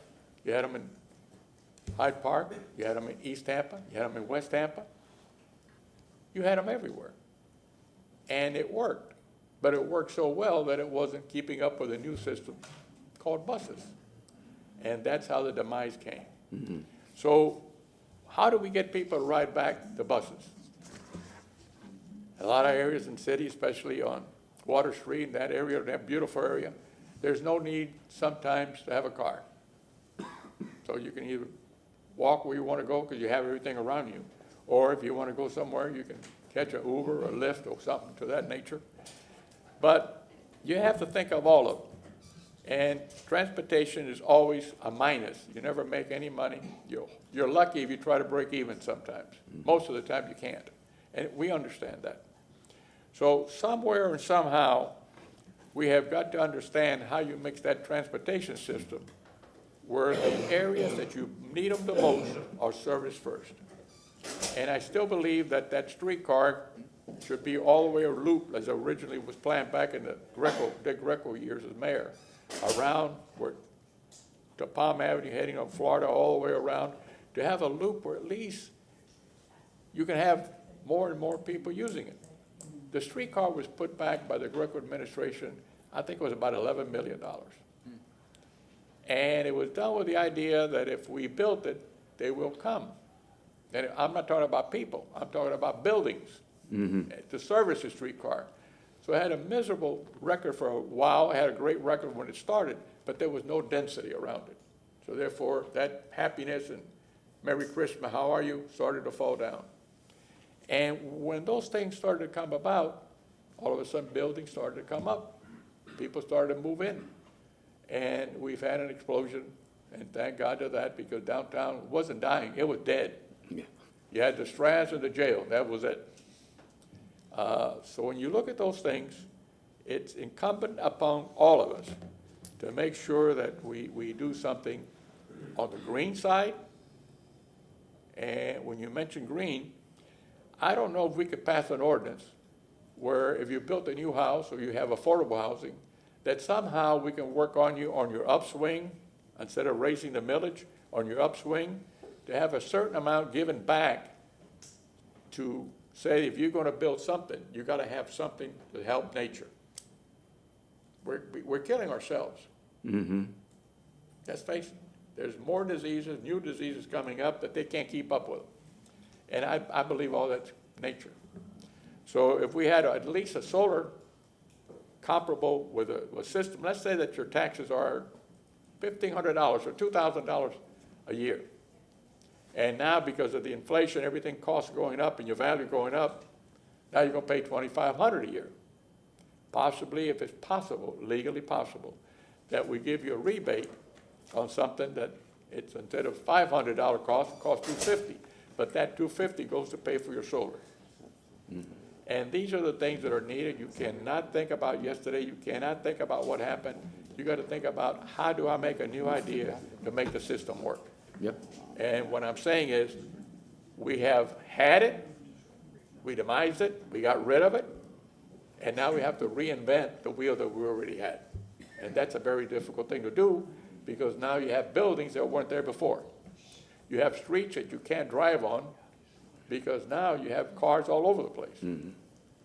You had them in Hyde Park. You had them in East Tampa. You had them in West Tampa. You had them everywhere. And it worked. But it worked so well that it wasn't keeping up with a new system called buses. And that's how the demise came. Mm-hmm. So how do we get people to ride back the buses? A lot of areas in the city, especially on Water Street, that area, that beautiful area, there's no need sometimes to have a car. So you can either walk where you want to go because you have everything around you. Or if you want to go somewhere, you can catch an Uber or a Lyft or something to that nature. But you have to think of all of them. And transportation is always a minus. You never make any money. You're lucky if you try to break even sometimes. Most of the time you can't. And we understand that. So somewhere and somehow, we have got to understand how you mix that transportation system where the areas that you need them the most are serviced first. And I still believe that that streetcar should be all the way a loop as originally was planned back in the Dick Greco years as mayor, around where to Palm Avenue, heading up Florida, all the way around, to have a loop where at least you can have more and more people using it. The streetcar was put back by the Greco administration, I think it was about $11 million. And it was done with the idea that if we built it, they will come. And I'm not talking about people, I'm talking about buildings to service a streetcar. So it had a miserable record for a while. It had a great record when it started, but there was no density around it. So therefore, that happiness and Merry Christmas, how are you, started to fall down. And when those things started to come about, all of a sudden buildings started to come up. People started to move in. And we've had an explosion, and thank God to that, because downtown wasn't dying, it was dead. Yeah. You had the Strands and the jail, that was it. So when you look at those things, it's incumbent upon all of us to make sure that we do something on the green side. And when you mention green, I don't know if we could pass an ordinance where if you built a new house or you have affordable housing, that somehow we can work on you on your upswing, instead of raising the millage, on your upswing, to have a certain amount given back to say if you're going to build something, you got to have something to help nature. We're killing ourselves. Let's face it. There's more diseases, new diseases coming up that they can't keep up with them. And I believe all that's nature. So if we had at least a solar comparable with a system, let's say that your taxes are $1,500 or $2,000 a year. And now because of the inflation, everything costs going up and your value going up, now you're going to pay $2,500 a year. Possibly, if it's possible, legally possible, that we give you a rebate on something that it's instead of $500 cost, it costs $250. But that $250 goes to pay for your solar. And these are the things that are needed. You cannot think about yesterday. You cannot think about what happened. You got to think about how do I make a new idea to make the system work. Yep. And what I'm saying is we have had it, we demised it, we got rid of it, and now we have to reinvent the wheel that we already had. And that's a very difficult thing to do because now you have buildings that weren't there before. You have streets that you can't drive on because now you have cars all over the place.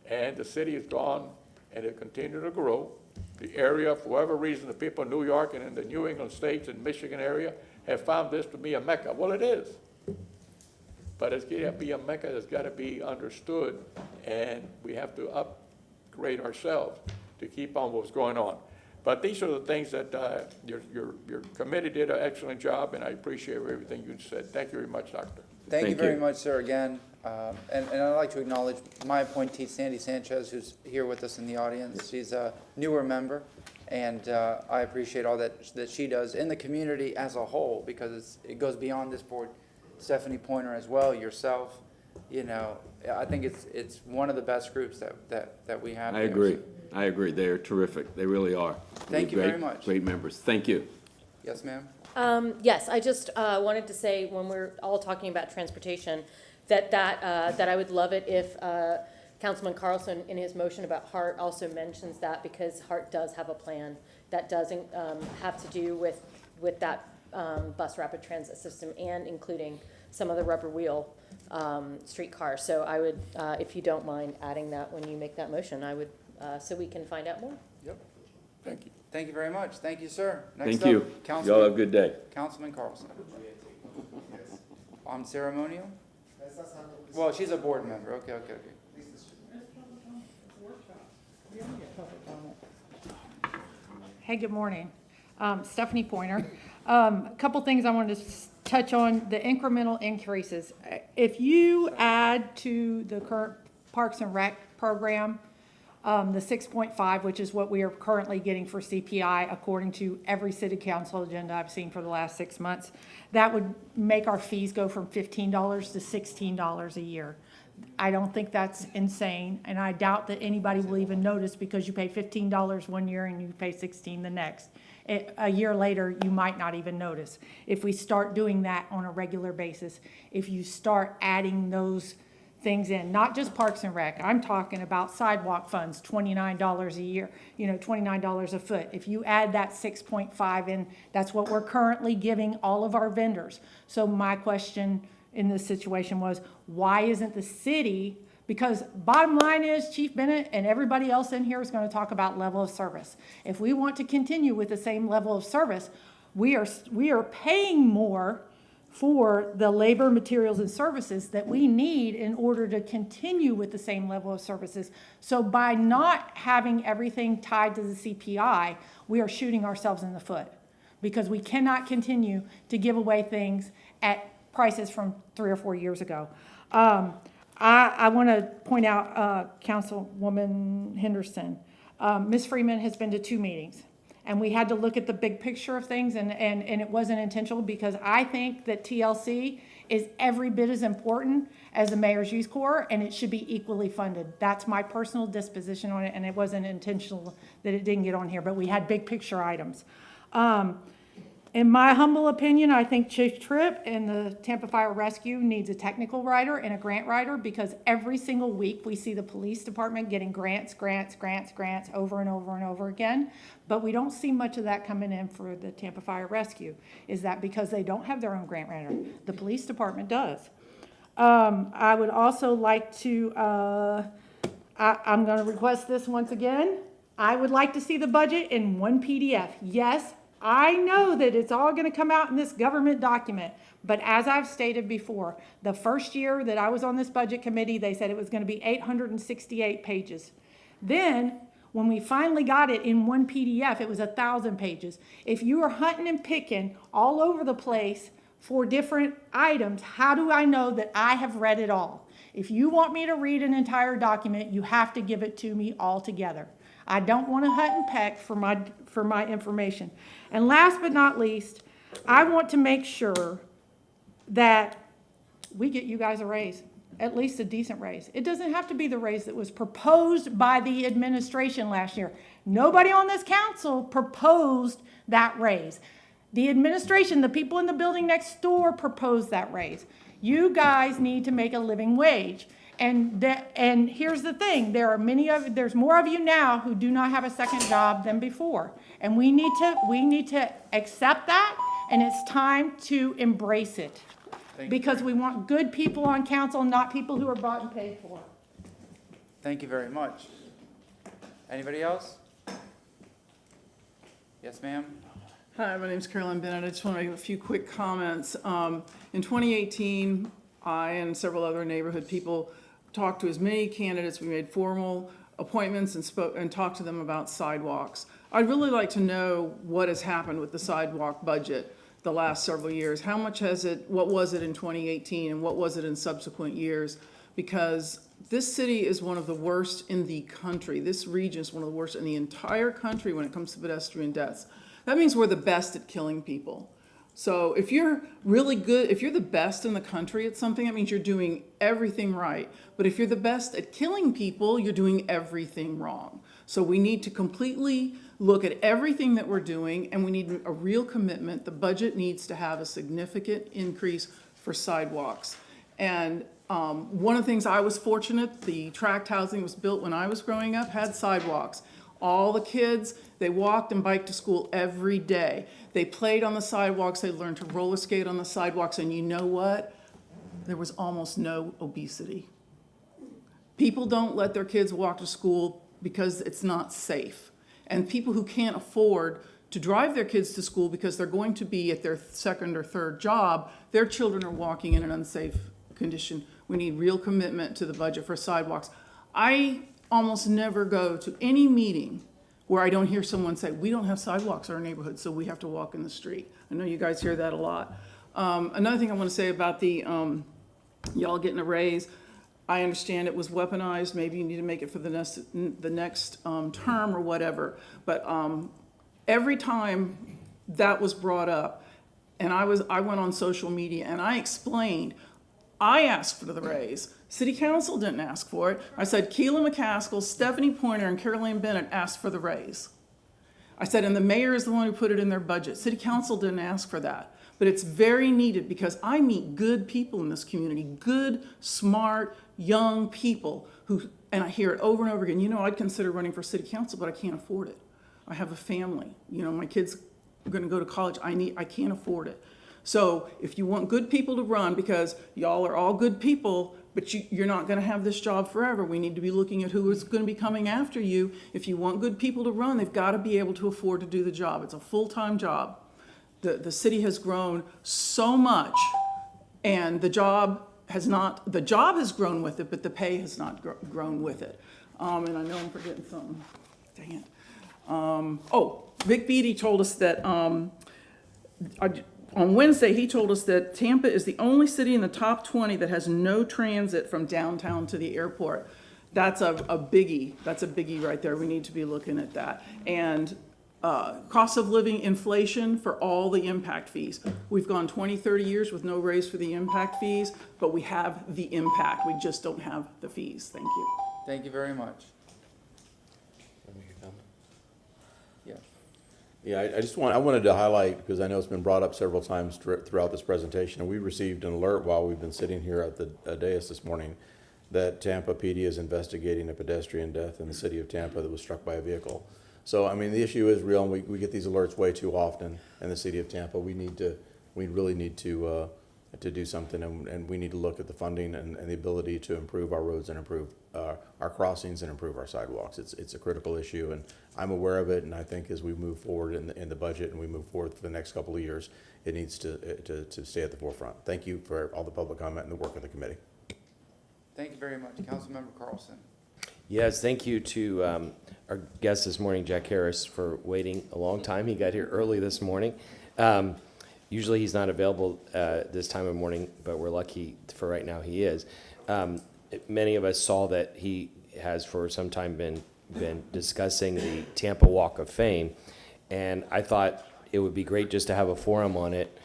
And the city is gone and it continued to grow. The area, for whatever reason, the people in New York and in the New England states and Michigan area have found this to be a mecca. Well, it is. But it's got to be a mecca that's got to be understood, and we have to upgrade ourselves to keep on what's going on. But these are the things that your committee did an excellent job, and I appreciate everything you said. Thank you very much, Doctor. Thank you very much, sir, again. And I'd like to acknowledge my appointee, Sandy Sanchez, who's here with us in the audience. She's a newer member, and I appreciate all that she does in the community as a whole, because it goes beyond this board. Stephanie Pointer as well, yourself. You know, I think it's one of the best groups that we have. I agree. I agree. They are terrific. They really are. Thank you very much. Great members. Thank you. Yes, ma'am. Yes, I just wanted to say when we're all talking about transportation, that I would love it if Councilman Carlson in his motion about HART also mentions that, because HART does have a plan that doesn't have to do with that bus rapid transit system and including some of the rubber wheel streetcars. So I would, if you don't mind adding that when you make that motion, I would, so we can find out more. Yep. Thank you. Thank you very much. Thank you, sir. Thank you. Y'all have a good day. Councilman Carlson. On ceremonial? Well, she's a board member. Okay. Hey, good morning. Stephanie Pointer. A couple things I wanted to touch on the incremental increases. If you add to the current Parks and Rec program, the 6.5, which is what we are currently getting for CPI, according to every city council agenda I've seen for the last 6 months, that would make our fees go from $15 to $16 a year. I don't think that's insane, and I doubt that anybody will even notice, because you pay $15 one year and you pay $16 the next. A year later, you might not even notice. If we start doing that on a regular basis, if you start adding those things in, not just Parks and Rec, I'm talking about sidewalk funds, $29 a year, $29 a foot. If you add that 6.5 in, that's what we're currently giving all of our vendors. So my question in this situation was, why isn't the city, because bottom line is Chief Bennett and everybody else in here is going to talk about level of service. If we want to continue with the same level of service, we are paying more for the labor, materials, and services that we need in order to continue with the same level of services. So by not having everything tied to the CPI, we are shooting ourselves in the foot, because we cannot continue to give away things at prices from 3 or 4 years ago. I want to point out, Councilwoman Henderson, Ms. Freeman has been to 2 meetings. And we had to look at the big picture of things, and it wasn't intentional, because I think that TLC is every bit as important as the Mayor's Youth Corps, and it should be equally funded. That's my personal disposition on it, and it wasn't intentional that it didn't get on here, but we had big picture items. In my humble opinion, I think Chief Tripp and the Tampa Fire Rescue needs a technical writer and a grant writer, because every single week we see the police department getting grants over and over and over again. But we don't see much of that coming in for the Tampa Fire Rescue. Is that because they don't have their own grant writer? The police department does. I would also like to, I'm going to request this once again. I would like to see the budget in one PDF. Yes, I know that it's all going to come out in this government document, but as I've stated before, the first year that I was on this budget committee, they said it was going to be 868 pages. Then, when we finally got it in one PDF, it was 1,000 pages. If you are hunting and picking all over the place for different items, how do I know that I have read it all? If you want me to read an entire document, you have to give it to me all together. I don't want to hunt and peck for my information. And last but not least, I want to make sure that we get you guys a raise, at least a decent raise. It doesn't have to be the raise that was proposed by the administration last year. Nobody on this council proposed that raise. The administration, the people in the building next door, proposed that raise. You guys need to make a living wage. And here's the thing, there's more of you now who do not have a second job than before. And we need to accept that, and it's time to embrace it. Because we want good people on council, not people who are bought and paid for. Thank you very much. Anybody else? Yes, ma'am? Hi, my name's Carolyn Bennett. I just want to make a few quick comments. In 2018, I and several other neighborhood people talked to as many candidates. We made formal appointments and talked to them about sidewalks. I'd really like to know what has happened with the sidewalk budget the last several years. How much has it, what was it in 2018 and what was it in subsequent years? Because this city is one of the worst in the country. This region is one of the worst in the entire country when it comes to pedestrian deaths. That means we're the best at killing people. So if you're really good, if you're the best in the country at something, that means you're doing everything right. But if you're the best at killing people, you're doing everything wrong. So we need to completely look at everything that we're doing, and we need a real commitment. The budget needs to have a significant increase for sidewalks. And one of the things I was fortunate, the tract housing was built when I was growing up, had sidewalks. All the kids, they walked and biked to school every day. They played on the sidewalks, they learned to roller skate on the sidewalks, and you know what? There was almost no obesity. People don't let their kids walk to school because it's not safe. And people who can't afford to drive their kids to school because they're going to be at their second or third job, their children are walking in an unsafe condition. We need real commitment to the budget for sidewalks. I almost never go to any meeting where I don't hear someone say, we don't have sidewalks in our neighborhood, so we have to walk in the street. I know you guys hear that a lot. Another thing I want to say about the, y'all getting a raise, I understand it was weaponized, maybe you need to make it for the next term or whatever, but every time that was brought up, and I went on social media and I explained, I asked for the raise. City Council didn't ask for it. I said Keela McCaskill, Stephanie Pointer, and Caroline Bennett asked for the raise. I said, and the mayor is the one who put it in their budget. City Council didn't ask for that. But it's very needed because I meet good people in this community, good, smart, young people who, and I hear it over and over again, you know, I'd consider running for city council, but I can't afford it. I have a family, you know, my kids are gonna go to college, I can't afford it. So if you want good people to run, because y'all are all good people, but you're not gonna have this job forever, we need to be looking at who is gonna be coming after you. If you want good people to run, they've gotta be able to afford to do the job. It's a full-time job. The city has grown so much, and the job has grown with it, but the pay has not grown with it. And I know I'm forgetting something, dang it. Vic Beatty told us that, on Wednesday, he told us that Tampa is the only city in the top 20 that has no transit from downtown to the airport. That's a biggie. That's a biggie right there. We need to be looking at that. And cost of living inflation for all the impact fees. We've gone 20, 30 years with no raise for the impact fees, but we have the impact. We just don't have the fees. Thank you. Thank you very much. Yeah, I wanted to highlight, because I know it's been brought up several times throughout this presentation, and we received an alert while we've been sitting here at the dais this morning that Tampa PD is investigating a pedestrian death in the city of Tampa that was struck by a vehicle. So, I mean, the issue is real, and we get these alerts way too often in the city of Tampa. We really need to do something, and we need to look at the funding and the ability to improve our roads and improve our crossings and improve our sidewalks. It's a critical issue, and I'm aware of it, and I think as we move forward in the budget and we move forward for the next couple of years, it needs to stay at the forefront. Thank you for all the public comment and the work of the committee. Thank you very much. Councilmember Carlson. Yes, thank you to our guest this morning, Jack Harris, for waiting a long time. He got here early this morning. Usually he's not available this time of morning, but we're lucky for right now he is. Many of us saw that he has for some time been discussing the Tampa Walk of Fame, and I thought it would be great just to have a forum on it.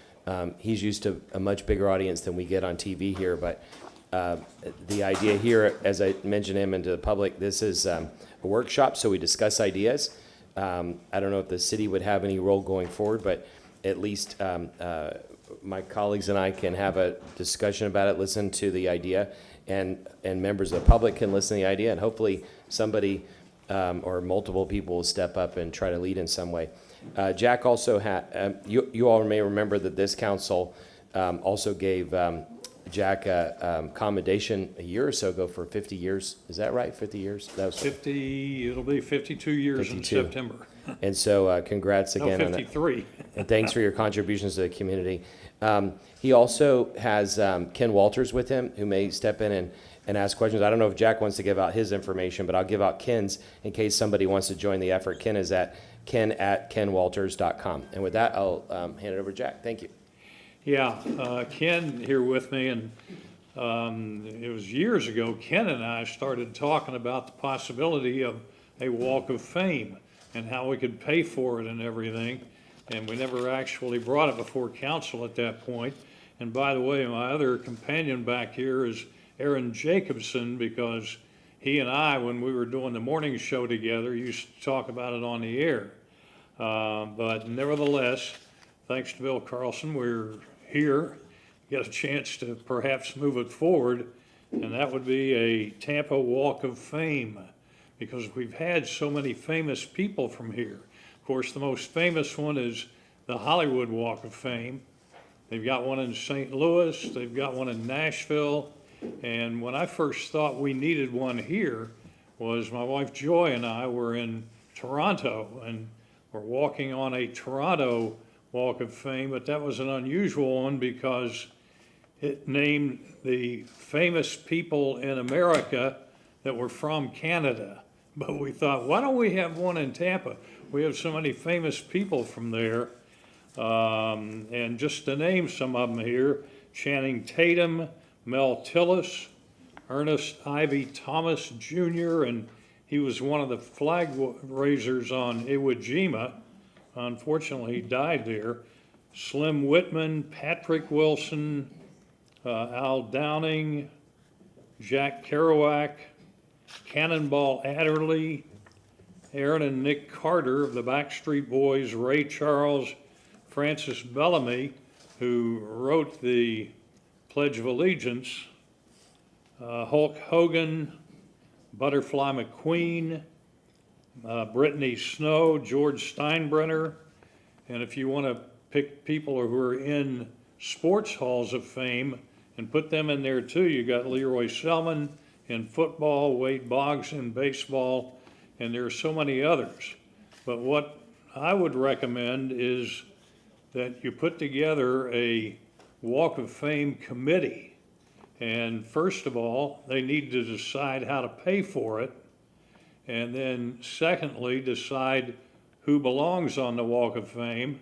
He's used to a much bigger audience than we get on TV here, but the idea here, as I mentioned him and to the public, this is a workshop, so we discuss ideas. I don't know if the city would have any role going forward, but at least my colleagues and I can have a discussion about it, listen to the idea, and members of the public can listen to the idea, and hopefully somebody or multiple people will step up and try to lead in some way. Jack also had, you all may remember that this council also gave Jack a commendation a year or so ago for 50 years. Is that right? 50 years? That was 50, it'll be 52 years 52. In September. And so congrats again. No, 53. On that. And thanks for your contributions to the community. He also has Ken Walters with him, who may step in and ask questions. I don't know if Jack wants to give out his information, but I'll give out Ken's in case somebody wants to join the effort. Ken is at ken@kenwalters.com. And with that, I'll hand it over to Jack. Thank you. Yeah, Ken here with me, and it was years ago, Ken and I started talking about the possibility of a Walk of Fame and how we could pay for it and everything, and we never actually brought it before council at that point. And by the way, my other companion back here is Aaron Jacobson, because he and I, when we were doing the morning show together, used to talk about it on the air. But nevertheless, thanks to Bill Carlson, we're here, get a chance to perhaps move it forward, and that would be a Tampa Walk of Fame, because we've had so many famous people from here. Of course, the most famous one is the Hollywood Walk of Fame. They've got one in St. Louis, they've got one in Nashville, and when I first thought we needed one here was my wife Joy and I were in Toronto, and we're walking on a Toronto Walk of Fame, but that was an unusual one because it named the famous people in America that were from Canada. But we thought, why don't we have one in Tampa? We have so many famous people from there. And just to name some of them here, Channing Tatum, Mel Tillis, Ernest Ivy Thomas Jr., and he was one of the flag raisers on Iwo Jima. Unfortunately, he died there. Slim Whitman, Patrick Wilson, Al Downing, Jack Kerouac, Cannonball Adderley, Aaron and Nick Carter of the Backstreet Boys, Ray Charles, Francis Bellamy, who wrote the Pledge of Allegiance, Hulk Hogan, Butterfly McQueen, Brittany Snow, George Steinbrenner, and if you want to pick people who are in sports halls of fame and put them in there too, you got Leroy Selman in football, Wade Boggs in baseball, and there are so many others. But what I would recommend is that you put together a Walk of Fame committee. And first of all, they need to decide how to pay for it. And then secondly, decide who belongs on the Walk of Fame.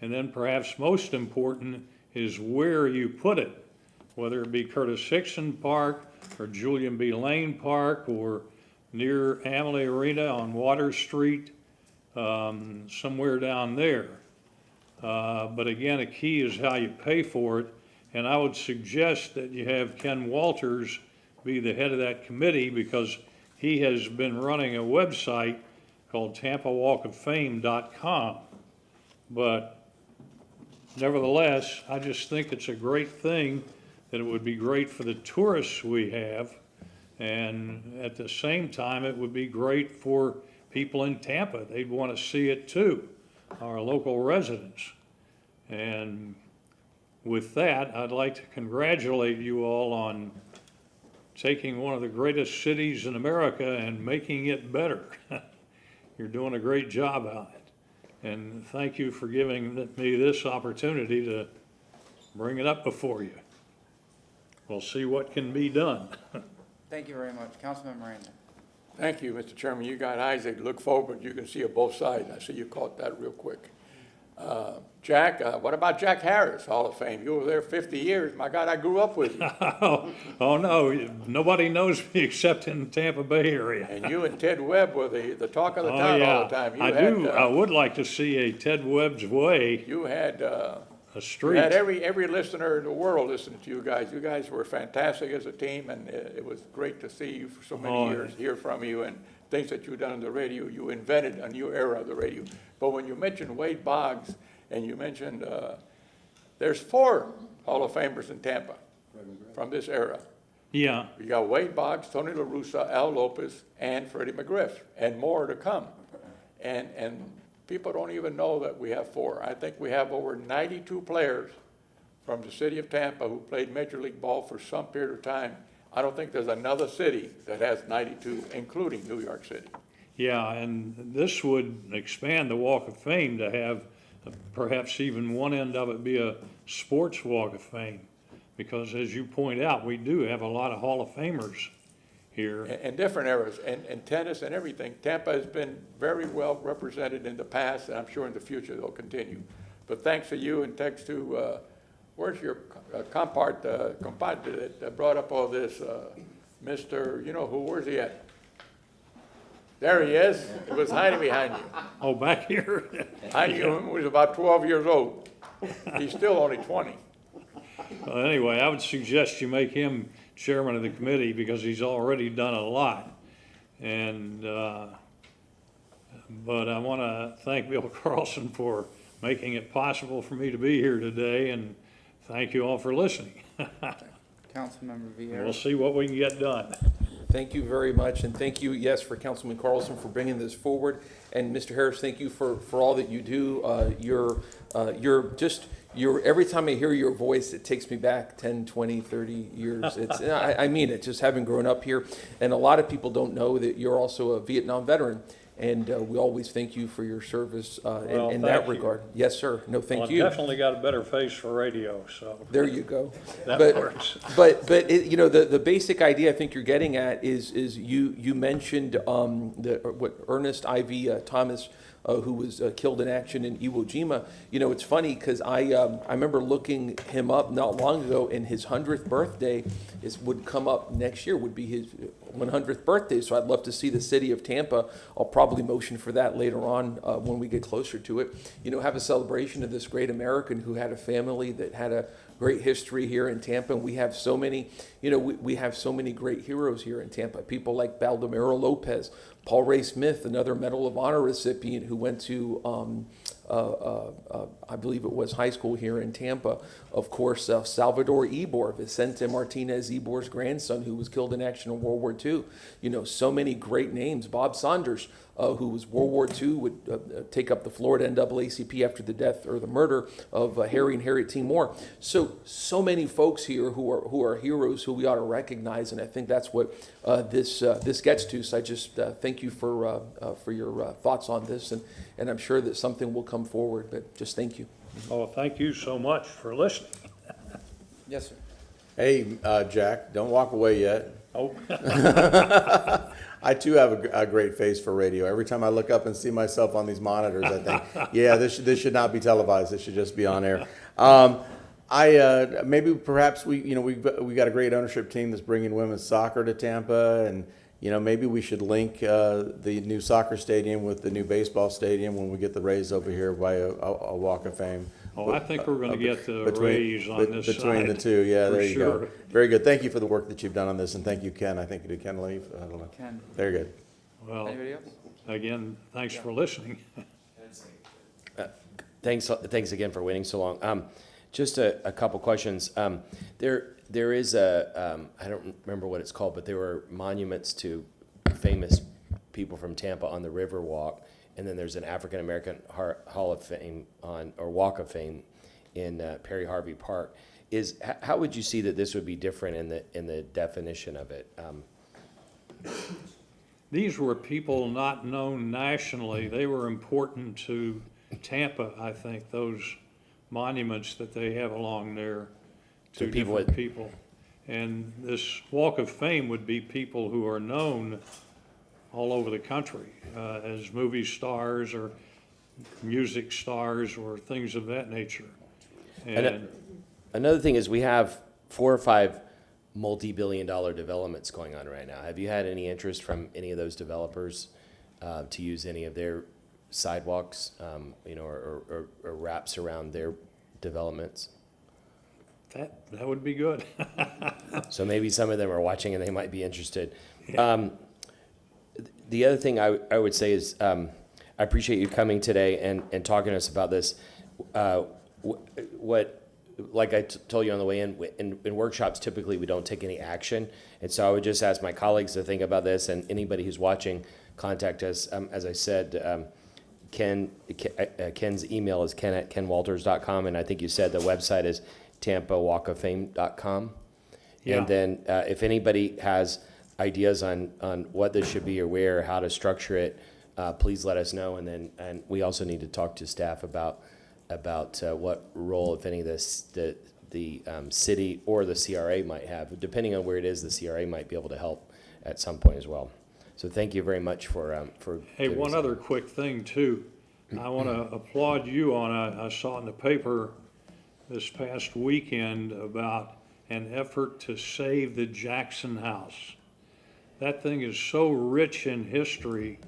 And then perhaps most important is where you put it, whether it be Curtis Hickson Park or Julian B. Lane Park or near Amalie Arena on Water Street, somewhere down there. But again, a key is how you pay for it. And I would suggest that you have Ken Walters be the head of that committee because he has been running a website called TampaWalkOfFame.com. But nevertheless, I just think it's a great thing that it would be great for the tourists we have. And at the same time, it would be great for people in Tampa. They'd want to see it too, our local residents. And with that, I'd like to congratulate you all on taking one of the greatest cities in America and making it better. You're doing a great job on it. And thank you for giving me this opportunity to bring it up before you. We'll see what can be done. Thank you very much. Councilman Miranda. Thank you, Mr. Chairman. You got eyes that look forward. You can see it both sides. I see you caught that real quick. Jack, what about Jack Harris, Hall of Fame? You were there 50 years. My God, I grew up with you. Oh, no, nobody knows me except in the Tampa Bay area. And you and Ted Webb were the talk of the town all the time. I would like to see a Ted Webb's Way. You had a street. You had every listener in the world listening to you guys. You guys were fantastic as a team, and it was great to see you for so many years, hear from you, and things that you've done on the radio. You invented a new era of the radio. But when you mentioned Wade Boggs, and you mentioned there's 4 Hall of Famers in Tampa from this era. Yeah. You got Wade Boggs, Tony La Russa, Al Lopez, and Freddie McGriff, and more to come. And people don't even know that we have 4. I think we have over 92 players from the city of Tampa who played Major League Ball for some period of time. I don't think there's another city that has 92, including New York City. Yeah, and this would expand the Walk of Fame to have perhaps even one end of it be a sports Walk of Fame. Because as you point out, we do have a lot of Hall of Famers here. And different eras, and tennis and everything. Tampa has been very well represented in the past, and I'm sure in the future they'll continue. But thanks to you and thanks to, where's your compadre that brought up all this, Mr., you know who, where's he at? There he is. He was hiding behind you. Oh, back here? I knew him. He was about 12 years old. He's still only 20. Well, anyway, I would suggest you make him chairman of the committee because he's already done a lot. And, but I want to thank Bill Carlson for making it possible for me to be here today, and thank you all for listening. Councilmember Vieira. We'll see what we can get done. Thank you very much, and thank you, yes, for Councilman Carlson for bringing this forward. And Mr. Harris, thank you for all that you do. Every time I hear your voice, it takes me back 10, 20, 30 years. I mean it, just having grown up here. And a lot of people don't know that you're also a Vietnam veteran. And we always thank you for your service in that regard. Yes, sir. No, thank you. I've definitely got a better face for radio, so. There you go. That works. But you know, the basic idea I think you're getting at is you mentioned what Ernest Ivy Thomas who was killed in action in Iwo Jima. You know, it's funny because I remember looking him up not long ago, and his 100th birthday would come up next year, would be his 100th birthday. So I'd love to see the city of Tampa. I'll probably motion for that later on when we get closer to it. You know, have a celebration of this great American who had a family that had a great history here in Tampa. And we have so many, you know, we have so many great heroes here in Tampa. People like Baldomero Lopez, Paul Ray Smith, another Medal of Honor recipient who went to, I believe it was high school here in Tampa. Of course, Salvador Ybor, Vicente Martinez Ybor's grandson, who was killed in action in World War II. You know, so many great names. Bob Saunders, who was World War II, would take up the Florida NAACP after the death or the murder of Harry and Harriet T. Moore. So many folks here who are heroes who we ought to recognize, and I think that's what this gets to. So I just thank you for your thoughts on this, and I'm sure that something will come forward. But just thank you. Oh, thank you so much for listening. Yes, sir. Hey, Jack, don't walk away yet. Oh. I too have a great face for radio. Every time I look up and see myself on these monitors, I think, yeah, this should not be televised. This should just be on air. Maybe perhaps we got a great ownership team that's bringing women's soccer to Tampa, and maybe we should link the new soccer stadium with the new baseball stadium when we get the Rays over here by a Walk of Fame. Oh, I think we're going to get the Rays on this side. Between the two, yeah, there you sure. go. Very good. Thank you for the work that you've done on this, and thank you, Ken. I think, did Ken leave? I don't know. Ken. Very good. Well, Anybody else? again, thanks for listening. Thanks again for waiting so long. Just a couple questions. There is I don't remember what it's called, but there were monuments to famous people from Tampa on the Riverwalk, and then there's an African American Hall of Fame or Walk of Fame in Perry Harvey Park. How would you see that this would be different in the definition of it? These were people not known nationally. They were important to Tampa, I think, those monuments that they have along there to different people. And this Walk of Fame would be people who are known all over the country as movie stars or music stars or things of that nature. And another thing is we have 4 or 5 multi-billion-dollar developments going on right now. Have you had any interest from any of those developers to use any of their sidewalks, or wraps around their developments? That would be good. So maybe some of them are watching and they might be interested. Yeah. The other thing I would say is I appreciate you coming today and talking to us about this. Like I told you on the way in workshops, typically we don't take any action. And so I would just ask my colleagues to think about this, and anybody who's watching, contact us. As I said, Ken's email is ken@kenwalters.com, and I think you said the website is tampawalkoffame.com. Yeah. And then if anybody has ideas on what this should be or where, or how to structure it, please let us know. And we also need to talk to staff about what role, if any, the city or the CRA might have. Depending on where it is, the CRA might be able to help at some point as well. So thank you very much for. Hey, one other quick thing too. I want to applaud you on. I saw in the paper this past weekend about an effort to save the Jackson House. That thing is so rich in history,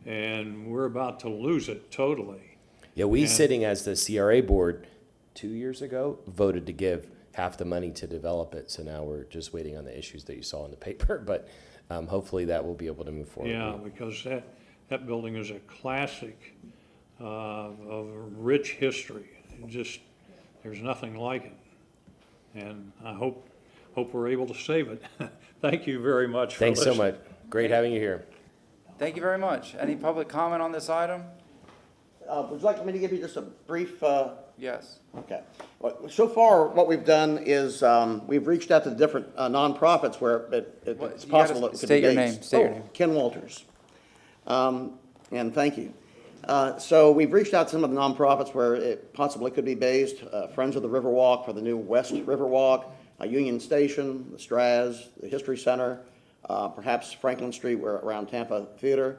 and we're about to lose it totally. Yeah, we sitting as the CRA board 2 years ago voted to give half the money to develop it. So now we're just waiting on the issues that you saw in the paper, but hopefully that will be able to move forward. Yeah, because that building is a classic of rich history. There's nothing like it. And I hope we're able to save it. Thank you very much for Thanks listening. so much. Great having you here. Thank you very much. Any public comment on this item? Would you like me to give you just a brief? Yes. Okay. Well, so far, what we've done is we've reached out to different nonprofits where it's possible it could be state your based. name. State your name. Ken Walters. And thank you. So we've reached out to some of the nonprofits where it possibly could be based. Friends of the Riverwalk for the new West Riverwalk, Union Station, the Straz, the History Center, perhaps Franklin Street, where around Tampa Theater.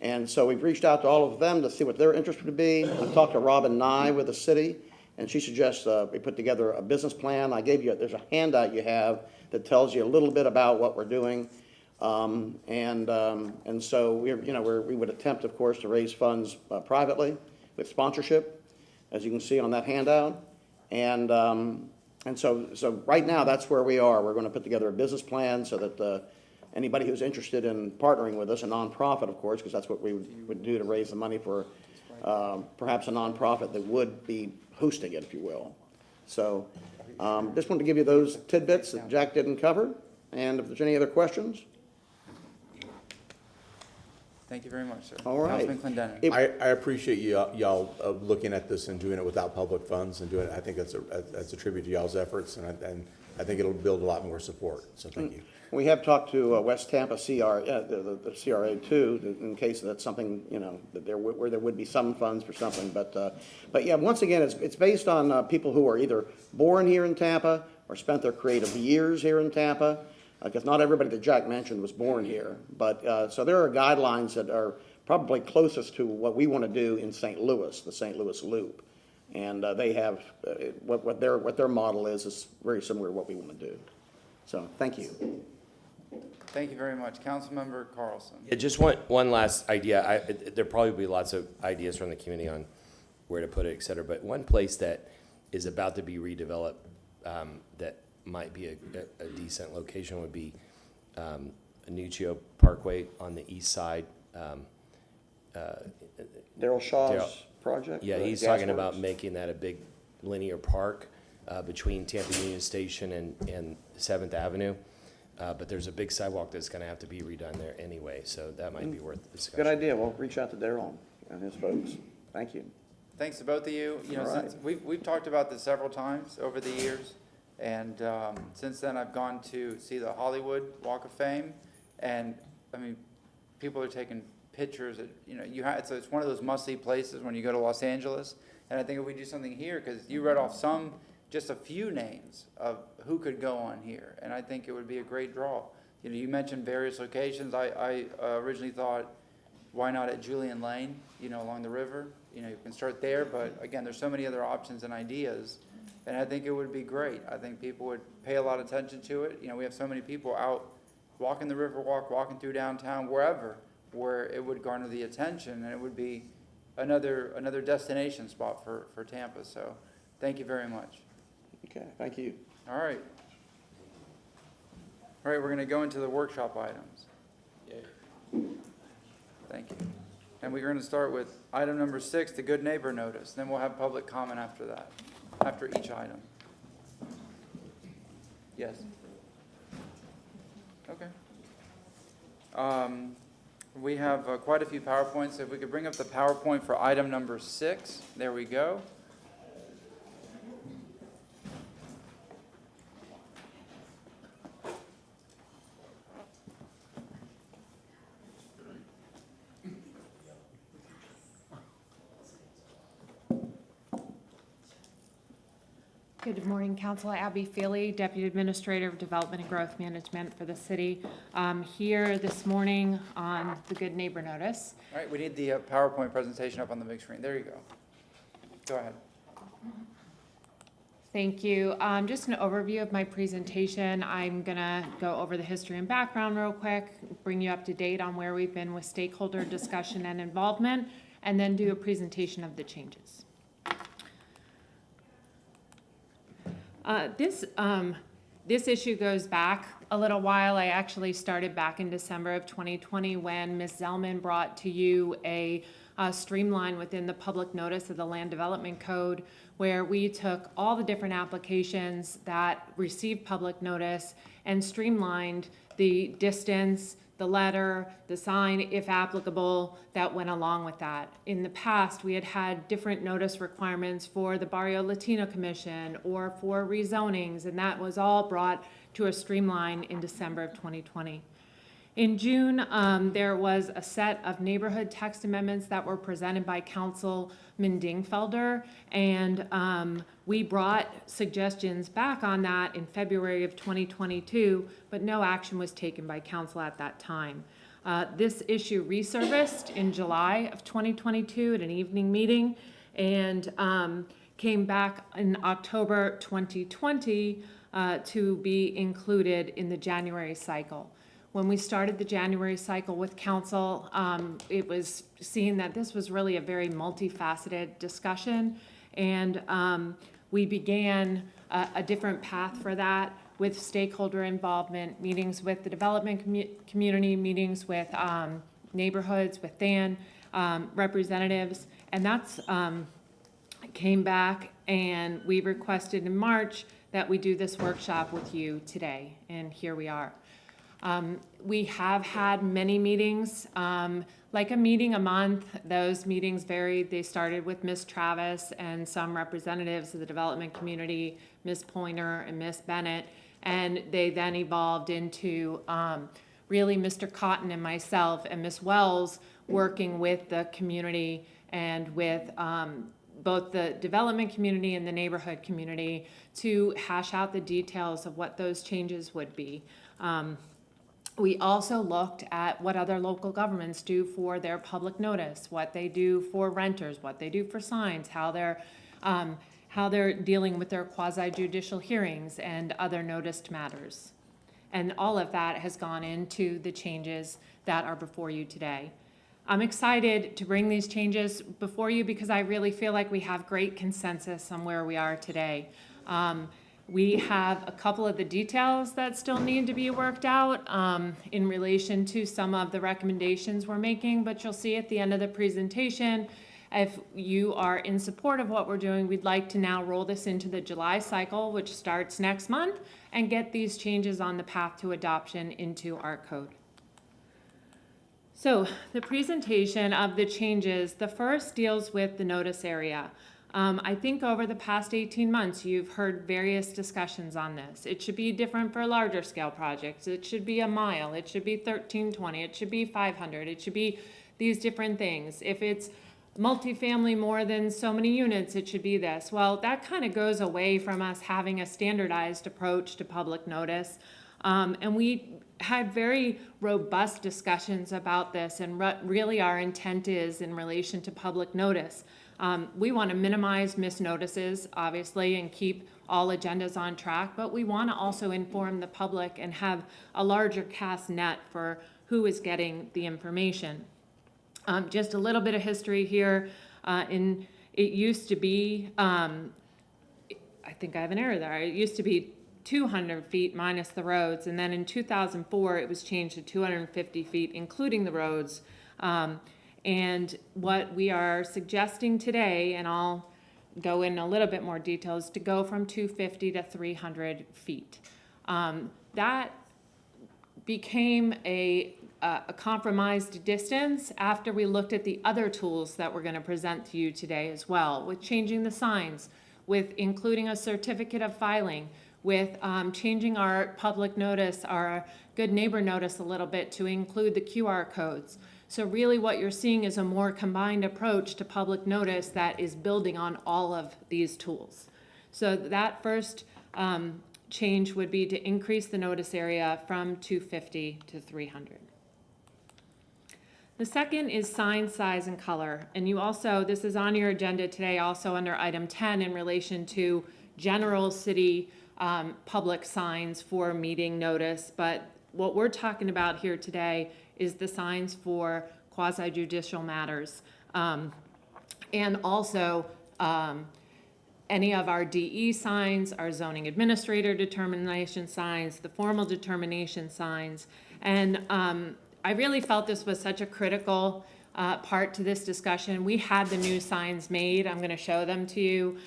And so we've reached out to all of them to see what their interest would be. I've talked to Robin Nye with the city, and she suggests we put together a business plan. I gave you, there's a handout you have that tells you a little bit about what we're doing. And so we would attempt, of course, to raise funds privately with sponsorship, as you can see on that handout. And so right now, that's where we are. We're going to put together a business plan so that anybody who's interested in partnering with us, a nonprofit, of course, because that's what we would do to raise the money for perhaps a nonprofit that would be hosting it, if you will. So just wanted to give you those tidbits that Jack didn't cover. And if there's any other questions. Thank you very much, sir. All right. Councilman Clendenin. I appreciate y'all looking at this and doing it without public funds and doing it. I think that's a tribute to y'all's efforts, and I think it'll build a lot more support. So thank you. We have talked to West Tampa the CRA too, in case that's something, that where there would be some funds for something. But yeah, once again, it's based on people who are either born here in Tampa or spent their creative years here in Tampa, because not everybody that Jack mentioned was born here. But so there are guidelines that are probably closest to what we want to do in St. Louis, the St. Louis Loop. And they have, what their model is very similar to what we want to do. So, thank you. Thank you very much. Councilmember Carlson. Yeah, just one last idea. There'll probably be lots of ideas from the community on where to put it, et cetera. But one place that is about to be redeveloped that might be a decent location would be Anuccio Parkway on the east side. Daryl Shaw's project? Yeah, he's talking about making that a big linear park between Tampa Union Station and 7th Avenue. But there's a big sidewalk that's going to have to be redone there anyway, so that might be worth the discussion. Good idea. We'll reach out to Daryl and his folks. Thank you. Thanks to both of you. Since we've talked about this several times over the years, and since then I've gone to see the Hollywood Walk of Fame, and I mean, people are taking pictures. It's one of those must-see places when you go to Los Angeles, and I think if we do something here, because you read off just a few names of who could go on here, and I think it would be a great draw. You mentioned various locations. I originally thought, why not at Julian Lane, along the river? You can start there, but again, there's so many other options and ideas, and I think it would be great. I think people would pay a lot of attention to it. We have so many people out walking the Riverwalk, walking through downtown, wherever, where it would garner the attention, and it would be another destination spot for Tampa. So thank you very much. Okay, thank you. All right, we're going to go into the workshop items. Thank you. And we're going to start with item number 6, the Good Neighbor Notice. Then we'll have public comment after that, after each item. Yes? Okay. We have quite a few PowerPoints. If we could bring up the PowerPoint for item number 6. There we go. Good morning, Council. Abby Feely, Deputy Administrator of Development and Growth Management for the city. Here this morning on the Good Neighbor Notice. All right, we need the PowerPoint presentation up on the big screen. There you go. Go ahead. Thank you. Just an overview of my presentation. I'm gonna go over the history and background real quick, bring you up to date on where we've been with stakeholder discussion and involvement, and then do a presentation of the changes. This issue goes back a little while. I actually started back in December of 2020 when Ms. Zellman brought to you a streamline within the public notice of the Land Development Code, where we took all the different applications that received public notice and streamlined the distance, the letter, the sign, if applicable, that went along with that. In the past, we had different notice requirements for the Barrio Latino Commission or for rezonings, and that was all brought to a streamline in December of 2020. In June, there was a set of neighborhood text amendments that were presented by Councilman Dingfelder, and we brought suggestions back on that in February of 2022, but no action was taken by council at that time. This issue resurfaced in July of 2022 at an evening meeting and came back in October 2020 to be included in the January cycle. When we started the January cycle with council, it was seen that this was really a very multifaceted discussion, and we began a different path for that with stakeholder involvement, meetings with the development community, meetings with neighborhoods, with THAN representatives, and that's came back, and we requested in March that we do this workshop with you today, and here we are. We have had many meetings, like a meeting a month. Those meetings varied. They started with Ms. Travis and some representatives of the development community, Ms. Pointer and Ms. Bennett, and they then evolved into really Mr. Cotton and myself and Ms. Wells working with the community and with both the development community and the neighborhood community to hash out the details of what those changes would be. We also looked at what other local governments do for their public notice, what they do for renters, what they do for signs, how they're dealing with their quasi-judicial hearings and other noticed matters. And all of that has gone into the changes that are before you today. I'm excited to bring these changes before you because I really feel like we have great consensus on where we are today. We have a couple of the details that still need to be worked out in relation to some of the recommendations we're making, but you'll see at the end of the presentation, if you are in support of what we're doing, we'd like to now roll this into the July cycle, which starts next month, and get these changes on the path to adoption into our code. So the presentation of the changes, the first deals with the notice area. I think over the past 18 months, you've heard various discussions on this. It should be different for larger scale projects. It should be a mile. It should be 1320. It should be 500. It should be these different things. If it's multifamily more than so many units, it should be this. Well, that kind of goes away from us having a standardized approach to public notice. And we had very robust discussions about this and what really our intent is in relation to public notice. We want to minimize missed notices, obviously, and keep all agendas on track, but we want to also inform the public and have a larger cast net for who is getting the information. Just a little bit of history here. It used to be, I think I have an error there. It used to be 200 feet minus the roads, and then in 2004 it was changed to 250 feet, including the roads. And what we are suggesting today, and I'll go in a little bit more detail, is to go from 250 to 300 feet. That became a compromised distance after we looked at the other tools that we're going to present to you today as well, with changing the signs, with including a certificate of filing, with changing our public notice, our good neighbor notice a little bit to include the QR codes. So really what you're seeing is a more combined approach to public notice that is building on all of these tools. So that first change would be to increase the notice area from 250 to 300. The second is sign size and color. And you also, this is on your agenda today, also under item 10 in relation to general city public signs for meeting notice. But what we're talking about here today is the signs for quasi-judicial matters. And also any of our DE signs, our zoning administrator determination signs, the formal determination signs. And I really felt this was such a critical part to this discussion. We had the new signs made. I'm going to show them to you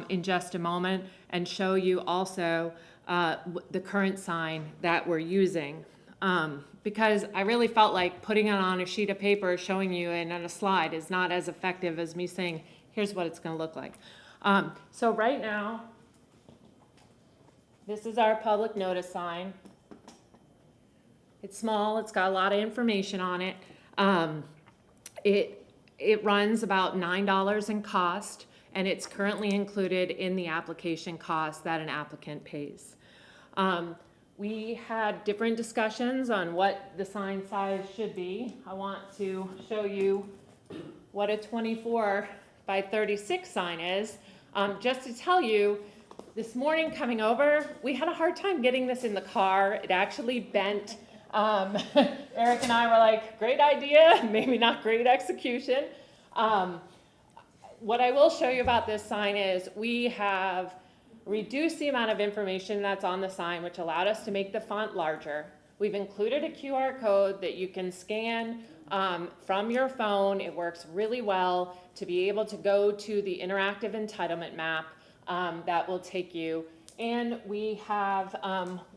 in just a moment and show you also the current sign that we're using. Because I really felt like putting it on a sheet of paper, showing you and on a slide is not as effective as me saying, here's what it's going to look like. So right now, this is our public notice sign. It's small, it's got a lot of information on it. It runs about $9 in cost, and it's currently included in the application cost that an applicant pays. We had different discussions on what the sign size should be. I want to show you what a 24 by 36 sign is. Just to tell you, this morning coming over, we had a hard time getting this in the car. It actually bent. Eric and I were like, great idea, maybe not great execution. What I will show you about this sign is we have reduced the amount of information that's on the sign, which allowed us to make the font larger. We've included a QR code that you can scan from your phone. It works really well to be able to go to the interactive entitlement map that will take you. And we have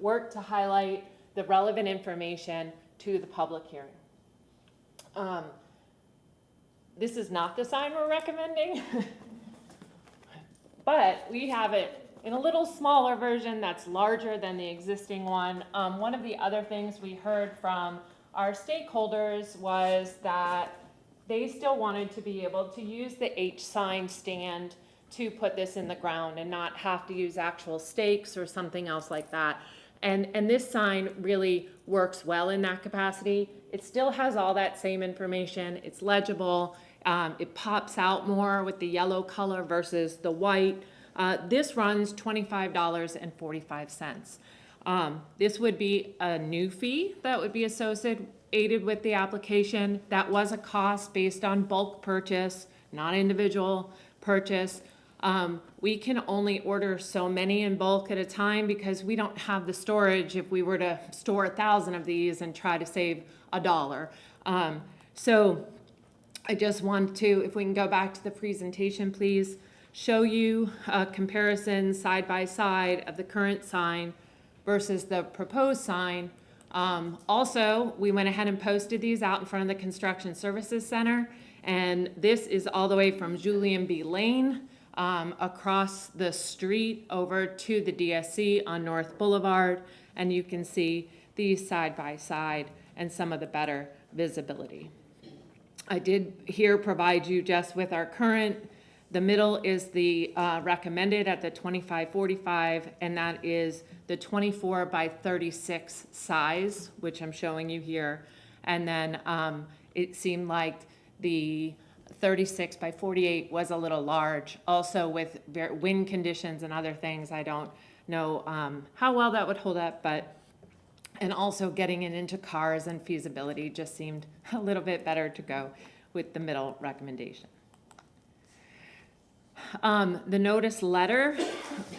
worked to highlight the relevant information to the public hearing. This is not the sign we're recommending, but we have it in a little smaller version that's larger than the existing one. One of the other things we heard from our stakeholders was that they still wanted to be able to use the H sign stand to put this in the ground and not have to use actual stakes or something else like that. And this sign really works well in that capacity. It still has all that same information. It's legible. It pops out more with the yellow color versus the white. This runs $25.45. This would be a new fee that would be associated with the application. That was a cost based on bulk purchase, not individual purchase. We can only order so many in bulk at a time because we don't have the storage if we were to store 1,000 of these and try to save $1. So I just want to, if we can go back to the presentation, please, show you a comparison side by side of the current sign versus the proposed sign. Also, we went ahead and posted these out in front of the Construction Services Center, and this is all the way from Julian B. Lane across the street over to the DSC on North Boulevard, and you can see these side by side and some of the better visibility. I did here provide you just with our current. The middle is the recommended at the 2545, and that is the 24 by 36 size, which I'm showing you here. And then it seemed like the 36 by 48 was a little large. Also with wind conditions and other things, I don't know how well that would hold up, and also getting it into cars and feasibility just seemed a little bit better to go with the middle recommendation. The notice letter,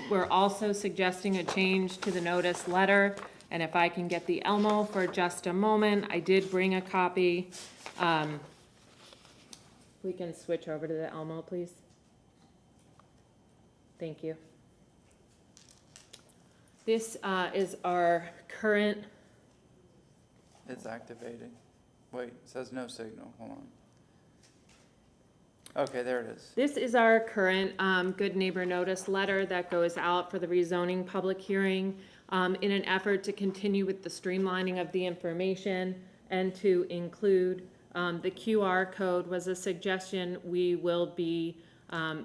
we're also suggesting a change to the notice letter. And if I can get the Elmo for just a moment, I did bring a copy. We can switch over to the Elmo, please. Thank you. This is our current. It's activating. Wait, it says no signal. Hold on. Okay, there it is. This is our current Good Neighbor Notice letter that goes out for the rezoning public hearing in an effort to continue with the streamlining of the information and to include the QR code was a suggestion. We will be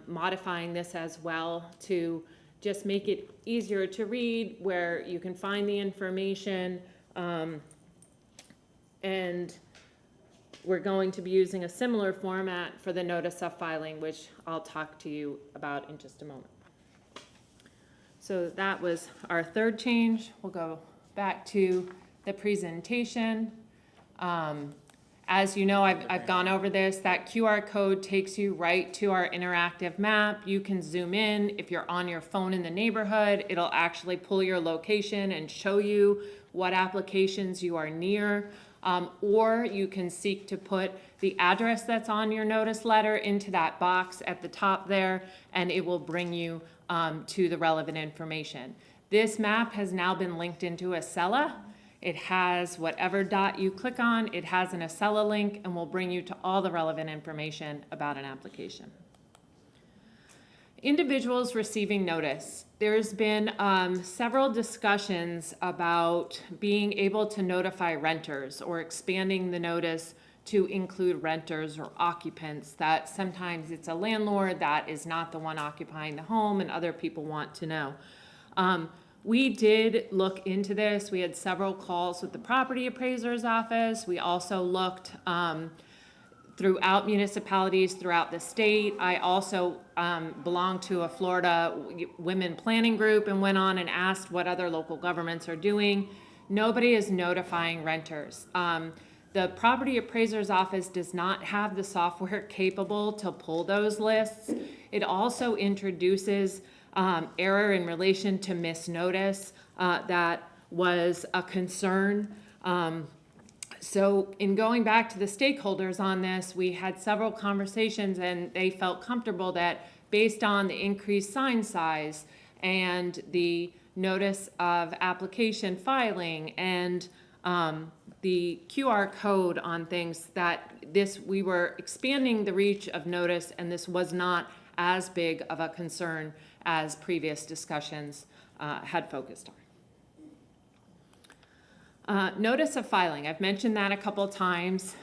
modifying this as well to just make it easier to read, where you can find the information, and we're going to be using a similar format for the notice of filing, which I'll talk to you about in just a moment. So that was our third change. We'll go back to the presentation. As you know, I've gone over this. That QR code takes you right to our interactive map. You can zoom in. If you're on your phone in the neighborhood, it'll actually pull your location and show you what applications you are near. Or you can seek to put the address that's on your notice letter into that box at the top there, and it will bring you to the relevant information. This map has now been linked into Acela. It has whatever dot you click on, it has an Acela link and will bring you to all the relevant information about an application. Individuals receiving notice. There's been several discussions about being able to notify renters or expanding the notice to include renters or occupants, that sometimes it's a landlord that is not the one occupying the home and other people want to know. We did look into this. We had several calls with the property appraiser's office. We also looked throughout municipalities throughout the state. I also belong to a Florida women planning group and went on and asked what other local governments are doing. Nobody is notifying renters. The property appraiser's office does not have the software capable to pull those lists. It also introduces error in relation to misnotice that was a concern. So in going back to the stakeholders on this, we had several conversations and they felt comfortable that based on the increased sign size and the notice of application filing and the QR code on things, that we were expanding the reach of notice and this was not as big of a concern as previous discussions had focused on. Notice of filing, I've mentioned that a couple times.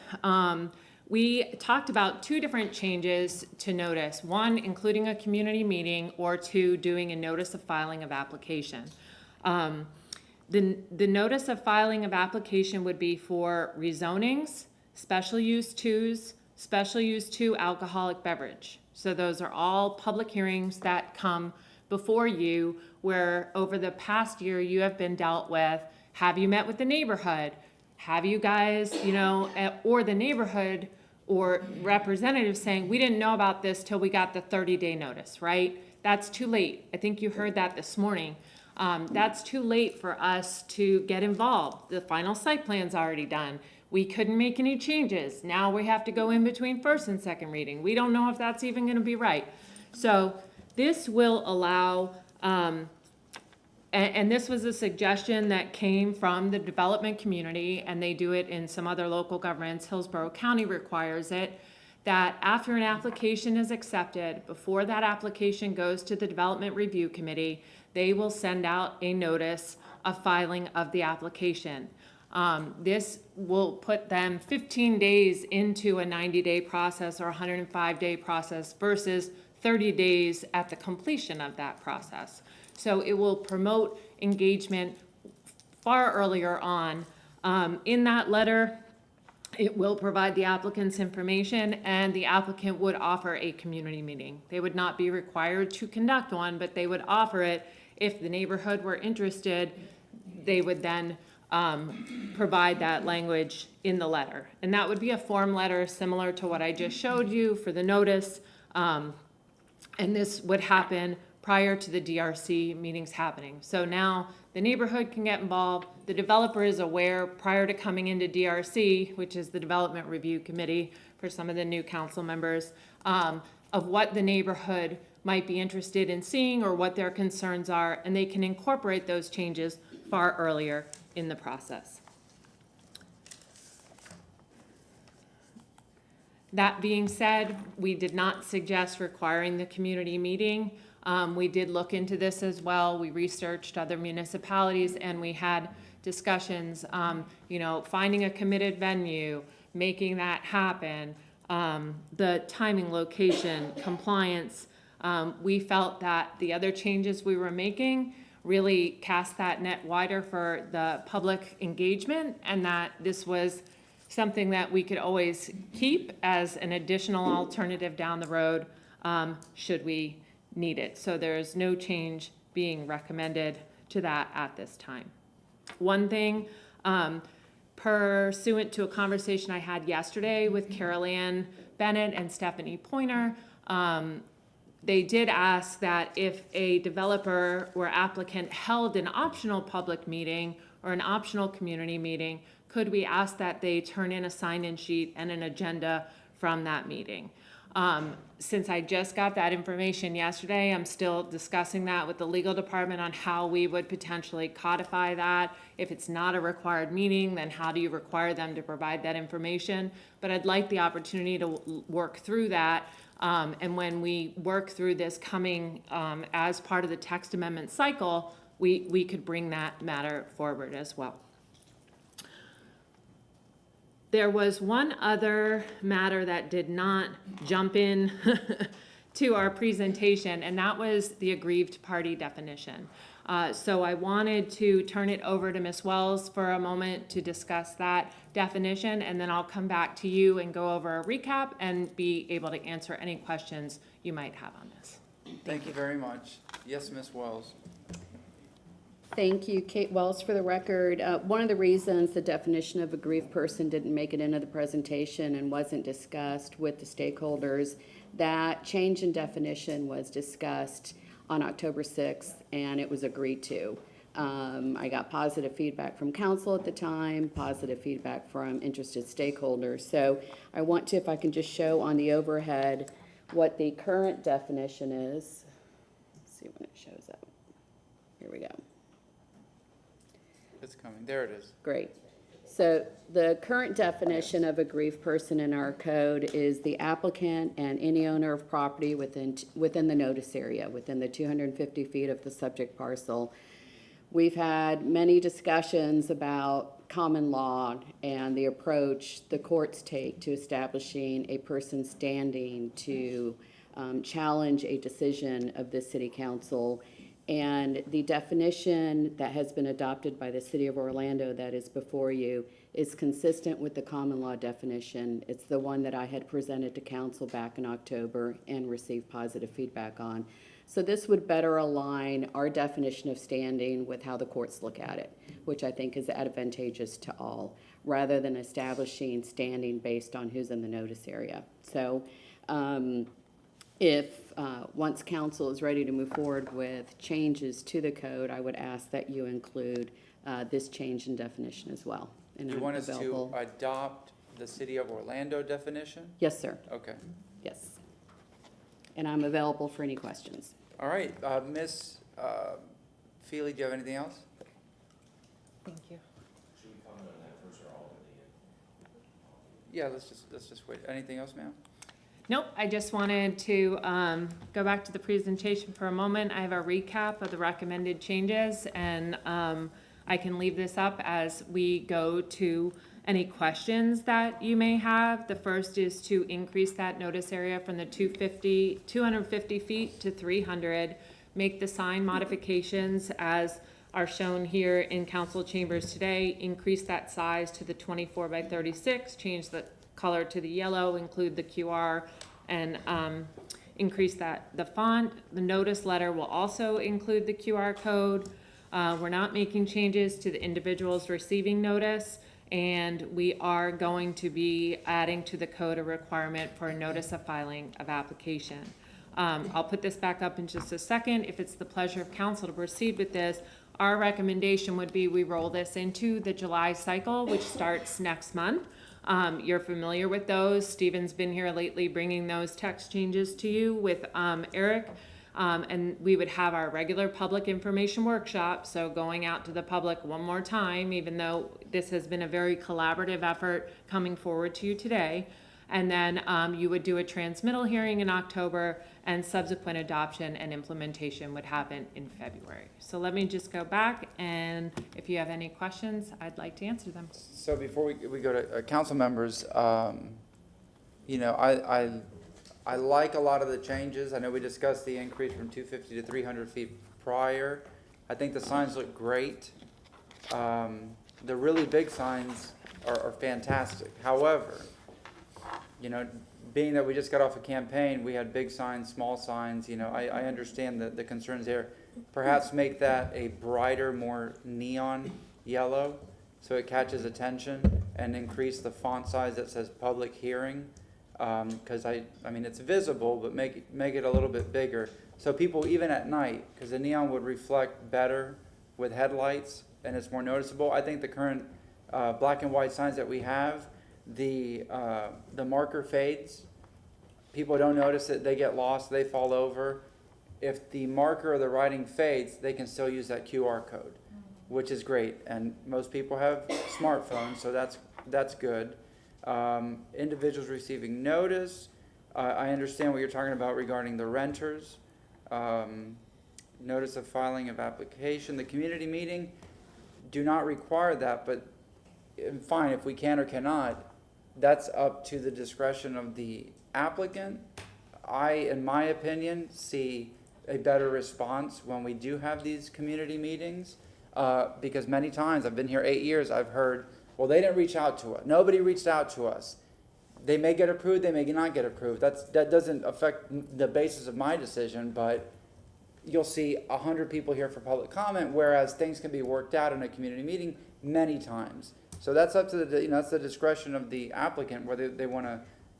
We talked about two different changes to notice. One, including a community meeting, or two, doing a notice of filing of application. The notice of filing of application would be for rezonings, special use twos, special use 2 alcoholic beverage. So those are all public hearings that come before you where over the past year you have been dealt with. Have you met with the neighborhood? Have you guys, or the neighborhood or representatives saying, we didn't know about this till we got the 30-day notice, right? That's too late. I think you heard that this morning. That's too late for us to get involved. The final site plan's already done. We couldn't make any changes. Now we have to go in between first and second reading. We don't know if that's even gonna be right. So this will allow, and this was a suggestion that came from the development community, and they do it in some other local governments. Hillsborough County requires it, that after an application is accepted, before that application goes to the Development Review Committee, they will send out a notice of filing of the application. This will put them 15 days into a 90-day process or 105-day process versus 30 days at the completion of that process. So it will promote engagement far earlier on. In that letter, it will provide the applicant's information, and the applicant would offer a community meeting. They would not be required to conduct one, but they would offer it. If the neighborhood were interested, they would then provide that language in the letter. And that would be a form letter similar to what I just showed you for the notice. And this would happen prior to the DRC meetings happening. So now the neighborhood can get involved. The developer is aware prior to coming into DRC, which is the Development Review Committee for some of the new council members, of what the neighborhood might be interested in seeing or what their concerns are, and they can incorporate those changes far earlier in the process. That being said, we did not suggest requiring the community meeting. We did look into this as well. We researched other municipalities and we had discussions, finding a committed venue, making that happen, the timing, location, compliance. We felt that the other changes we were making really cast that net wider for the public engagement, and that this was something that we could always keep as an additional alternative down the road should we need it. So there's no change being recommended to that at this time. One thing, pursuant to a conversation I had yesterday with Carol Ann Bennett and Stephanie Pointer, they did ask that if a developer or applicant held an optional public meeting or an optional community meeting, could we ask that they turn in a sign-in sheet and an agenda from that meeting? Since I just got that information yesterday, I'm still discussing that with the legal department on how we would potentially codify that. If it's not a required meeting, then how do you require them to provide that information? But I'd like the opportunity to work through that. And when we work through this coming as part of the text amendment cycle, we could bring that matter forward as well. There was one other matter that did not jump in to our presentation, and that was the aggrieved party definition. So I wanted to turn it over to Ms. Wells for a moment to discuss that definition, and then I'll come back to you and go over a recap and be able to answer any questions you might have on this. Thank you very much. Yes, Ms. Wells. Thank you, Kate Wells, for the record. One of the reasons the definition of a aggrieved person didn't make it into the presentation and wasn't discussed with the stakeholders, that change in definition was discussed on October 6th, and it was agreed to. I got positive feedback from council at the time, positive feedback from interested stakeholders. So I want to, if I can just show on the overhead what the current definition is. Let's see when it shows up. Here we go. It's coming. There it is. Great. So the current definition of a aggrieved person in our code is the applicant and any owner of property within the notice area, within the 250 feet of the subject parcel. We've had many discussions about common law and the approach the courts take to establishing a person's standing to challenge a decision of the city council. And the definition that has been adopted by the City of Orlando that is before you is consistent with the common law definition. It's the one that I had presented to council back in October and received positive feedback on. So this would better align our definition of standing with how the courts look at it, which I think is advantageous to all, rather than establishing standing based on who's in the notice area. So if once council is ready to move forward with changes to the code, I would ask that you include this change in definition as well. And Do you I'm want us to available. adopt the City of Orlando definition? Yes, sir. Okay. Yes. And I'm available for any questions. All right, Ms. Feely, do you have anything else? Thank you. Yeah, let's just wait. Anything else, ma'am? Nope, I just wanted to go back to the presentation for a moment. I have a recap of the recommended changes, and I can leave this up as we go to any questions that you may have. The first is to increase that notice area from the 250 feet to 300, make the sign modifications as are shown here in council chambers today, increase that size to the 24 by 36, change the color to the yellow, include the QR, and increase the font. The notice letter will also include the QR code. We're not making changes to the individuals receiving notice, and we are going to be adding to the code a requirement for a notice of filing of application. I'll put this back up in just a second. If it's the pleasure of council to proceed with this, our recommendation would be we roll this into the July cycle, which starts next month. You're familiar with those. Stephen's been here lately bringing those text changes to you with Eric. And we would have our regular public information workshop, so going out to the public one more time, even though this has been a very collaborative effort coming forward to you today. And then you would do a transmittal hearing in October, and subsequent adoption and implementation would happen in February. So let me just go back, and if you have any questions, I'd like to answer them. So before we go to council members, you know, I like a lot of the changes. I know we discussed the increase from 250 to 300 feet prior. I think the signs look great. The really big signs are fantastic. However, you know, being that we just got off a campaign, we had big signs, small signs, you know, I understand the concerns there. Perhaps make that a brighter, more neon yellow so it catches attention, and increase the font size that says public hearing. Because I mean, it's visible, but make it a little bit bigger. So people, even at night, because the neon would reflect better with headlights and it's more noticeable. I think the current black and white signs that we have, the marker fades. People don't notice it, they get lost, they fall over. If the marker or the writing fades, they can still use that QR code, which is great. And most people have smartphones, so that's good. Individuals receiving notice. I understand what you're talking about regarding the renters. Notice of filing of application. The community meeting, do not require that, but fine, if we can or cannot, that's up to the discretion of the applicant. I, in my opinion, see a better response when we do have these community meetings. Because many times, I've been here 8 years, I've heard, well, they didn't reach out to us. Nobody reached out to us. They may get approved, they may not get approved. That doesn't affect the basis of my decision, but you'll see 100 people here for public comment, whereas things can be worked out in a community meeting many times. So that's up to that's the discretion of the applicant, whether they want to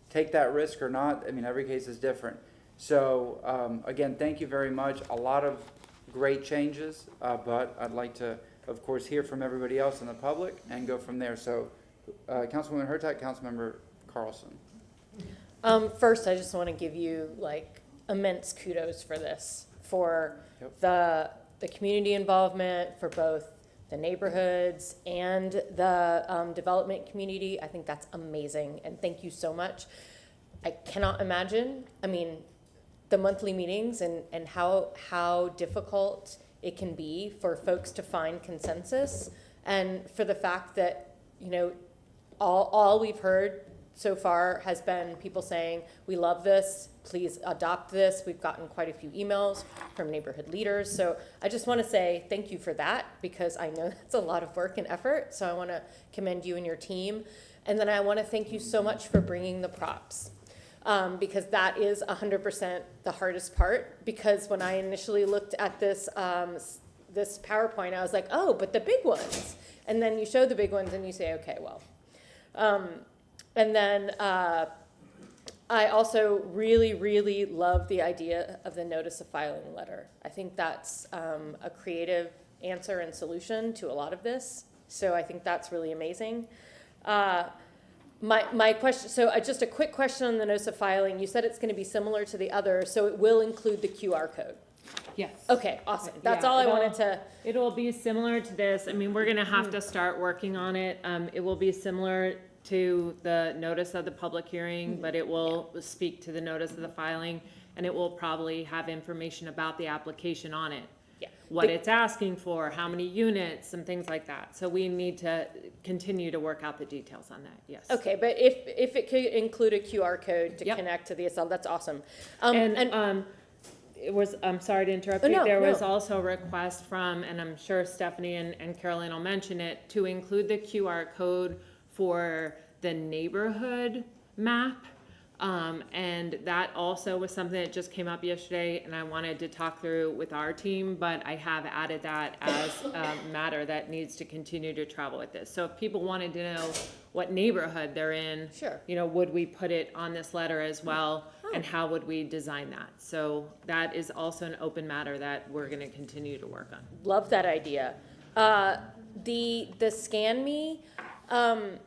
take that risk or not. I mean, every case is different. So again, thank you very much. A lot of great changes, but I'd like to, of course, hear from everybody else in the public and go from there. So Councilwoman Hurtak, Councilmember Carlson. First, I just want to give you like immense kudos for this, for the community involvement, for both the neighborhoods and the development community. I think that's amazing, and thank you so much. I cannot imagine, I mean, the monthly meetings and how difficult it can be for folks to find consensus, and for the fact that, all we've heard so far has been people saying, we love this, please adopt this. We've gotten quite a few emails from neighborhood leaders. So I just want to say thank you for that, because I know that's a lot of work and effort. So I want to commend you and your team. And then I want to thank you so much for bringing the props, because that is 100% the hardest part. Because when I initially looked at this, this PowerPoint, I was like, oh, but the big ones. And then you show the big ones and you say, okay, well. And then I also really, really love the idea of the notice of filing letter. I think that's a creative answer and solution to a lot of this. So I think that's really amazing. My question, so just a quick question on the notice of filing. You said it's going to be similar to the other, so it will include the QR code. Yes. Okay, awesome. That's Yeah, all I wanted to. It will be similar to this. I mean, we're gonna have to start working on it. It will be similar to the notice of the public hearing, but it will speak to the notice of the filing, and it will probably have information about the application on it. Yeah. What it's asking for, how many units, and things like that. So we need to continue to work out the details on that, yes. Okay, but if it could include a QR code to connect to the SL, that's awesome. It was, I'm sorry to interrupt Oh, you, no, there was no. also a request from, and I'm sure Stephanie and Caroline will mention it, to include the QR code for the neighborhood map. And that also was something that just came up yesterday, and I wanted to talk through with our team, but I have added that as a matter that needs to continue to travel with this. So if people wanted to know what neighborhood they're in, sure, would we put it on this letter as well, and how would we design that? So that is also an open matter that we're gonna continue to work on. Love that idea. The Scan Me, and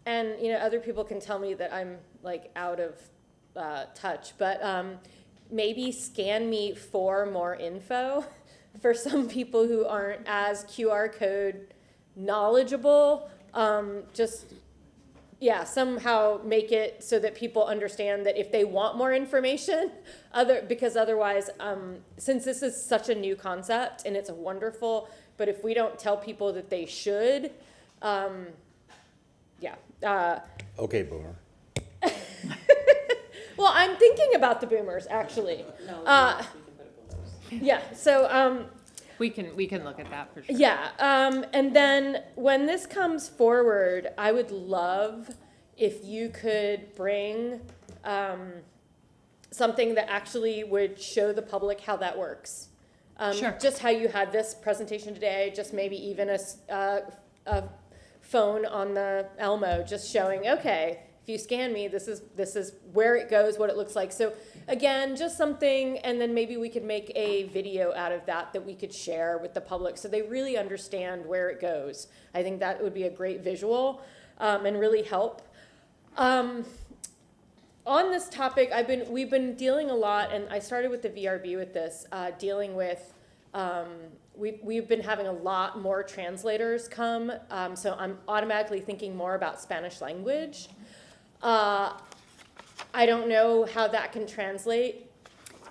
other people can tell me that I'm like out of touch, but maybe Scan Me for more info for some people who aren't as QR code knowledgeable. Somehow make it so that people understand that if they want more information, because otherwise, since this is such a new concept and it's wonderful, but if we don't tell people that they should, Okay, Boomer. Well, I'm thinking about the boomers, actually. So we can look at that for sure. Yeah, and then when this comes forward, I would love if you could bring something that actually would show the public how that works. Sure. Just how you had this presentation today, just maybe even a phone on the Elmo, just showing, okay, if you scan me, this is where it goes, what it looks like. So again, just something, and then maybe we could make a video out of that we could share with the public so they really understand where it goes. I think that would be a great visual and really help. On this topic, we've been dealing a lot, and I started with the VRB with this, dealing with, we've been having a lot more translators come, so I'm automatically thinking more about Spanish language. I don't know how that can translate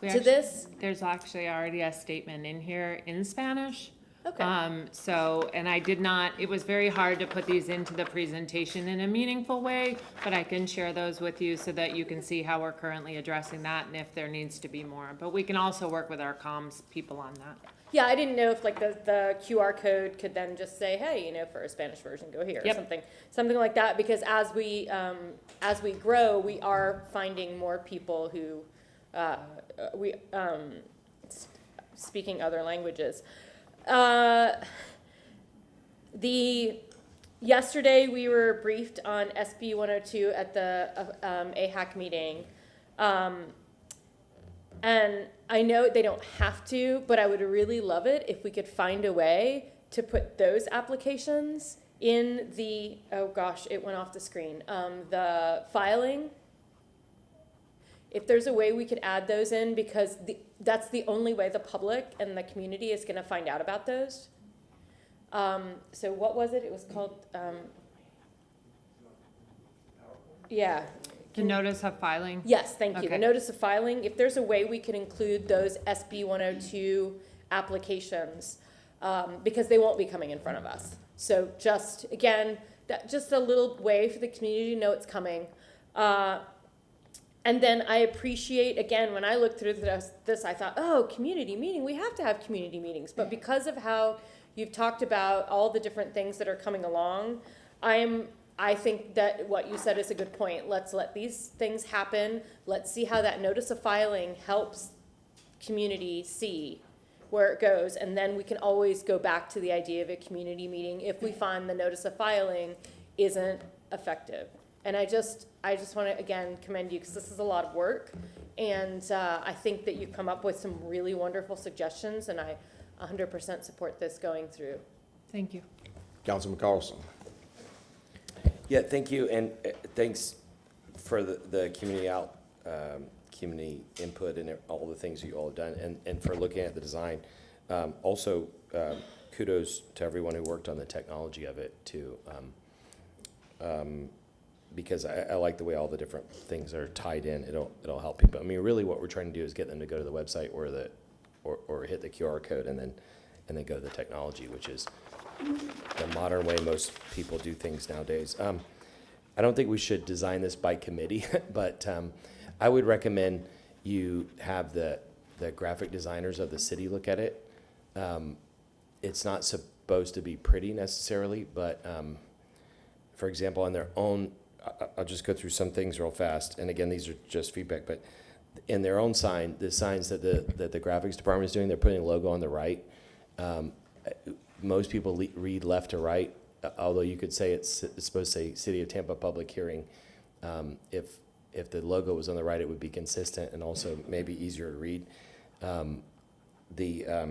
to this. There's actually already a statement in here in Spanish. Okay. And I did not, it was very hard to put these into the presentation in a meaningful way, but I can share those with you so that you can see how we're currently addressing that and if there needs to be more. But we can also work with our comms people on that. Yeah, I didn't know if like the QR code could then just say, hey, for a Spanish version, go here, or Yep. something like that. Because as we grow, we are finding more people who speaking other languages. Yesterday we were briefed on SB 102 at the AHAC meeting. And I know they don't have to, but I would really love it if we could find a way to put those applications in the, oh gosh, it went off the screen, the filing. If there's a way we could add those in, because that's the only way the public and the community is going to find out about those. So what was it? It was called, yeah. The notice of filing? Yes, thank you. The Okay. notice of filing, if there's a way we could include those SB 102 applications, because they won't be coming in front of us. So just, again, just a little way for the community to know it's coming. And then I appreciate, again, when I looked through this, I thought, oh, community meeting, we have to have community meetings. But because of how you've talked about all the different things that are coming along, I think that what you said is a good point. Let's let these things happen. Let's see how that notice of filing helps community see where it goes. And then we can always go back to the idea of a community meeting if we find the notice of filing isn't effective. And I just want to, again, commend you, because this is a lot of work. And I think that you've come up with some really wonderful suggestions, and I 100% support this going through. Thank you. Councilman Carlson. Yeah, thank you, and thanks for the community input and all the things that you all have done, and for looking at the design. Also, kudos to everyone who worked on the technology of it too, because I like the way all the different things are tied in. It'll help people. I mean, really, what we're trying to do is get them to go to the website or hit the QR code and then go to the technology, which is the modern way most people do things nowadays. I don't think we should design this by committee, but I would recommend you have the graphic designers of the city look at it. It's not supposed to be pretty necessarily, but for example, on their own, I'll just go through some things real fast. And again, these are just feedback, but in their own sign, the signs that the graphics department is doing, they're putting a logo on the right. Most people read left to right, although you could say it's supposed to say City of Tampa Public Hearing. If the logo was on the right, it would be consistent and also maybe easier to read. There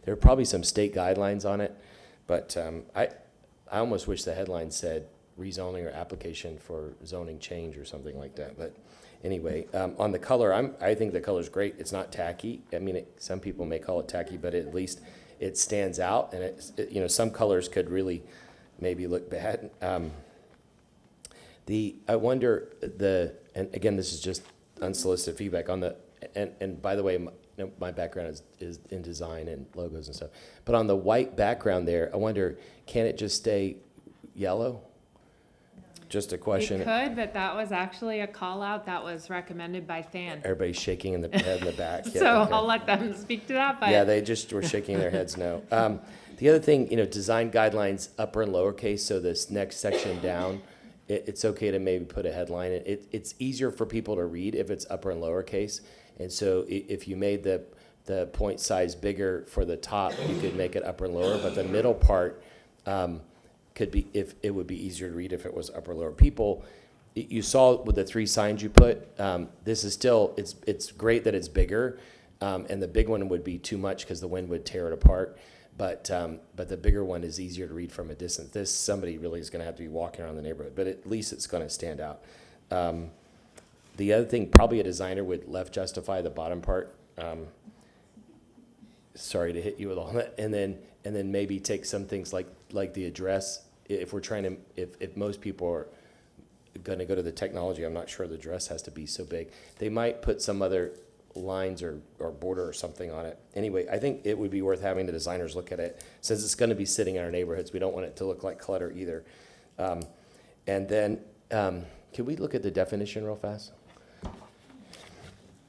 are probably some state guidelines on it, but I almost wish the headline said rezoning or application for zoning change or something like that. But anyway, on the color, I think the color's great. It's not tacky. I mean, some people may call it tacky, but at least it stands out, and some colors could really maybe look bad. I wonder and again, this is just unsolicited feedback on and by the way, my background is in design and logos and stuff. But on the white background there, I wonder, can it just stay yellow? Just a question. It could, but that was actually a call out that was recommended by Than. Everybody's shaking in the head in the back. Yeah, So okay. I'll let them speak to that, but. Yeah, they just were shaking their heads no. The other thing, design guidelines, upper and lowercase, so this next section down, it's okay to maybe put a headline. It's easier for people to read if it's upper and lowercase. And so if you made the point size bigger for the top, you could make it upper and lower, but the middle part could be, if it would be easier to read if it was upper or lower. People, you saw with the 3 signs you put, this is still, it's great that it's bigger, and the big one would be too much because the wind would tear it apart. But the bigger one is easier to read from a distance. Somebody really is going to have to be walking around the neighborhood, but at least it's going to stand out. The other thing, probably a designer would left justify the bottom part. Sorry to hit you with all that, and then maybe take some things like the address. If we're trying to, if most people are going to go to the technology, I'm not sure the address has to be so big. They might put some other lines or border or something on it. Anyway, I think it would be worth having the designers look at it, since it's gonna be sitting in our neighborhoods. We don't want it to look like clutter either. And then, can we look at the definition real fast?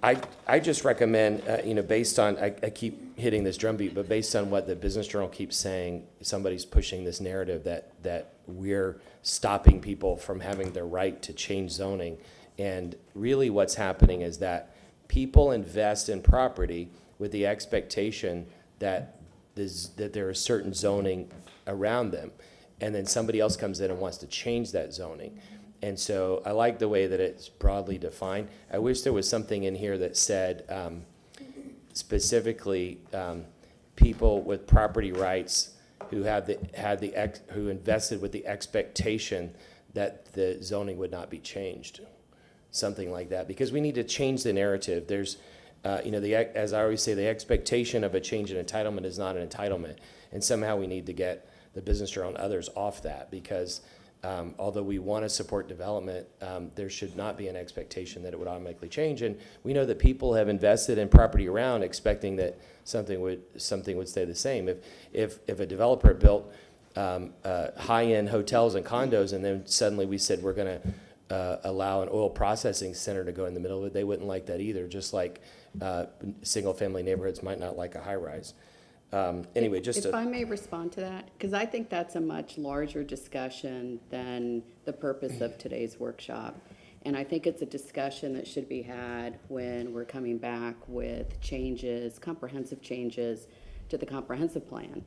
I just recommend, based on, I keep hitting this drumbeat, but based on what the Business Journal keeps saying, somebody's pushing this narrative that we're stopping people from having their right to change zoning. And really what's happening is that people invest in property with the expectation that there is certain zoning around them. And then somebody else comes in and wants to change that zoning. And so I like the way that it's broadly defined. I wish there was something in here that said specifically people with property rights who who invested with the expectation that the zoning would not be changed, something like that, because we need to change the narrative. There's, as I always say, the expectation of a change in entitlement is not an entitlement, and somehow we need to get the Business Journal and others off that, because although we want to support development, there should not be an expectation that it would automatically change. And we know that people have invested in property around expecting that something would stay the same. If a developer built high-end hotels and condos, and then suddenly we said we're going to allow an oil processing center to go in the middle of it, they wouldn't like that either, just like single-family neighborhoods might not like a high-rise. Anyway, If I may respond to that, because I think that's a much larger discussion than the purpose of today's workshop. And I think it's a discussion that should be had when we're coming back with changes, comprehensive changes to the comprehensive plan.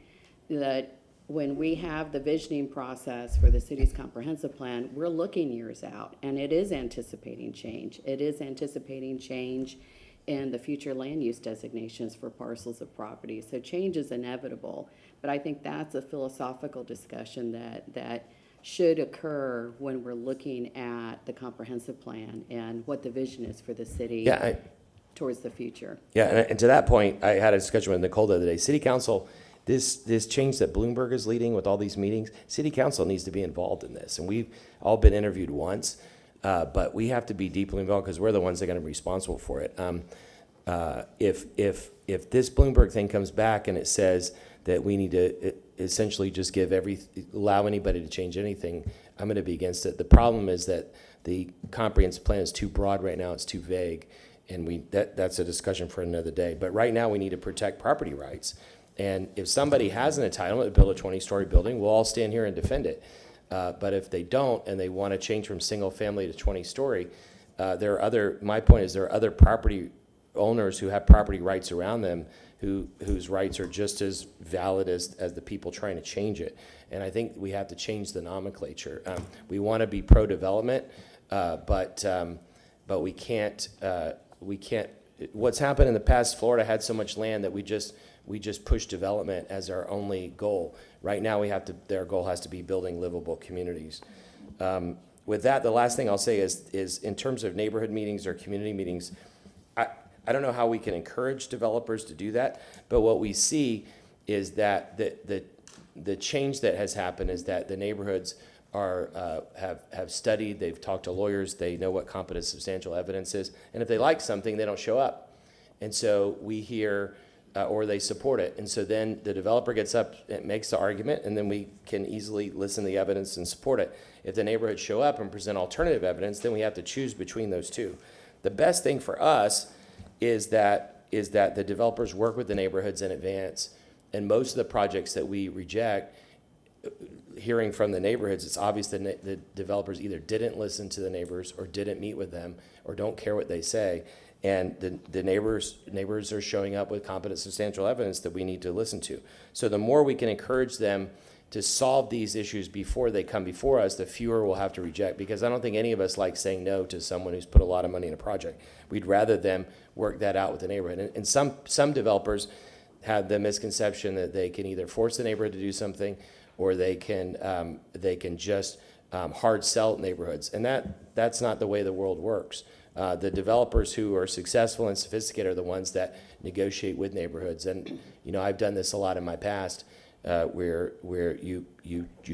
That when we have the visioning process for the city's comprehensive plan, we're looking years out, and it is anticipating change. It is anticipating change in the future land use designations for parcels of property. So change is inevitable, but I think that's a philosophical discussion that should occur when we're looking at the comprehensive plan and what the vision is for the city towards the future. Yeah, and to that point, I had a discussion with Nicole the other day. City Council, this change that Bloomberg is leading with all these meetings, City Council needs to be involved in this. And we've all been interviewed once. But we have to be deeply involved because we're the ones that are going to be responsible for it. If this Bloomberg thing comes back and it says that we need to essentially just allow anybody to change anything, I'm going to be against it. The problem is that the comprehensive plan is too broad right now; it's too vague, and that's a discussion for another day. But right now, we need to protect property rights. And if somebody has an entitlement to build a 20-story building, we'll all stand here and defend it. But if they don't and they want to change from single family to 20-story, my point is there are other property owners who have property rights around them whose rights are just as valid as the people trying to change it. And I think we have to change the nomenclature. We want to be pro-development, but we can't, what's happened in the past, Florida had so much land that we just push development as our only goal. Right now, their goal has to be building livable communities. With that, the last thing I'll say is in terms of neighborhood meetings or community meetings, I don't know how we can encourage developers to do that, but what we see is that the change that has happened is that the neighborhoods have studied, they've talked to lawyers, they know what competent substantial evidence is, and if they like something, they don't show up. And so we hear, or they support it. And so then the developer gets up and makes the argument, and then we can easily listen to the evidence and support it. If the neighborhoods show up and present alternative evidence, then we have to choose between those two. The best thing for us is that the developers work with the neighborhoods in advance. And most of the projects that we reject, hearing from the neighborhoods, it's obvious that the developers either didn't listen to the neighbors or didn't meet with them or don't care what they say. And the neighbors are showing up with competent substantial evidence that we need to listen to. So the more we can encourage them to solve these issues before they come before us, the fewer we'll have to reject, because I don't think any of us like saying no to someone who's put a lot of money in a project. We'd rather them work that out with the neighborhood. And some developers have the misconception that they can either force the neighborhood to do something or they can just hard sell neighborhoods. And that's not the way the world works. The developers who are successful and sophisticated are the ones that negotiate with neighborhoods. And, I've done this a lot in my past. where you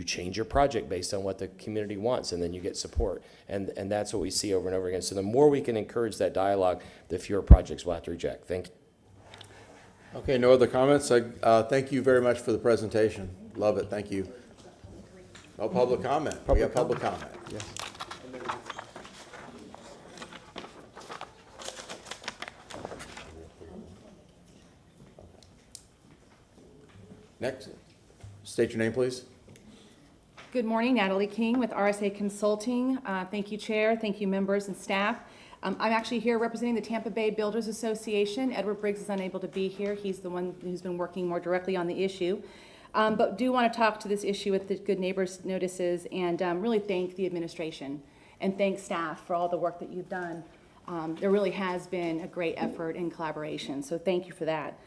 change your project based on what the community wants, and then you get support. And that's what we see over and over again. So the more we can encourage that dialogue, the fewer projects we'll have to reject. Thank you. Okay, no other comments? Thank you very much for the presentation. Love it, thank you. No public comment. We have public comment, yes. Next, state your name, please. Good morning, Natalie King with RSA Consulting. Thank you, Chair. Thank you, members and staff. I'm actually here representing the Tampa Bay Builders Association. Edward Briggs is unable to be here. He's the one who's been working more directly on the issue. But do want to talk to this issue with the Good Neighbors notices and really thank the administration and thank staff for all the work that you've done. There really has been a great effort in collaboration, so thank you for that.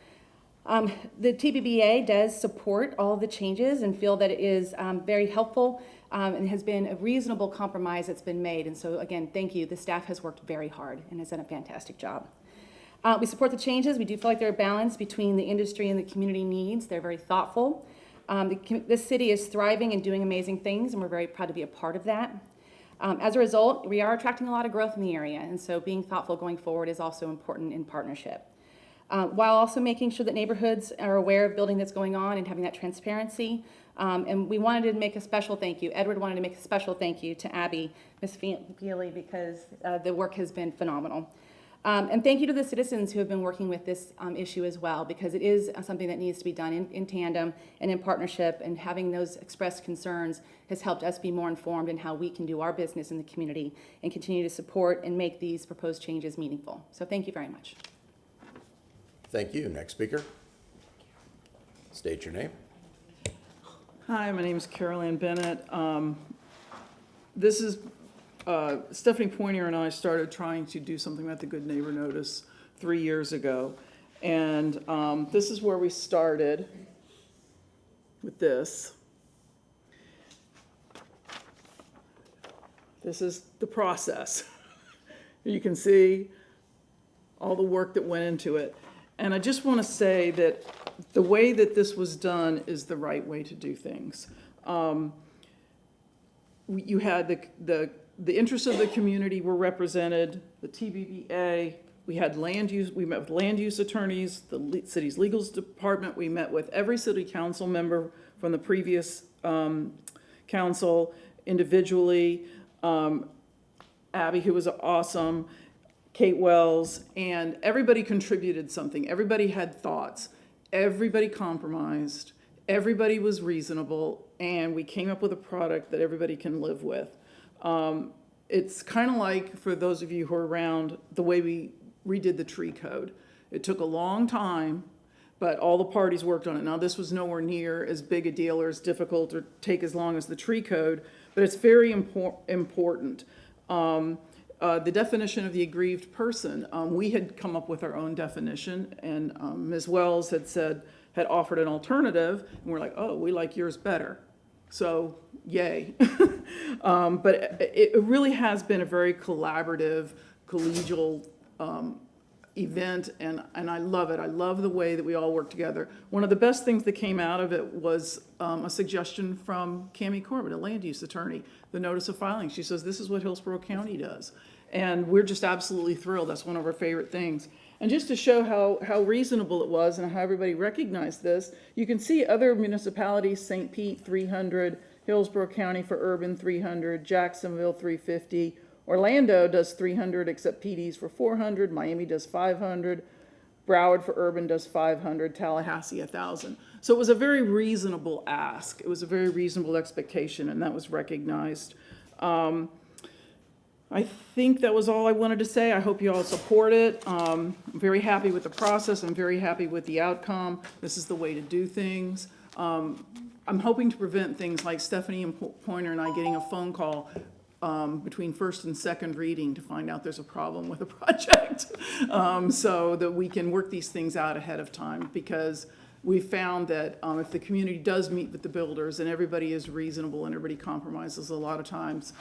The TBBA does support all of the changes and feel that it is very helpful and has been a reasonable compromise that's been made. And so again, thank you. The staff has worked very hard and has done a fantastic job. We support the changes. We do feel like they're a balance between the industry and the community needs. They're very thoughtful. This city is thriving and doing amazing things, and we're very proud to be a part of that. As a result, we are attracting a lot of growth in the area, and so being thoughtful going forward is also important in partnership. While also making sure that neighborhoods are aware of building that's going on and having that transparency. And we wanted to make a special thank you. Edward wanted to make a special thank you to Abby, Ms. Feely, because the work has been phenomenal. And thank you to the citizens who have been working with this issue as well, because it is something that needs to be done in tandem and in partnership, and having those expressed concerns has helped us be more informed in how we can do our business in the community and continue to support and make these proposed changes meaningful. So thank you very much. Thank you. Next speaker. State your name. Hi, my name is Carol Ann Bennett. This is Stephanie Pointer and I started trying to do something about the Good Neighbor Notice 3 years ago. And this is where we started with this. This is the process. You can see all the work that went into it. And I just want to say that the way that this was done is the right way to do things. You had the interests of the community were represented, the TBBA, we had land use, we met with land use attorneys, the city's legal department, we met with every city council member from the previous council individually, Abby, who was awesome, Kate Wells, and everybody contributed something. Everybody had thoughts. Everybody compromised. Everybody was reasonable, and we came up with a product that everybody can live with. It's kind of like, for those of you who are around, the way we redid the tree code. It took a long time, but all the parties worked on it. Now, this was nowhere near as big a deal or as difficult or take as long as the tree code, but it's very important. The definition of the aggrieved person, we had come up with our own definition, and Ms. Wells had offered an alternative, and we're like, oh, we like yours better. So, yay. But it really has been a very collaborative, collegial event, and I love it. I love the way that we all work together. One of the best things that came out of it was a suggestion from Cammie Corbett, a land use attorney, the notice of filing. She says, this is what Hillsborough County does. And we're just absolutely thrilled. That's one of our favorite things. And just to show how reasonable it was and how everybody recognized this, you can see other municipalities, St. Pete, 300, Hillsborough County for urban, 300, Jacksonville, 350, Orlando does 300, except PD's for 400, Miami does 500, Broward for urban does 500, Tallahassee 1,000. So it was a very reasonable ask. It was a very reasonable expectation, and that was recognized. I think that was all I wanted to say. I hope you all support it. I'm very happy with the process. I'm very happy with the outcome. This is the way to do things. I'm hoping to prevent things like Stephanie and Pointer and I getting a phone call between first and second reading to find out there's a problem with a project, so that we can work these things out ahead of time, because we found that if the community does meet with the builders and everybody is reasonable and everybody compromises, a lot of times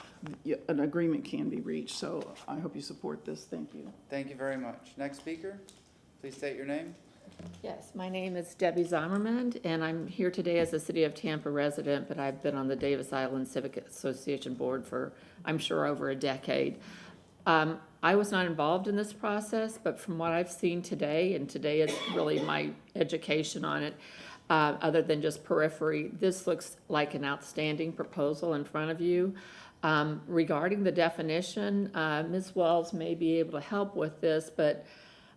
an agreement can be reached. So I hope you support this. Thank you. Thank you very much. Next speaker, please state your name. Yes, my name is Debbie Zimmerman, and I'm here today as a City of Tampa resident, but I've been on the Davis Island Civic Association Board for, I'm sure, over a decade. I was not involved in this process, but from what I've seen today, and today is really my education on it, other than just periphery, this looks like an outstanding proposal in front of you. Regarding the definition, Ms. Wells may be able to help with this, but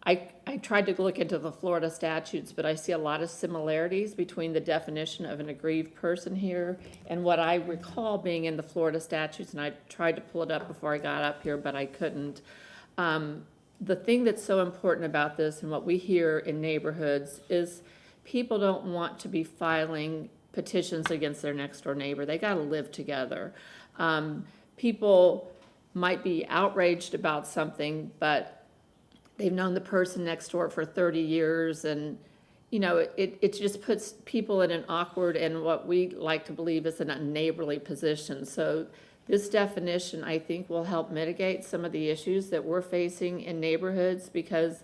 I tried to look into the Florida statutes, but I see a lot of similarities between the definition of an aggrieved person here and what I recall being in the Florida statutes, and I tried to pull it up before I got up here, but I couldn't. The thing that's so important about this and what we hear in neighborhoods is people don't want to be filing petitions against their next door neighbor. They got to live together. People might be outraged about something, but they've known the person next door for 30 years, and you know, it just puts people in an awkward and what we like to believe is an unneighborly position. So this definition, I think, will help mitigate some of the issues that we're facing in neighborhoods, because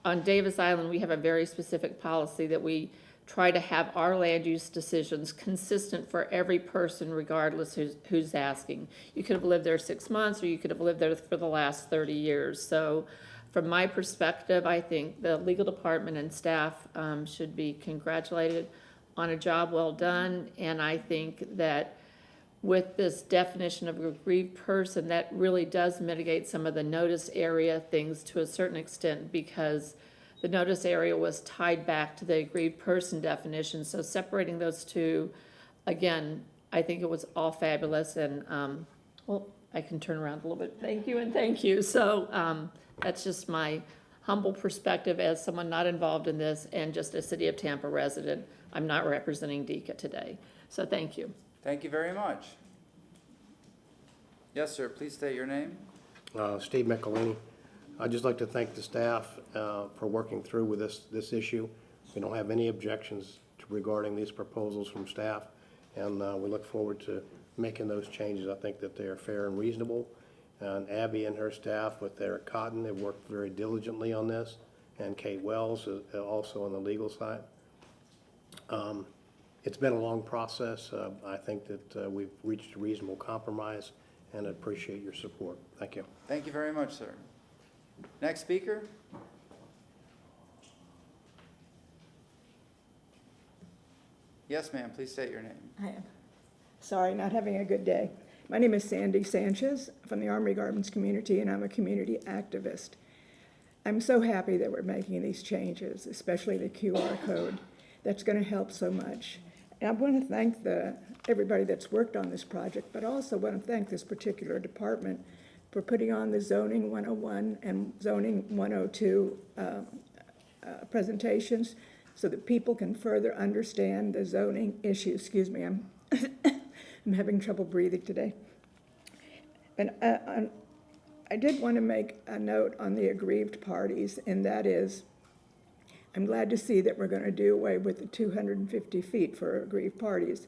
on Davis Island, we have a very specific policy that we try to have our land use decisions consistent for every person, regardless who's asking. You could have lived there 6 months, or you could have lived there for the last 30 years. So from my perspective, I think the legal department and staff should be congratulated on a job well done. And I think that with this definition of a aggrieved person, that really does mitigate some of the notice area things to a certain extent, because the notice area was tied back to the aggrieved person definition. So separating those two, again, I think it was all fabulous. And well, I can turn around a little bit. Thank you and thank you. So that's just my humble perspective as someone not involved in this and just a City of Tampa resident. I'm not representing DECA today. So thank you. Thank you very much. Yes, sir, please state your name. Steve Michelini. I'd just like to thank the staff for working through with this issue. We don't have any objections regarding these proposals from staff, and we look forward to making those changes. I think that they are fair and reasonable. And Abby and her staff with Eric Cotton have worked very diligently on this, and Kate Wells also on the legal side. It's been a long process. I think that we've reached a reasonable compromise, and I appreciate your support. Thank you. Thank you very much, sir. Next speaker. Yes, ma'am, please state your name. I am. Sorry, not having a good day. My name is Sandy Sanchez from the Armory Gardens community, and I'm a community activist. I'm so happy that we're making these changes, especially the QR code. That's going to help so much. And I want to thank everybody that's worked on this project, but also want to thank this particular department for putting on the Zoning 101 and Zoning 102 presentations so that people can further understand the zoning issue. Excuse me, I'm having trouble breathing today. And I did want to make a note on the aggrieved parties, and that is, I'm glad to see that we're going to do away with the 250 feet for aggrieved parties.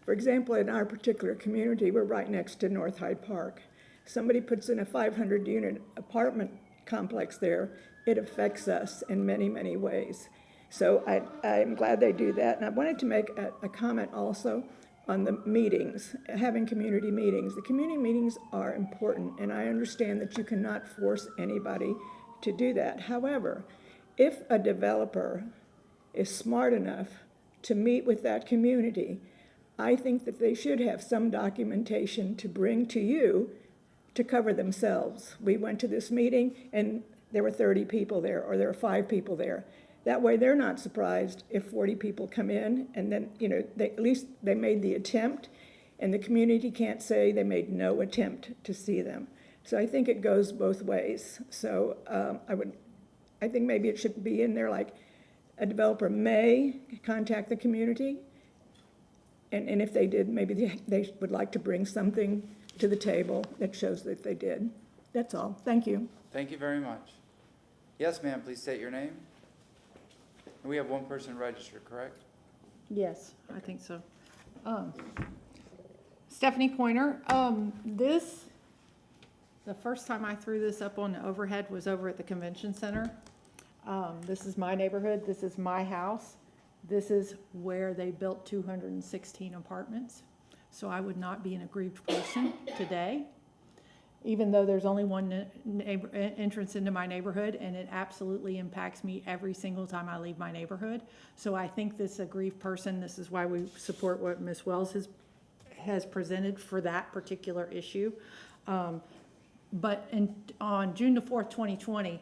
For example, in our particular community, we're right next to North Hyde Park. Somebody puts in a 500-unit apartment complex there, it affects us in many, many ways. So I'm glad they do that. And I wanted to make a comment also on the meetings, having community meetings. The community meetings are important, and I understand that you cannot force anybody to do that. However, if a developer is smart enough to meet with that community, I think that they should have some documentation to bring to you to cover themselves. We went to this meeting and there were 30 people there, or there were 5 people there. That way they're not surprised if 40 people come in, and then, you know, at least they made the attempt, and the community can't say they made no attempt to see them. So I think it goes both ways. So I think maybe it should be in there like a developer may contact the community, and if they did, maybe they would like to bring something to the table that shows that they did. That's all. Thank you. Thank you very much. Yes, ma'am, please state your name. We have one person registered, correct? Yes, I think so. Stephanie Pointer. The first time I threw this up on the overhead was over at the convention center. This is my neighborhood, this is my house. This is where they built 216 apartments. So I would not be an aggrieved person today, even though there's only one entrance into my neighborhood, and it absolutely impacts me every single time I leave my neighborhood. So I think this aggrieved person, this is why we support what Ms. Wells has presented for that particular issue. But on June the 4th, 2020,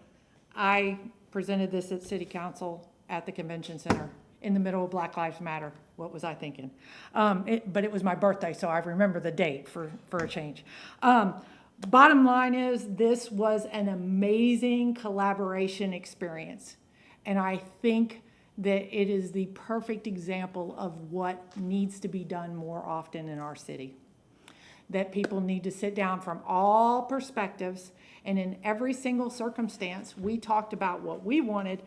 I presented this at City Council at the Convention Center in the middle of Black Lives Matter. What was I thinking? But it was my birthday, so I remember the date for a change. Bottom line is, this was an amazing collaboration experience. And I think that it is the perfect example of what needs to be done more often in our city. That people need to sit down from all perspectives, and in every single circumstance, we talked about what we wanted.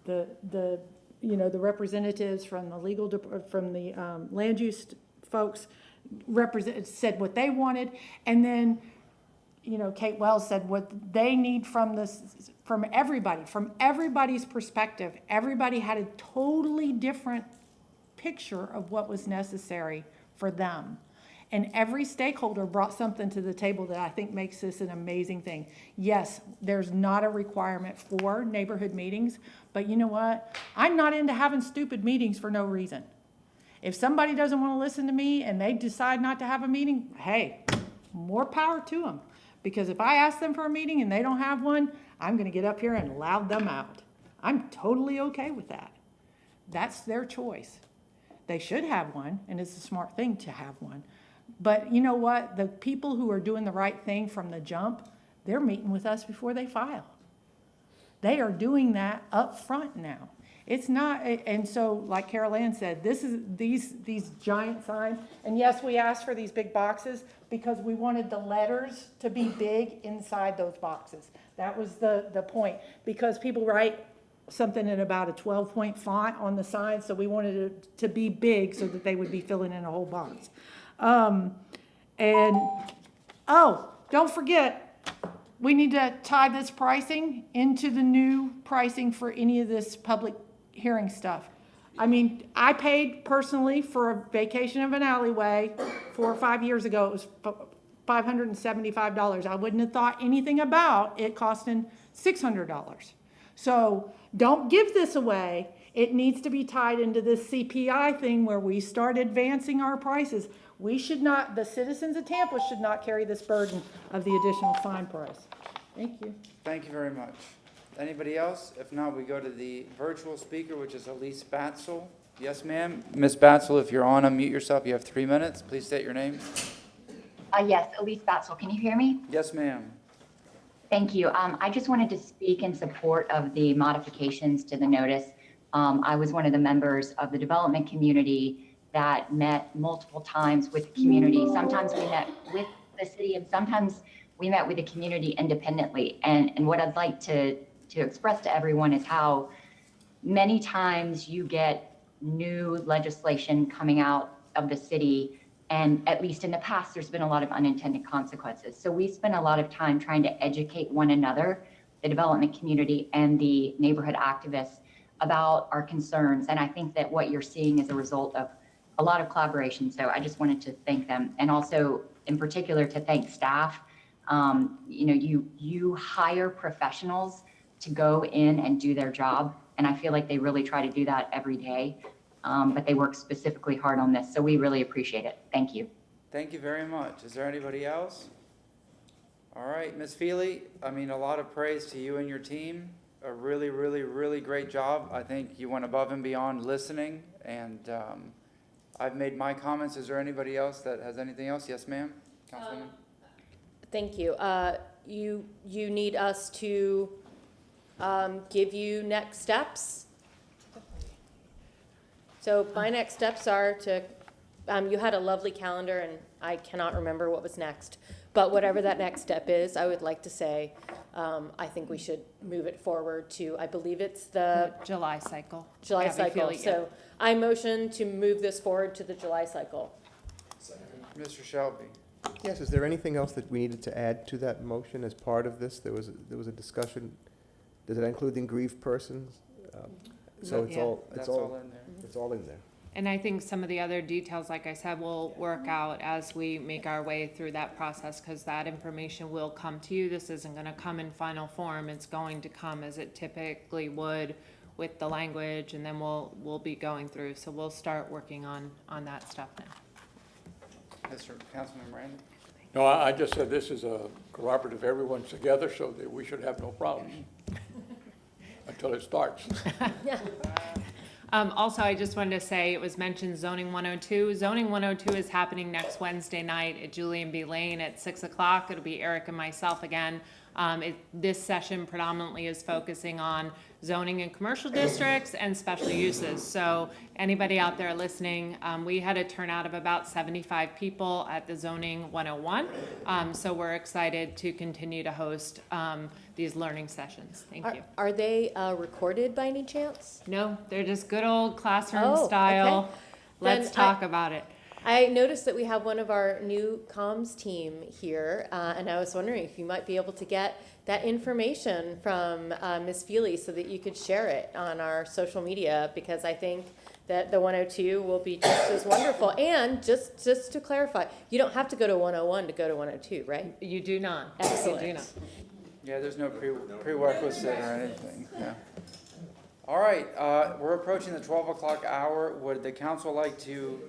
The representatives from the from the land use folks said what they wanted, and then Kate Wells said what they need from everybody's perspective. Everybody had a totally different picture of what was necessary for them. And every stakeholder brought something to the table that I think makes this an amazing thing. Yes, there's not a requirement for neighborhood meetings, but you know what? I'm not into having stupid meetings for no reason. If somebody doesn't want to listen to me and they decide not to have a meeting, hey, more power to them. Because if I ask them for a meeting and they don't have one, I'm going to get up here and loud them out. I'm totally okay with that. That's their choice. They should have one, and it's a smart thing to have one. But you know what? The people who are doing the right thing from the jump, they're meeting with us before they file. They are doing that up front now. It's not, and so like Carol Ann said, this is these giant signs. And yes, we asked for these big boxes because we wanted the letters to be big inside those boxes. That was the point, because people write something in about a 12-point font on the sign, so we wanted it to be big so that they would be filling in a whole box. Don't forget, we need to tie this pricing into the new pricing for any of this public hearing stuff. I mean, I paid personally for a vacation of an alleyway 4 or 5 years ago. It was $575. I wouldn't have thought anything about it costing $600. So don't give this away. It needs to be tied into this CPI thing where we start advancing our prices. We should not, the citizens of Tampa should not carry this burden of the additional fine price. Thank you. Thank you very much. Anybody else? If not, we go to the virtual speaker, which is Elise Batzel. Yes, ma'am. Ms. Batzel, if you're on, unmute yourself. You have 3 minutes. Please state your name. Yes, Elise Batzel. Can you hear me? Yes, ma'am. Thank you. I just wanted to speak in support of the modifications to the notice. I was one of the members of the development community that met multiple times with the community. Sometimes we met with the city, and sometimes we met with the community independently. And what I'd like to express to everyone is how many times you get new legislation coming out of the city, and at least in the past, there's been a lot of unintended consequences. So we spend a lot of time trying to educate one another, the development community and the neighborhood activists, about our concerns. And I think that what you're seeing is a result of a lot of collaboration. So I just wanted to thank them, and also in particular to thank staff. You hire professionals to go in and do their job, and I feel like they really try to do that every day. But they work specifically hard on this, so we really appreciate it. Thank you. Thank you very much. Is there anybody else? All right, Ms. Feely, a lot of praise to you and your team. A really, really, really great job. I think you went above and beyond listening, and I've made my comments. Is there anybody else that has anything else? Yes, ma'am, Councilwoman. Thank you. You need us to give you next steps. So my next steps are to, you had a lovely calendar, and I cannot remember what was next. But whatever that next step is, I would like to say, I think we should move it forward to, I believe it's the July cycle. July Yeah, cycle. Feely, So I motion to move this forward to the July cycle. Mr. Shelby. Yes, is there anything else that we needed to add to that motion as part of this? There was a discussion Does it include the aggrieved persons? So it's Yeah. all, That's all in there. It's all in there. And I think some of the other details, like I said, will work out as we make our way through that process, because that information will come to you. This isn't gonna come in final form. It's going to come as it typically would with the language, and then we'll be going through. So we'll start working on that stuff now. Mr. Councilman Miranda? No, I just said this is a collaborative, everyone's together, so that we should have no problems until it starts. Also, I just wanted to say, it was mentioned Zoning 102. Zoning 102 is happening next Wednesday night at Julian B. Lane at 6 o'clock. It'll be Eric and myself again. This session predominantly is focusing on zoning in commercial districts and special uses. So anybody out there listening, we had a turnout of about 75 people at the Zoning 101. So we're excited to continue to host these learning sessions. Thank you. Are they recorded by any chance? No, they're just good old classroom Oh, style. okay. Let's Then talk about it. I noticed that we have one of our new comms team here, and I was wondering if you might be able to get that information from Ms. Feely so that you could share it on our social media, because I think that the 102 will be just as wonderful. And just to clarify, you don't have to go to 101 to go to 102, right? You do not. Excellent. You do not. Yeah, there's no prerequisite or anything, yeah. All right, we're approaching the 12 o'clock hour. Would the council like to,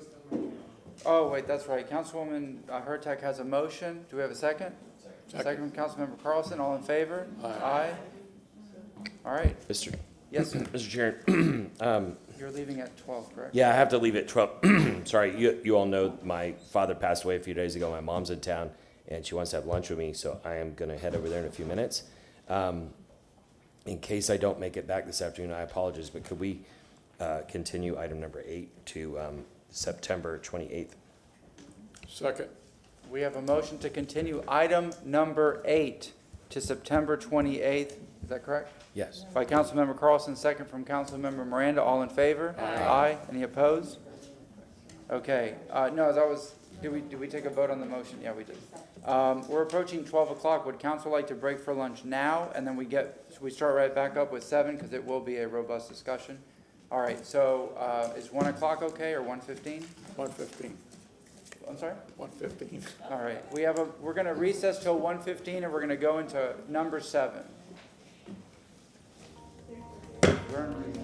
oh, wait, that's right. Councilwoman Hurtak has a motion. Do we have a second? Second from Councilmember Carlson. All in favor? Aye. All right. Mr. Yes, sir. Mr. Chair, You're leaving at 12, correct? yeah, I have to leave at 12. Sorry, you all know my father passed away a few days ago. My mom's in town, and she wants to have lunch with me, so I am going to head over there in a few minutes. In case I don't make it back this afternoon, I apologize, but could we continue item number 8 to September 28th? Second. We have a motion to continue item number 8 to September 28th. Is that correct? Yes. By Councilmember Carlson, second from Councilmember Miranda. All in favor? Aye. Any opposed? Okay. No, that was, did we take a vote on the motion? Yeah, we did. We're approaching 12 o'clock. Would council like to break for lunch now? And then we start right back up with 7, because it will be a robust discussion. All right, so is 1 o'clock okay, or 1:15? 1:15. I'm sorry? 1:15. All right, we're gonna recess till 1:15, and we're gonna go into number 7. We're in recess.